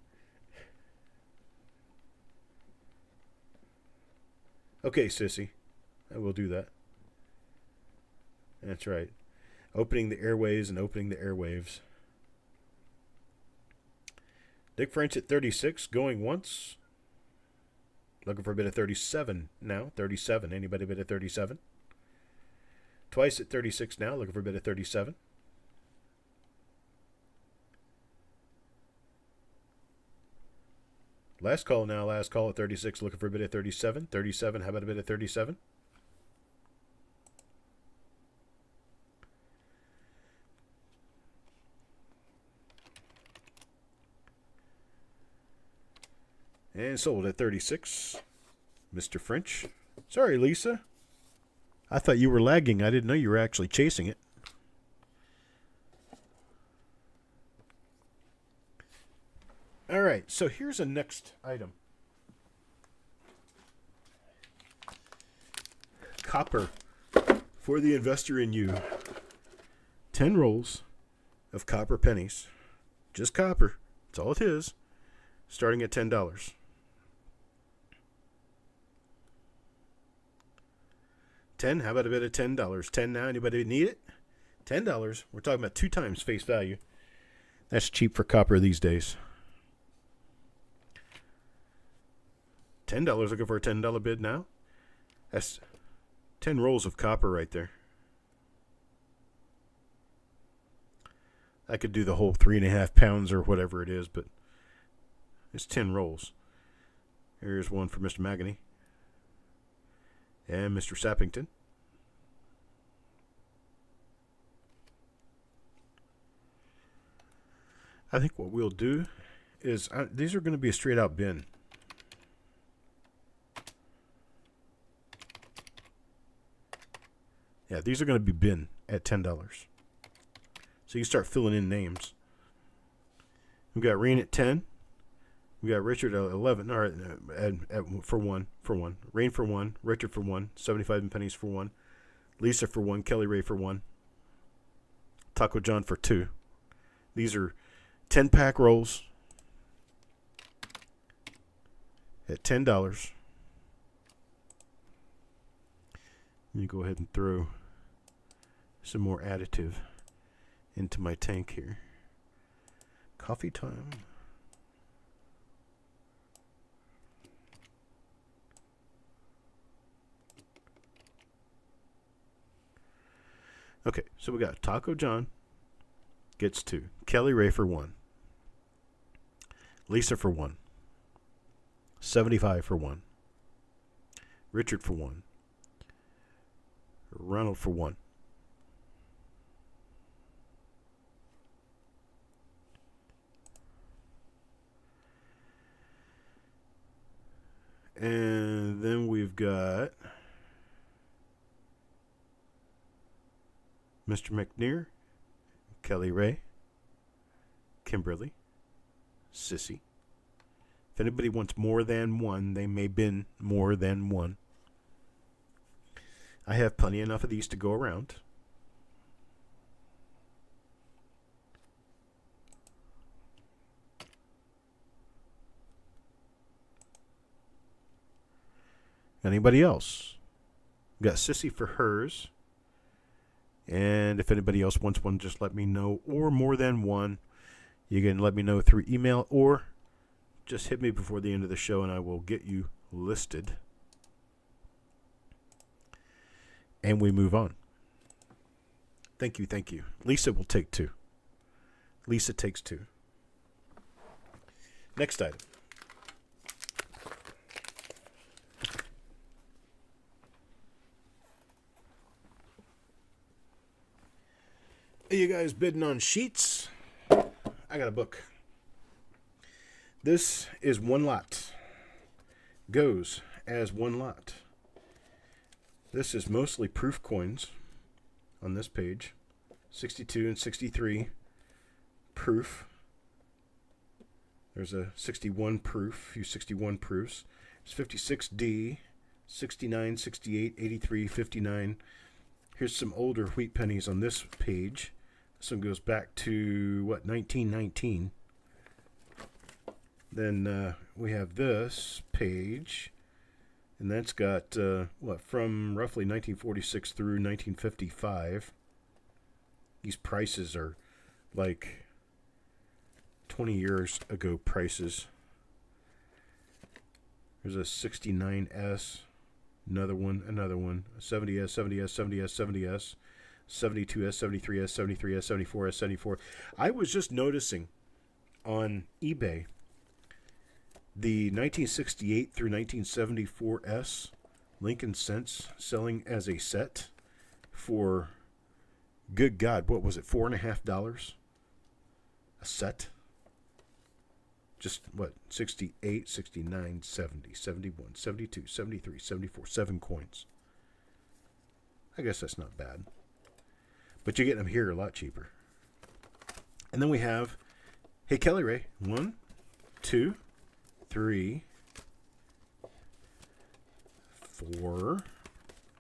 Okay, sissy. I will do that. That's right. Opening the airways and opening the airwaves. Dick French at 36, going once. Looking for a bit of 37 now. 37. Anybody a bit of 37? Twice at 36 now, looking for a bit of 37. Last call now, last call at 36, looking for a bit of 37. 37, how about a bit of 37? And sold at 36, Mr. French. Sorry, Lisa. I thought you were lagging. I didn't know you were actually chasing it. All right, so here's a next item. Copper for the investor in you. 10 rolls of copper pennies. Just copper. That's all it is. Starting at $10. 10, how about a bit of $10? 10 now, anybody need it? $10, we're talking about 2 times face value. That's cheap for copper these days. $10, looking for a $10 bid now. That's 10 rolls of copper right there. I could do the whole 3.5 pounds or whatever it is, but it's 10 rolls. Here's one for Mr. Magany. And Mr. Sappington. I think what we'll do is, these are going to be a straight out bin. Yeah, these are going to be bin at $10. So you start filling in names. We've got Rain at 10. We got Richard at 11. All right, for one. Rain for 1. Richard for 1. 75 and pennies for 1. Lisa for 1. Kelly Ray for 1. Taco John for 2. These are 10-pack rolls at $10. Let me go ahead and throw some more additive into my tank here. Coffee time. Okay, so we got Taco John gets 2. Kelly Ray for 1. Lisa for 1. 75 for 1. Richard for 1. Ronald for 1. And then we've got Mr. McNear, Kelly Ray, Kimberly, Sissy. If anybody wants more than 1, they may bin more than 1. I have plenty enough of these to go around. Anybody else? Got Sissy for hers. And if anybody else wants one, just let me know. Or more than 1. You can let me know through email or just hit me before the end of the show and I will get you listed. And we move on. Thank you, thank you. Lisa will take 2. Lisa takes 2. Next item. Are you guys bidding on sheets? I got a book. This is one lot. Goes as one lot. This is mostly proof coins on this page. 62 and 63 proof. There's a 61 proof, a few 61 proofs. There's 56D, 69, 68, 83, 59. Here's some older wheat pennies on this page. This one goes back to, 1919. Then we have this page, and that's got, from roughly 1946 through 1955. These prices are like 20 years ago prices. There's a 69S, another one, a 70S, 70S, 70S, 70S, 72S, 73S, 73S, 74S, 74. I was just noticing on eBay the 1968 through 1974S Lincoln Cents selling as a set for, good God, what was it, $4.50 a set? Just, 68, 69, 70, 71, 72, 73, 74, 7 coins. I guess that's not bad. But you get them here a lot cheaper. And then we have, hey, Kelly Ray, 1, 2, 3, 4,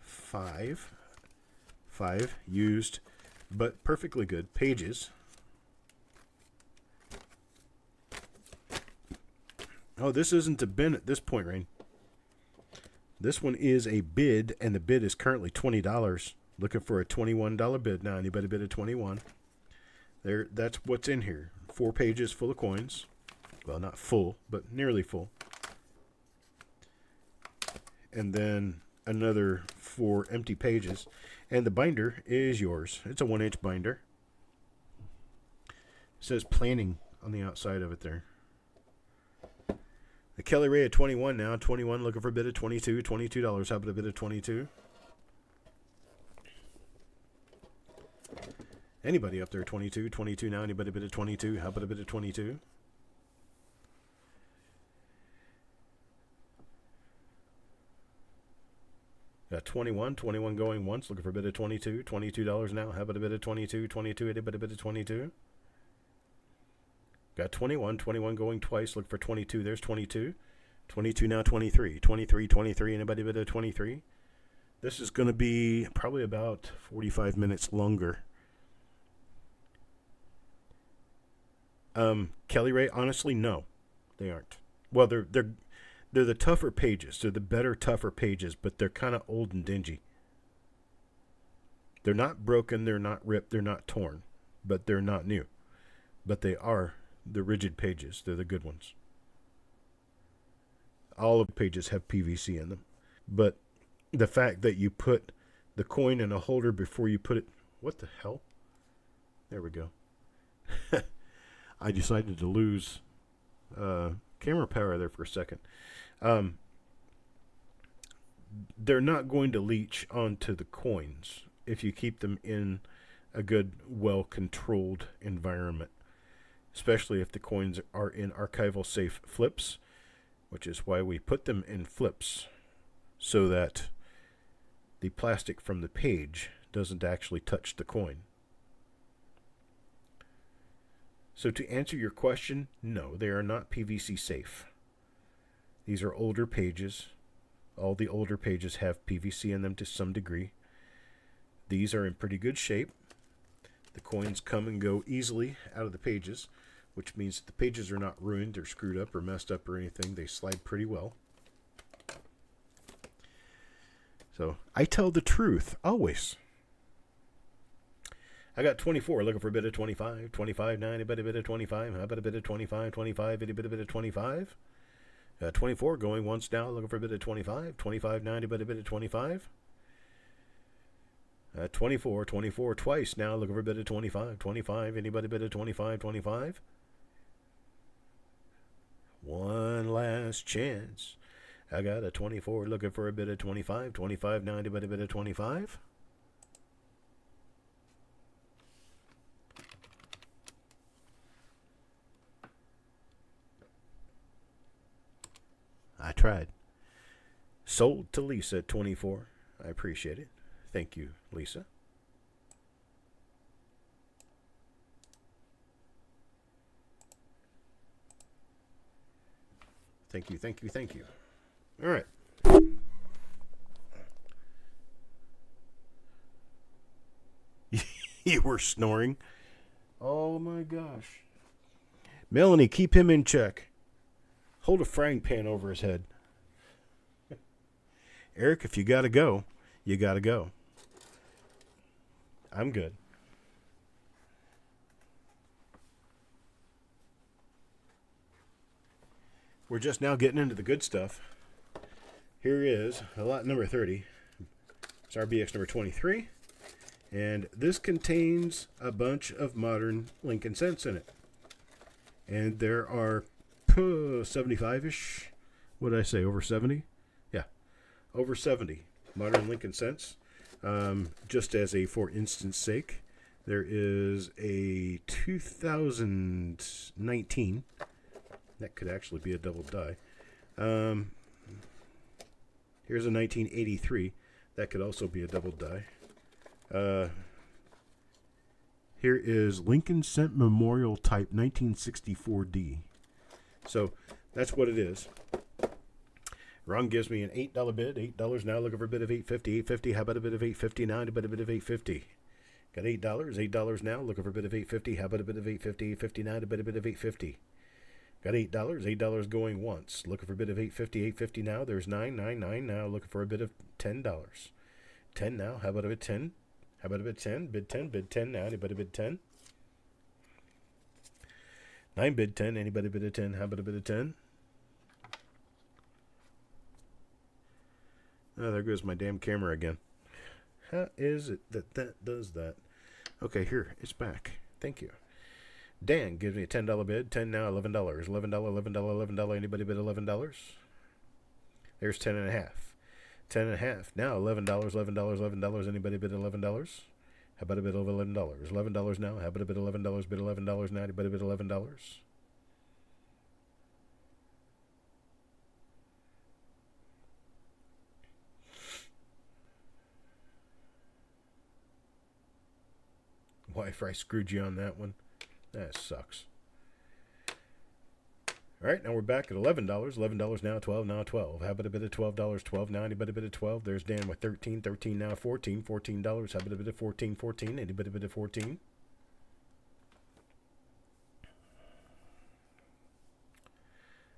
5 used, but perfectly good pages. Oh, this isn't a bin at this point, Rain. This one is a bid, and the bid is currently $20. Looking for a $21 bid now. Anybody bid a 21? There, that's what's in here. 4 pages full of coins. Well, not full, but nearly full. And then another 4 empty pages. And the binder is yours. It's a 1-inch binder. It says planning on the outside of it there. The Kelly Ray at 21 now. 21 looking for a bid of 22. $22. How about a bid of 22? Anybody up there? 22. 22 now. Anybody bid of 22? How about a bid of 22? Got 21. 21 going once. Looking for a bid of 22. $22 now. How about a bid of 22? 22. Anybody bid of 22? Got 21. 21 going twice. Look for 22. There's 22. 22 now. 23. 23. 23. Anybody bid of 23? This is going to be probably about 45 minutes longer. Kelly Ray, honestly, no, they aren't. Well, they're the tougher pages. They're the better, tougher pages, but they're kind of old and dingy. They're not broken. They're not ripped. They're not torn, but they're not new. But they are the rigid pages. They're the good ones. All of the pages have PVC in them. But the fact that you put the coin in a holder before you put it... What the hell? There we go. I decided to lose camera power there for a second. They're not going to leach onto the coins if you keep them in a good, well-controlled environment, especially if the coins are in archival safe flips, which is why we put them in flips, so that the plastic from the page doesn't actually touch the coin. So to answer your question, no, they are not PVC safe. These are older pages. All the older pages have PVC in them to some degree. These are in pretty good shape. The coins come and go easily out of the pages, which means that the pages are not ruined or screwed up or messed up or anything. They slide pretty well. So I tell the truth, always. I got 24, looking for a bid of 25. 25 now, anybody bid of 25? How about a bid of 25? 25, anybody bid of 25? 24 going once now, looking for a bid of 25. 25 now, anybody bid of 25? 24 twice now, looking for a bid of 25. 25, anybody bid of 25? 25? One last chance. I got a 24 looking for a bid of 25. 25 now, anybody bid of 25? tried. Sold to Lisa at 24. I appreciate it. Thank you, Lisa. Thank you, thank you, thank you. All right. You were snoring. Oh my gosh. Melanie, keep him in check. Hold a frying pan over his head. Eric, if you gotta go, you gotta go. I'm good. We're just now getting into the good stuff. Here is a lot number 30. It's RBX number 23. And this contains a bunch of modern Lincoln cents in it. And there are 75-ish. What did I say? Over 70? Yeah. Over 70 modern Lincoln cents. Just as a for instance sake, there is a 2019. That could actually be a double die. Here's a 1983. That could also be a double die. Here is Lincoln Cent Memorial Type 1964D. So that's what it is. Ron gives me an $8 bid. $8 now. Looking for a bid of $8.50. $8.50. How about a bid of $8.50 now? How about a bid of $8.50? Got $8. $8 now. Looking for a bid of $8.50. How about a bid of $8.50? $8.50 now. How about a bid of $8.50? Got $8. $8 going once. Looking for a bid of $8.50. $8.50 now. There's $9. $9 now. Looking for a bid of $10. $10 now. How about a bid 10? How about a bid 10? Bid 10. Bid 10 now. Anybody bid 10? 9 bid 10. Anybody bid a 10? How about a bid of 10? Oh, there goes my damn camera again. How is it that that does that? Okay, here. It's back. Thank you. Dan gives me a $10 bid. 10 now. $11. $11. $11. $11. Anybody bid $11? There's 10 and a half. 10 and a half. Now $11. $11. $11. Anybody bid $11? How about a bid of $11? $11 now. How about a bid of $11? Bid $11 now. Anybody bid $11? Wife, I screwed you on that one. That sucks. All right, now we're back at $11. $11 now, 12 now, 12. How about a bit of $12? 12 now. Anybody a bit of 12? There's Dan with 13. 13 now, 14. $14. How about a bit of 14? 14. Anybody a bit of 14?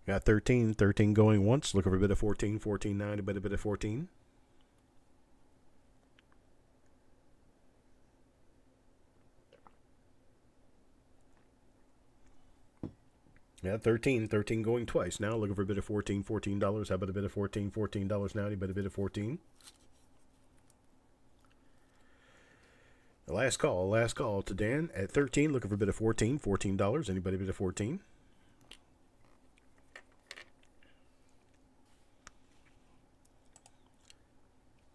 Got 13. 13 going once. Looking for a bit of 14. 14 now. Anybody a bit of 14? Yeah, 13. 13 going twice. Now looking for a bit of 14. $14. How about a bit of 14? $14 now. Anybody a bit of 14? The last call. Last call to Dan at 13. Looking for a bit of 14. $14. Anybody a bit of 14?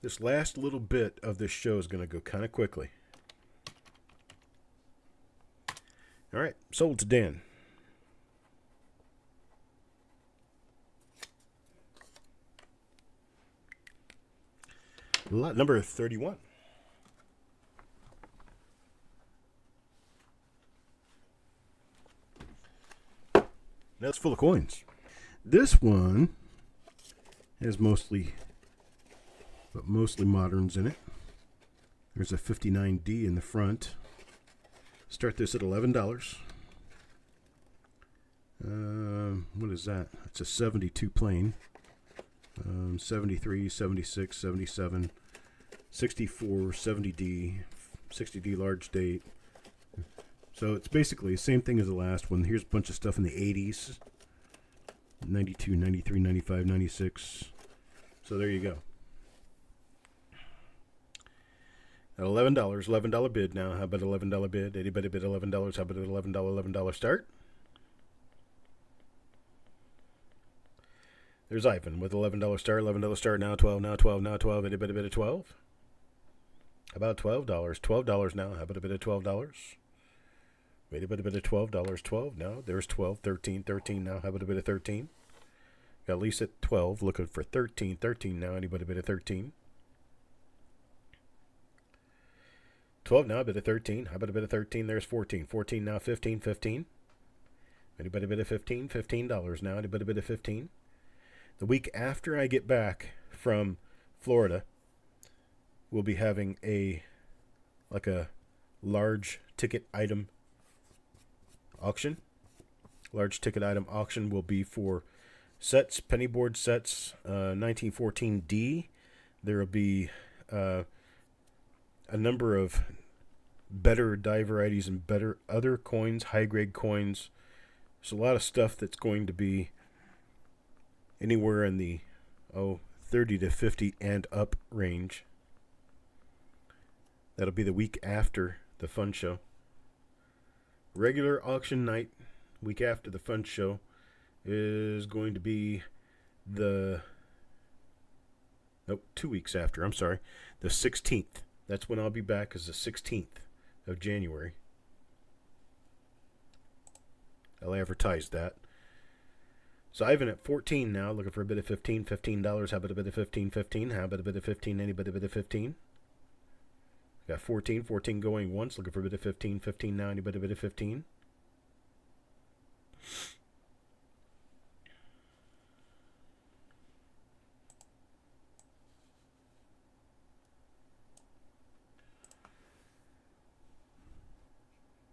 This last little bit of this show is going to go kind of quickly. All right. Sold to Dan. Lot number 31. That's full of coins. This one has mostly moderns in it. There's a 59D in the front. Start this at $11. What is that? It's a 72 plain. 73, 76, 77, 64, 70D, 60D large date. So it's basically the same thing as the last one. Here's a bunch of stuff in the 80s. 92, 93, 95, 96. So there you go. At $11, $11 bid now. How about $11 bid? Anybody bid $11? How about $11 start? There's Ivan with $11 start. $11 start now. 12 now. 12 now. 12. Anybody bid of 12? How about $12? $12 now. How about a bid of $12? Anybody bid of $12? 12 now. There's 12. 13. 13 now. How about a bid of 13? Got Lisa at 12, looking for 13. 13 now. Anybody bid a 13? 12 now, bid a 13. How about a bid of 13? There's 14. 14 now, 15. 15. Anybody bid a 15? $15 now. Anybody bid a 15? The week after I get back from Florida, we'll be having a large ticket item auction. Large ticket item auction will be for sets, penny board sets, 1914D. There will be a number of better die varieties and better other coins, high-grade coins. There's a lot of stuff that's going to be anywhere in the 30 to 50 and up range. That'll be the week after the fun show. Regular auction night, week after the fun show, is going to be 2 weeks after, I'm sorry, the 16th. That's when I'll be back, is the 16th of January. I'll advertise that. So Ivan at 14 now, looking for a bid of 15. $15. How about a bid of 15? 15. How about a bid of 15? Anybody bid of 15? Got 14. 14 going once, looking for a bid of 15. 15 now. Anybody bid of 15?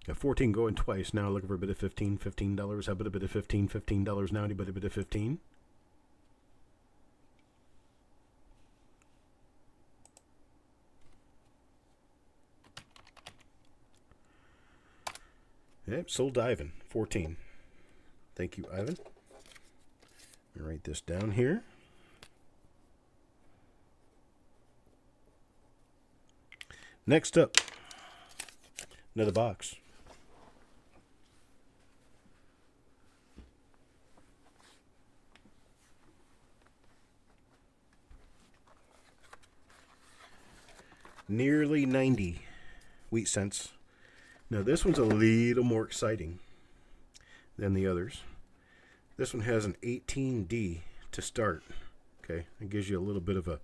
Got 14 going twice now, looking for a bid of 15. $15. How about a bid of 15? $15 now. Anybody bid of 15? Yep, sold to Ivan. 14. Thank you, Ivan. Let me write this down here. Next up, another box. Nearly 90 wheat cents. Now this one's a little more exciting than the others. This one has an 18D to start. Okay, it gives you a little bit of a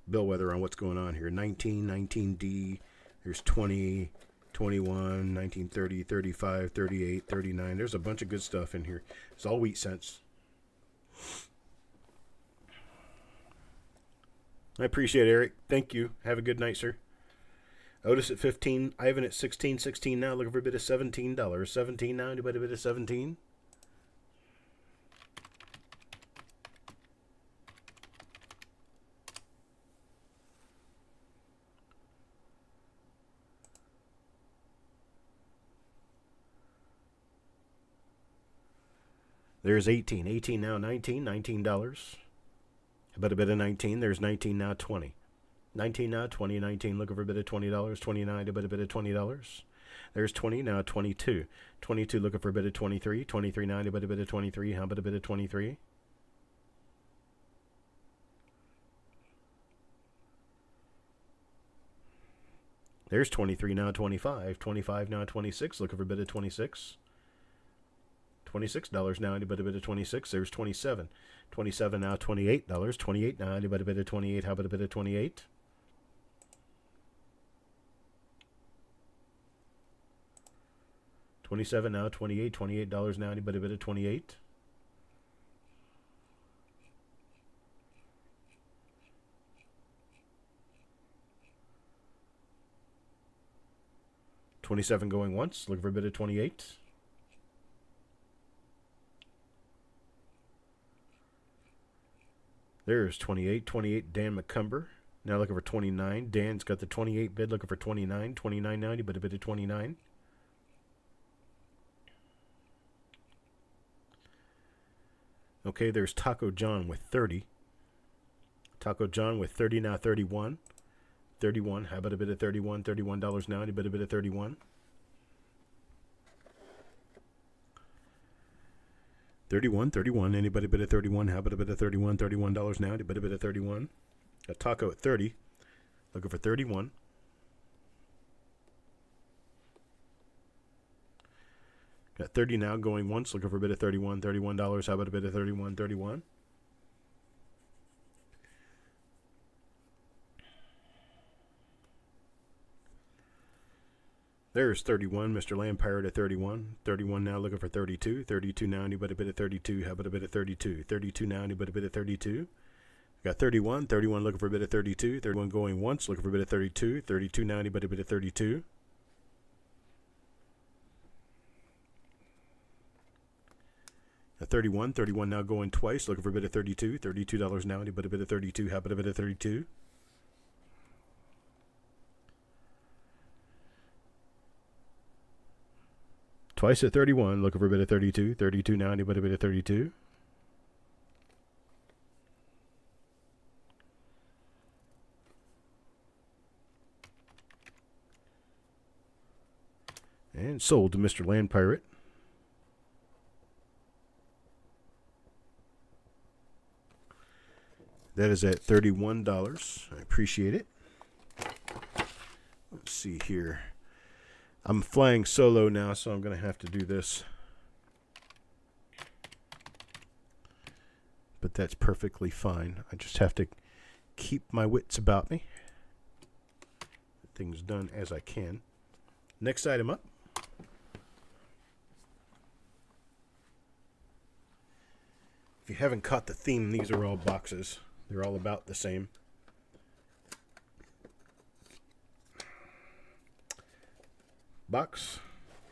bellwether on what's going on here. 19, 19D, there's 20, 21, 19, 30, 35, 38, 39. There's a bunch of good stuff in here. It's all wheat cents. I appreciate it, Eric. Thank you. Have a good night, sir. Otis at 15. Ivan at 16. 16 now. Looking for a bid of $17. 17 now. Anybody bid of 17? There's 18. 18 now. 19. $19. About a bit of 19. There's 19 now. 20. 19 now. 20. 19. Looking for a bit of $20. 29. About a bit of $20. There's 20 now. 22. 22. Looking for a bit of 23. 23 now. About a bit of 23. How about a bit of 23? There's 23 now. 25. 25 now. 26. Looking for a bit of 26. $26 now. Anybody bid of 26? There's 27. 27 now. $28. 28 now. Anybody bid of 28? How about a bit of 28? $27 now. 28. $28 now. Anybody bid of 28? $27 going once. Looking for a bit of 28. There's 28. 28, Dan McCumber. Now looking for 29. Dan's got the 28 bid, looking for 29. 29.90, but a bid of 29. Okay, there's Taco John with 30. Taco John with 30 now. 31. 31. How about a bit of 31? $31 now. Anybody bid of 31? 31, 31. Anybody bid at 31? How about a bit of 31? $31 now. Anybody bid at 31? Got Taco at 30. Looking for 31. Got 30 now going once. Looking for a bit of 31. $31. How about a bit of 31? 31. There's 31, Mr. Land Pirate at 31. 31 now looking for 32. 32 now, anybody bid at 32. How about a bid at 32? 32 now, anybody bid at 32? Got 31. 31 looking for a bid at 32. 31 going once, looking for a bid at 32. 32 now, anybody bid at 32? Got 31. 31 now going twice, looking for a bid at 32. $32 now, anybody bid at 32? How about a bid at 32? Twice at 31, looking for a bid at 32. 32 now, anybody bid at 32? And sold to Mr. Land Pirate. That is at $31. I appreciate it. Let's see here. I'm flying solo now, so I'm going to have to do this. But that's perfectly fine. I just have to keep my wits about me. Get things done as I can. Next item up. If you haven't caught the theme, these are all boxes. They're all about the same. Box.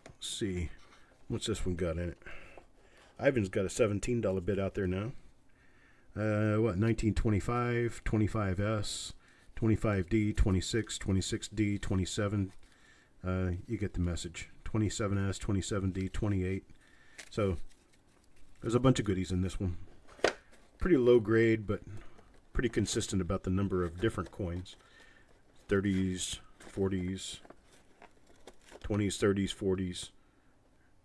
Let's see. What's this one got in it? Ivan's got a $17 bid out there now. What? 1925, 25S, 25D, 26, 26D, 27. You get the message. 27S, 27D, 28. So there's a bunch of goodies in this one. Pretty low grade, but pretty consistent about the number of different coins. 30s, 40s, 20s, 30s, 40s.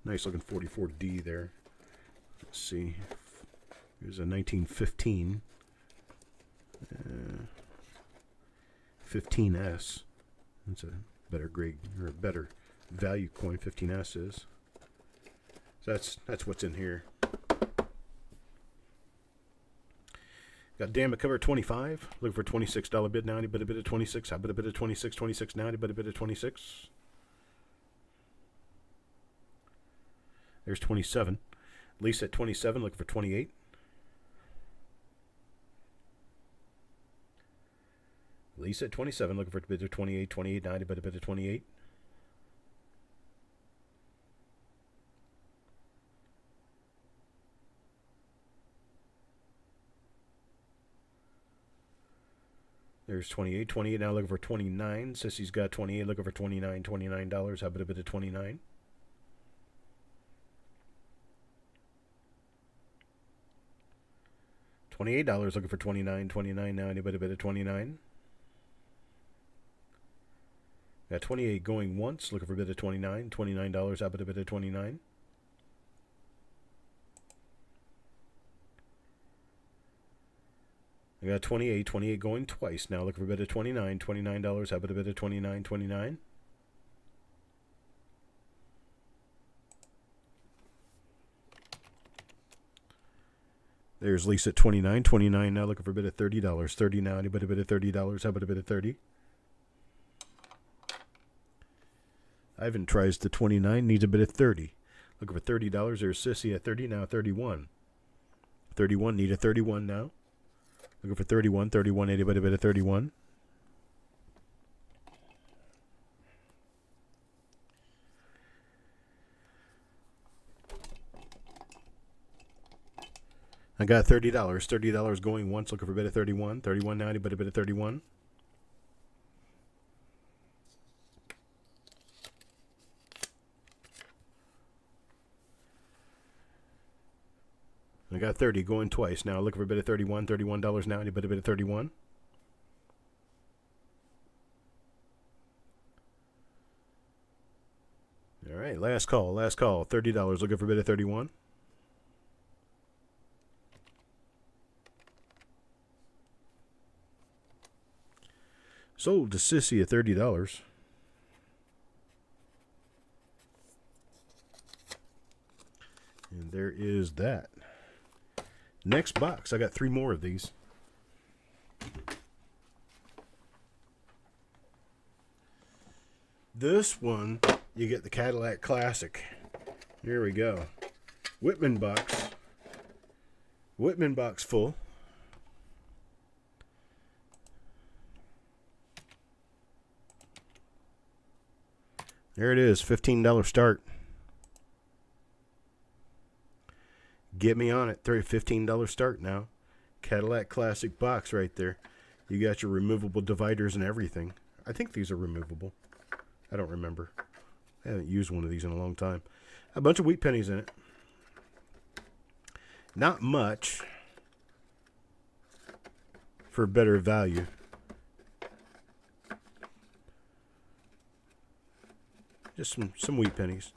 Nice looking 44D there. Let's see. Here's a 1915. 15S. That's a better grade, or a better value coin. 15S is. So that's what's in here. Got damn it cover 25. Looking for $26 bid now. Anybody bid at 26? How about a bid at 26? 26 now. Anybody bid at 26? There's 27. Lisa at 27, looking for 28. Lisa at 27, looking for a bid at 28. 28 now. Anybody bid at 28? There's 28. 28 now looking for 29. Sissy's got 28, looking for 29. $29. How about a bid at 29? $28 looking for 29. 29 now. Anybody bid at 29? Got 28 going once, looking for a bid at 29. $29. How about a bid at 29? I got 28. 28 going twice now, looking for a bid at 29. $29. How about a bid at 29? 29. There's Lisa at 29. 29 now, looking for a bid at $30. 30 now. Anybody bid at $30? How about a bid at 30? Ivan tries the 29, needs a bid at 30. Looking for $30. There's Sissy at 30 now. 31. 31, need a 31 now. Looking for 31. 31, anybody bid at 31? I got $30. $30 going once, looking for a bid at 31. 31 now, anybody bid at 31? I got 30 going twice now, looking for a bid at 31. $31 now, anybody bid at 31? All right, last call. $30, looking for a bid at 31. Sold to Sissy at $30. And there is that. Next box. I got 3 more of these. This one you get the Cadillac Classic. Here we go. Whitman box. Whitman box full. There it is, $15 start. Get me on it. $15 start now. Cadillac Classic box right there. You got your removable dividers and everything. I think these are removable. I don't remember. I haven't used one of these in a long time. A bunch of wheat pennies in it. Not much for better value. Just some wheat pennies.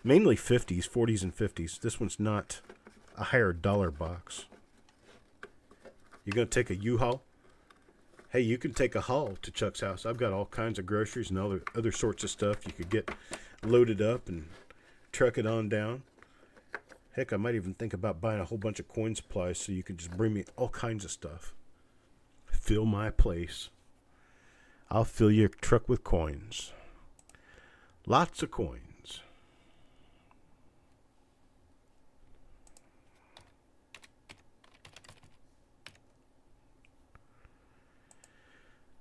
Mainly 50s, 40s, and 50s. This one's not a higher dollar box. You're going to take a U-Haul? Hey, you can take a haul to Chuck's house. I've got all kinds of groceries and other sorts of stuff you could get loaded up and truck it on down. Heck, I might even think about buying a whole bunch of coin supplies so you can just bring me all kinds of stuff. Fill my place. I'll fill your truck with coins. Lots of coins.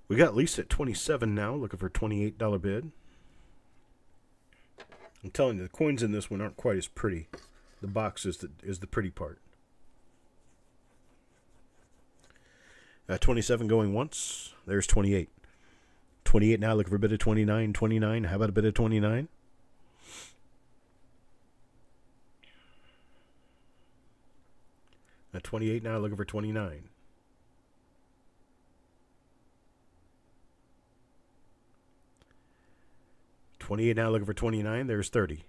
We got Lisa at 27 now, looking for a $28 bid. I'm telling you, the coins in this one aren't quite as pretty. The box is the pretty part. 27 going once. There's 28. 28 now, looking for a bid of 29. 29, how about a bid of 29? At 28 now, looking for 29. $28 now, looking for 29. There's 30.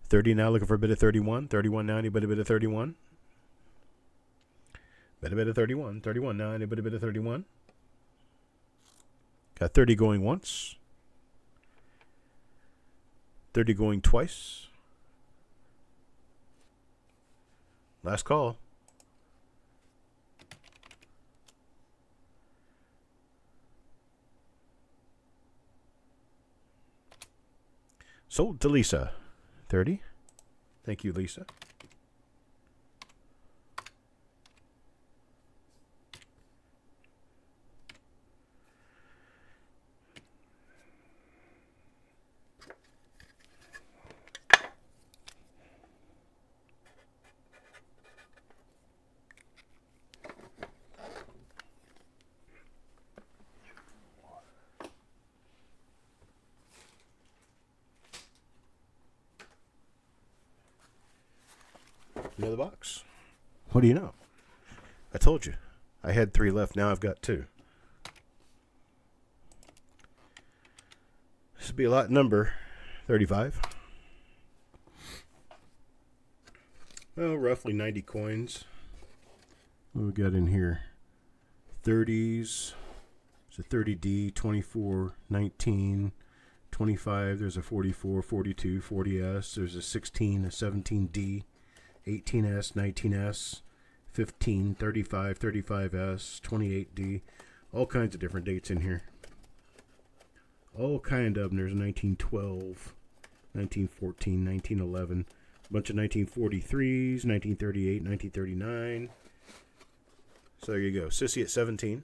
30 now, looking for a bid of 31. 31 now, anybody bid of 31? Bid a bid of 31. 31 now, anybody bid of 31? Got 30 going once. 30 going twice. Last call. Sold to Lisa. 30. Thank you, Lisa. Another box. What do you know? I told you. I had 3 left. Now I've got 2. This would be a lot number 35. Well, roughly 90 coins. What we got in here? 30s. There's a 30D, 24, 19, 25. There's a 44, 42, 40S. There's a 16, a 17D. 18S, 19S, 15, 35, 35S, 28D. All kinds of different dates in here. All kind of them. There's a 1912, 1914, 1911. A bunch of 1943s, 1938, 1939. So there you go. Sissy at 17.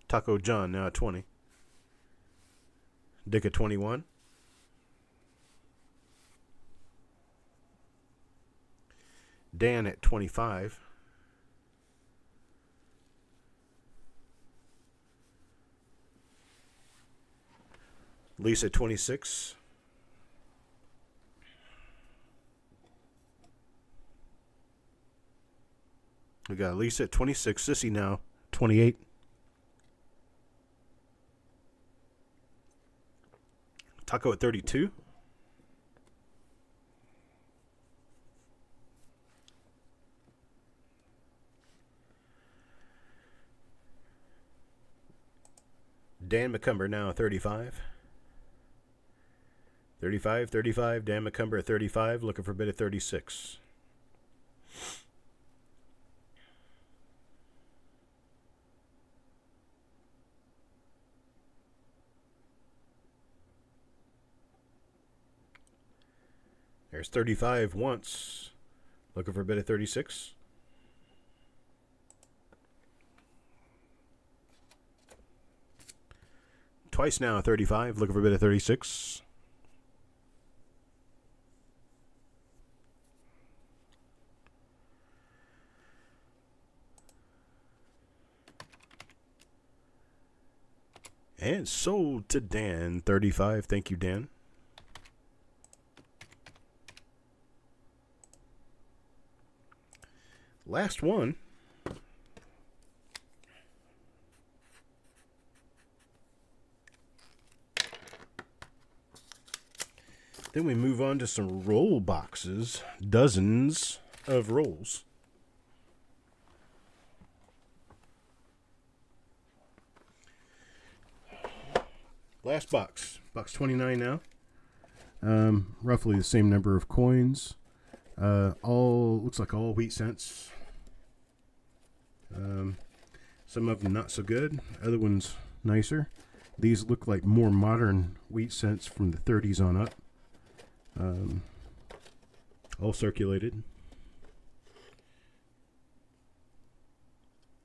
Taco John now at 20. Dick at 21. Dan at 25. Lisa at 26. We got Lisa at 26. Sissy now 28. Taco at 32. Dan McCumber now at 35. 35, 35. Dan McCumber at 35. Looking for a bid of 36. There's 35 once. Looking for a bid of 36. Twice now, 35. Looking for a bid of 36. And sold to Dan, 35. Thank you, Dan. Last one. Then we move on to some roll boxes. Dozens of rolls. Last box. Box 29 now. Roughly the same number of coins. All looks like all wheat cents. Some of them not so good. Other ones nicer. These look like more modern wheat cents from the 30s on up. All circulated.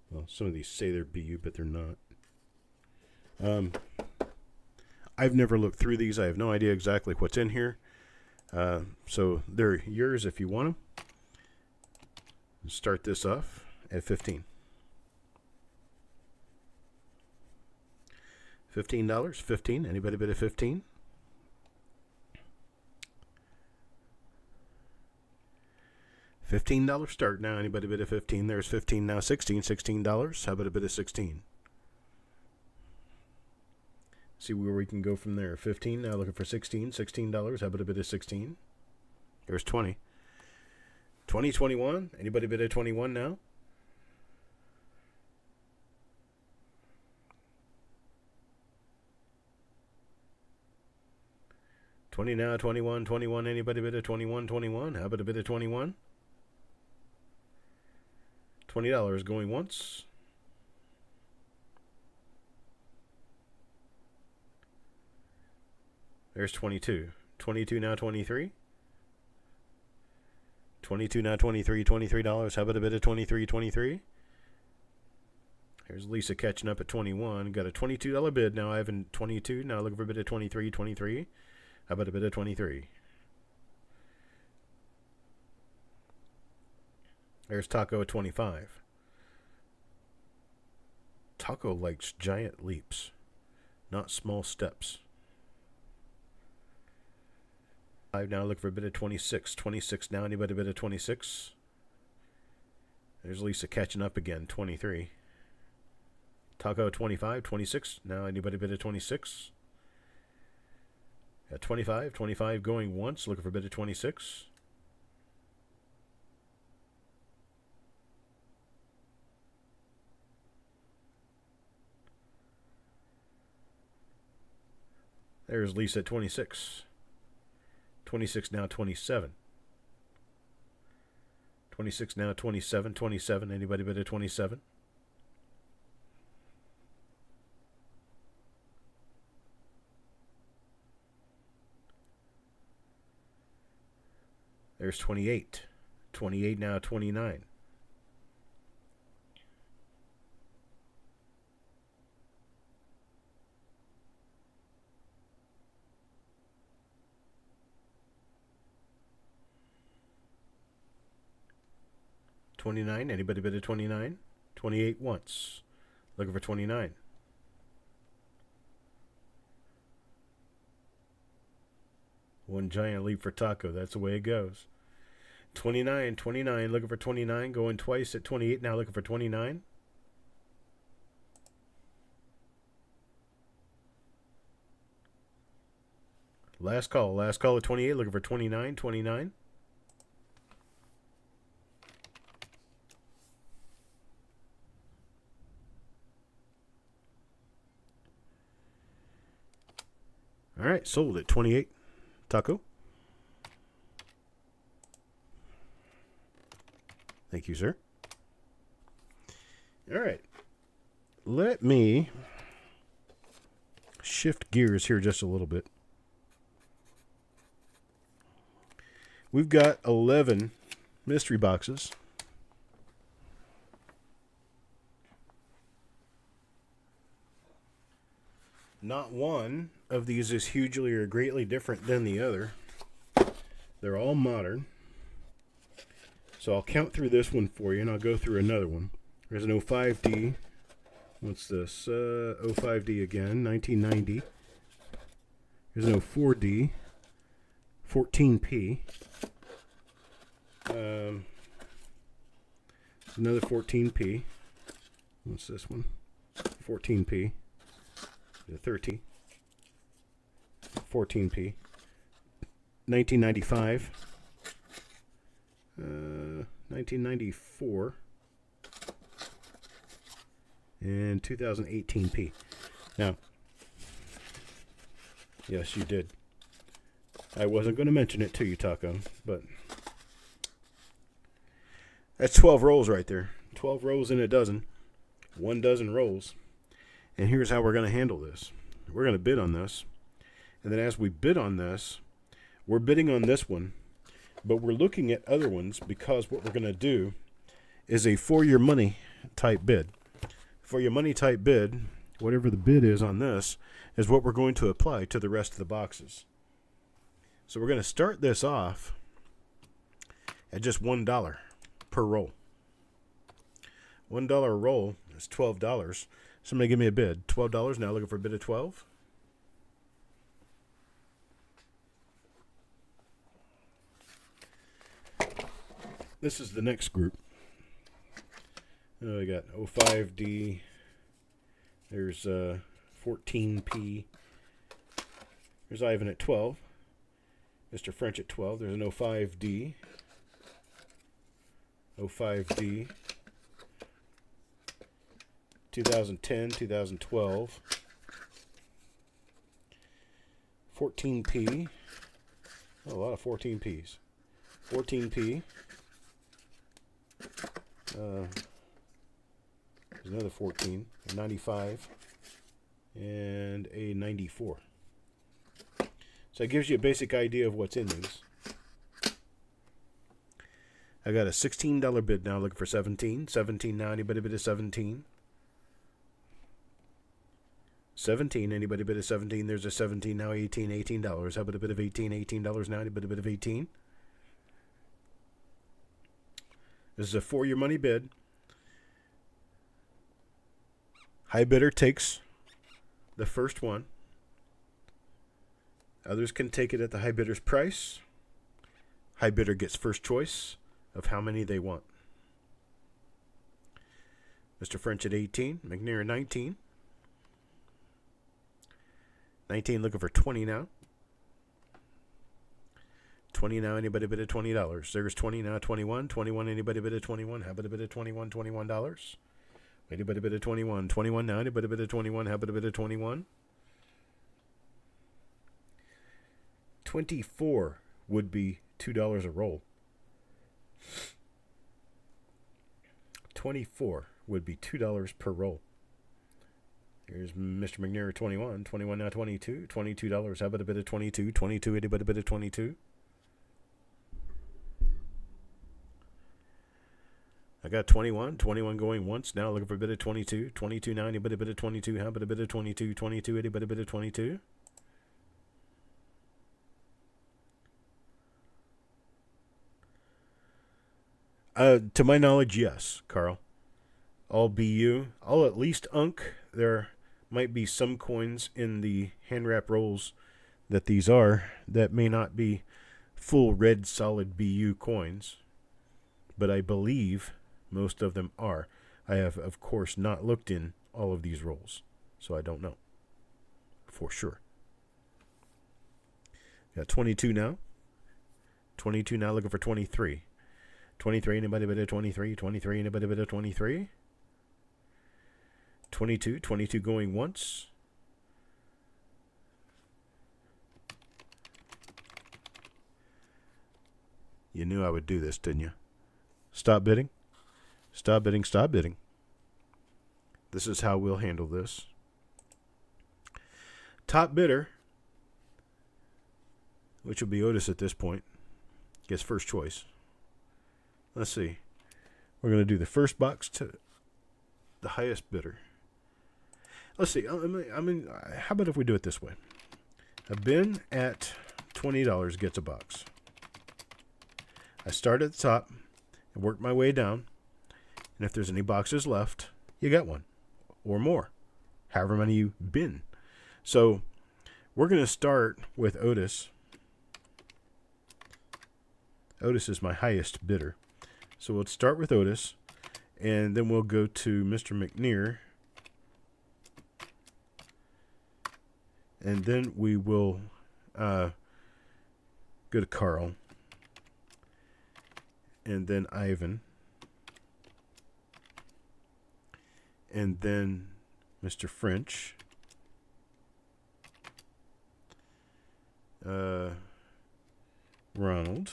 Well, some of these say they're BU, but they're not. I've never looked through these. I have no idea exactly what's in here. So they're yours if you want them. Start this off at 15. $15. 15. Anybody bid at 15? $15 start now. Anybody bid at 15? There's 15 now. 16. $16. How about a bid of 16? See where we can go from there. 15 now. Looking for 16. $16. How about a bid of 16? There's 20. 20, 21. Anybody bid at 21 now? $20 now. 21, 21. Anybody bid at 21, 21? How about a bid of 21? $20 going once. There's 22. 22 now, 23. 22 now, 23. $23. How about a bid of 23, 23? There's Lisa catching up at 21. Got a $22 bid now. I have a 22. Now looking for a bid of 23, 23. How about a bid of 23? There's Taco at 25. Taco likes giant leaps, not small steps. I've now looking for a bid of 26. 26 now. Anybody bid of 26? There's Lisa catching up again. 23. Taco at 25. 26. Now anybody bid of 26? At 25. 25 going once. Looking for a bid of 26. There's Lisa at 26. 26 now, 27. 26 now, 27. 27. Anybody bid at 27? There's 28. 28 now, 29. $29. Anybody bid at 29? 28 once. Looking for 29. One giant leap for Taco. That's the way it goes. 29. 29. Looking for 29. Going twice at 28. Now looking for 29. Last call. Last call at 28. Looking for 29. 29. All right, sold at 28. Taco. Thank you, sir. All right. Let me shift gears here just a little bit. We've got 11 mystery boxes. Not one of these is hugely or greatly different than the other. They're all modern. So I'll count through this one for you, and I'll go through another one. There's an 05D. What's this? 05D again, 1990. There's an 04D, 14P. Another 14P. What's this one? 14P. The 13. 14P. 1995. 1994. And 2018P. Now, yes, you did. I wasn't going to mention it to you, Taco, but that's 12 rolls right there. 12 rolls in a dozen. 1 dozen rolls. And here's how we're going to handle this. We're going to bid on this. And then as we bid on this, we're bidding on this one, but we're looking at other ones because what we're going to do is a for your money type bid. For your money type bid, whatever the bid is on this, is what we're going to apply to the rest of the boxes. So we're going to start this off at just $1 per roll. $1 a roll is $12. Somebody give me a bid. $12 now, looking for a bid of 12. This is the next group. We got 05D. There's 14P. There's Ivan at 12. Mr. French at 12. There's an 05D. 05D. 2010, 2012. 14P. Oh, a lot of 14Ps. 14P. There's another 14, a 95, and a 94. So it gives you a basic idea of what's in these. I got a $16 bid now, looking for 17. 17 now, anybody bid a 17? 17, anybody bid a 17? There's a 17 now, 18, $18. How about a bid of 18? $18 now, anybody bid a bid of 18? This is a for your money bid. High bidder takes the first one. Others can take it at the high bidder's price. High bidder gets first choice of how many they want. Mr. French at 18. McNair at 19. 19 looking for 20 now. 20 now, anybody bid at $20. There's 20 now, 21. 21, anybody bid at 21? How about a bid at 21? $21. Anybody bid at 21? 21 now, anybody bid at 21? How about a bid at 21? 24 would be $2 a roll. 24 would be $2 per roll. Here's Mr. McNair at 21. 21 now, 22. $22. How about a bid at 22? 22, anybody bid at 22? I got 21. 21 going once. Now looking for a bid of 22. 22 now. Anybody bid of 22? How about a bid of 22? 22. Anybody bid of 22? To my knowledge, yes, Carl. All BU. I'll at least unk. There might be some coins in the hand wrap rolls that these are that may not be full red solid BU coins, but I believe most of them are. I have, of course, not looked in all of these rolls, so I don't know for sure. Got 22 now. 22 now, looking for 23. 23, anybody bid at 23? 23, anybody bid at 23? 22, 22 going once. You knew I would do this, didn't you? Stop bidding. Stop bidding, stop bidding. This is how we'll handle this. Top bidder, which will be Otis at this point, gets first choice. Let's see. We're going to do the first box to the highest bidder. Let's see. How about if we do it this way? A bin at $20 gets a box. I start at the top and work my way down. And if there's any boxes left, you get one or more, however many you bin. So we're going to start with Otis. Otis is my highest bidder. So we'll start with Otis, and then we'll go to Mr. McNear. And then we will go to Carl. And then Ivan. And then Mr. French. Ronald.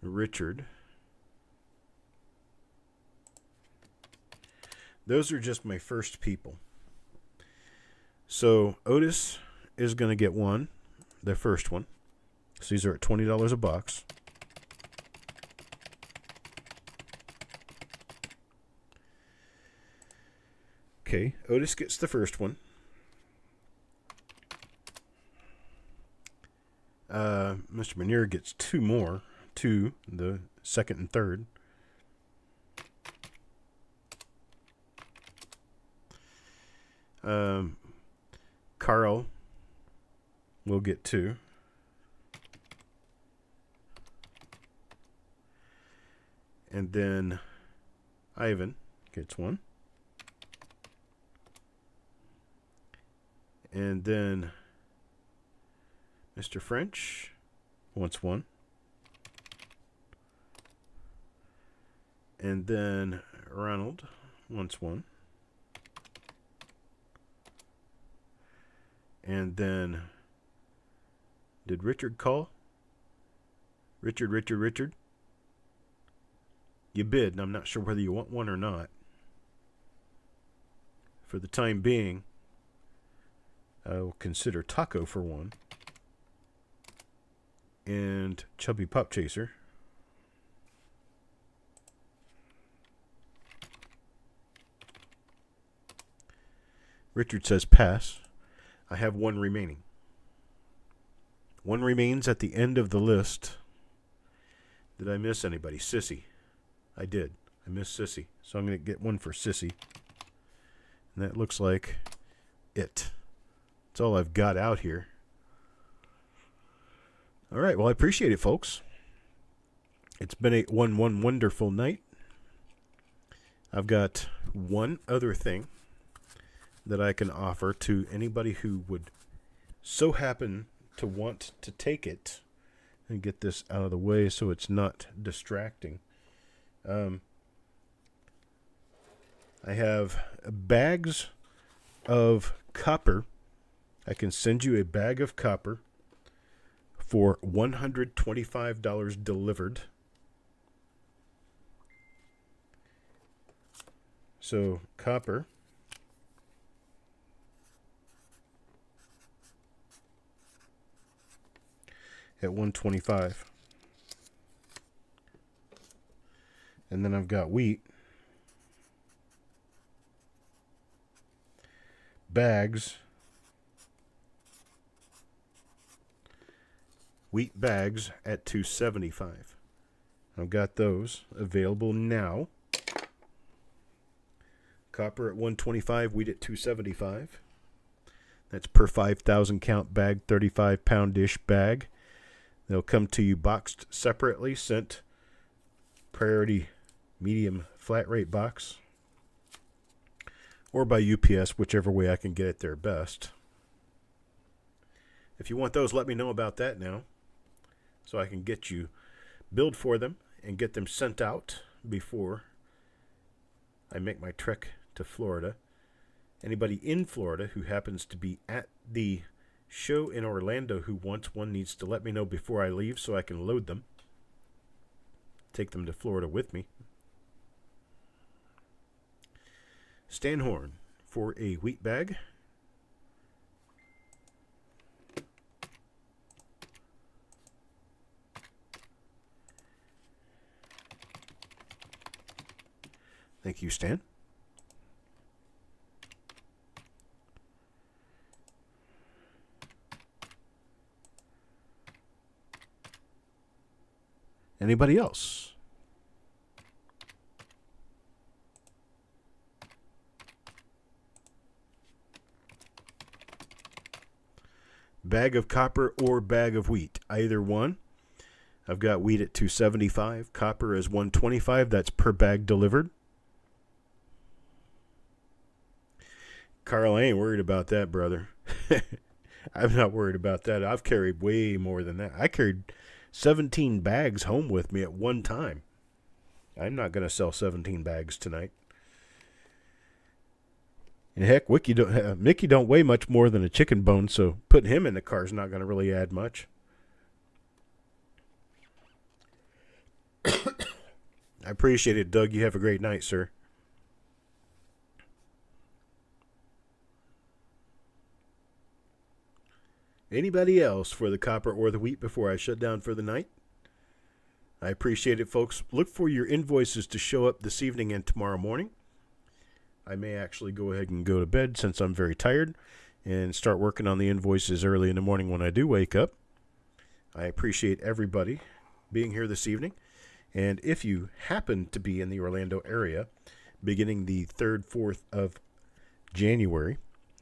Richard. Those are just my first people. So Otis is going to get one, the first one. So these are at $20 a box. Okay, Otis gets the first one. Mr. Manier gets two more, the second and third. Carl will get two. And then Ivan gets one. And then Mr. French wants one. And then Ronald wants one. And then, did Richard call? Richard. You bid, and I'm not sure whether you want one or not. For the time being, I will consider Taco for one. And Chubby Pop Chaser. Richard says pass. I have one remaining. One remains at the end of the list. Did I miss anybody? Sissy. I did. I missed Sissy. So I'm going to get one for Sissy. And that looks like it. That's all I've got out here. All right. Well, I appreciate it, folks. It's been one wonderful night. I've got one other thing that I can offer to anybody who would so happen to want to take it, and get this out of the way so it's not distracting. I have bags of copper. I can send you a bag of copper for $125 delivered. So copper at $125. And then I've got wheat bags. Wheat bags at $2.75. I've got those available now. Copper at $125, wheat at $2.75. That's per 5,000 count bag, 35-pound-ish bag. They'll come to you boxed separately, sent priority medium flat rate box, or by UPS, whichever way I can get it there best. If you want those, let me know about that now, so I can get you billed for them and get them sent out before I make my trek to Florida. Anybody in Florida who happens to be at the show in Orlando who wants one needs to let me know before I leave so I can load them. Take them to Florida with me. Stan Horn for a wheat bag. Thank you, Stan. Anybody else? Bag of copper or bag of wheat, either one. I've got wheat at $2.75, copper is $1.25. That's per bag delivered. Carl, I ain't worried about that, brother. I'm not worried about that. I've carried way more than that. I carried 17 bags home with me at one time. I'm not going to sell 17 bags tonight. And heck, Mickey don't weigh much more than a chicken bone, so putting him in the car is not going to really add much. I appreciate it, Doug. You have a great night, sir. Anybody else for the copper or the wheat before I shut down for the night? I appreciate it, folks. Look for your invoices to show up this evening and tomorrow morning. I may actually go ahead and go to bed since I'm very tired and start working on the invoices early in the morning when I do wake up. I appreciate everybody being here this evening. And if you happen to be in the Orlando area, beginning the 3rd, 4th of January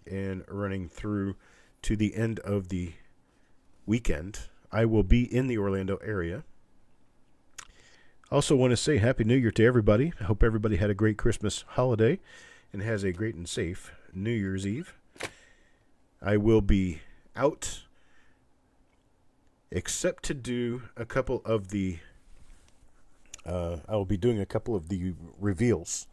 and running through to the end of the weekend, I will be in the Orlando area. Also want to say Happy New Year to everybody. I hope everybody had a great Christmas holiday and has a great and safe New Year's Eve. I will be out except to do a couple of the I will be doing a couple of the reveals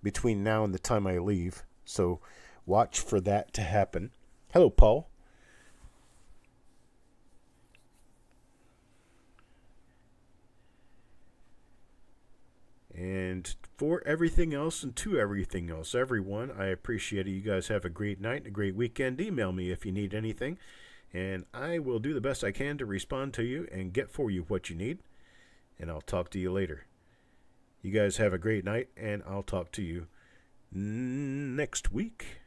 between now and the time I leave. So watch for that to happen. Hello, Paul. And for everything else and to everything else, everyone, I appreciate it. You guys have a great night and a great weekend. Email me if you need anything, and I will do the best I can to respond to you and get for you what you need. And I'll talk to you later. You guys have a great night, and I'll talk to you next week.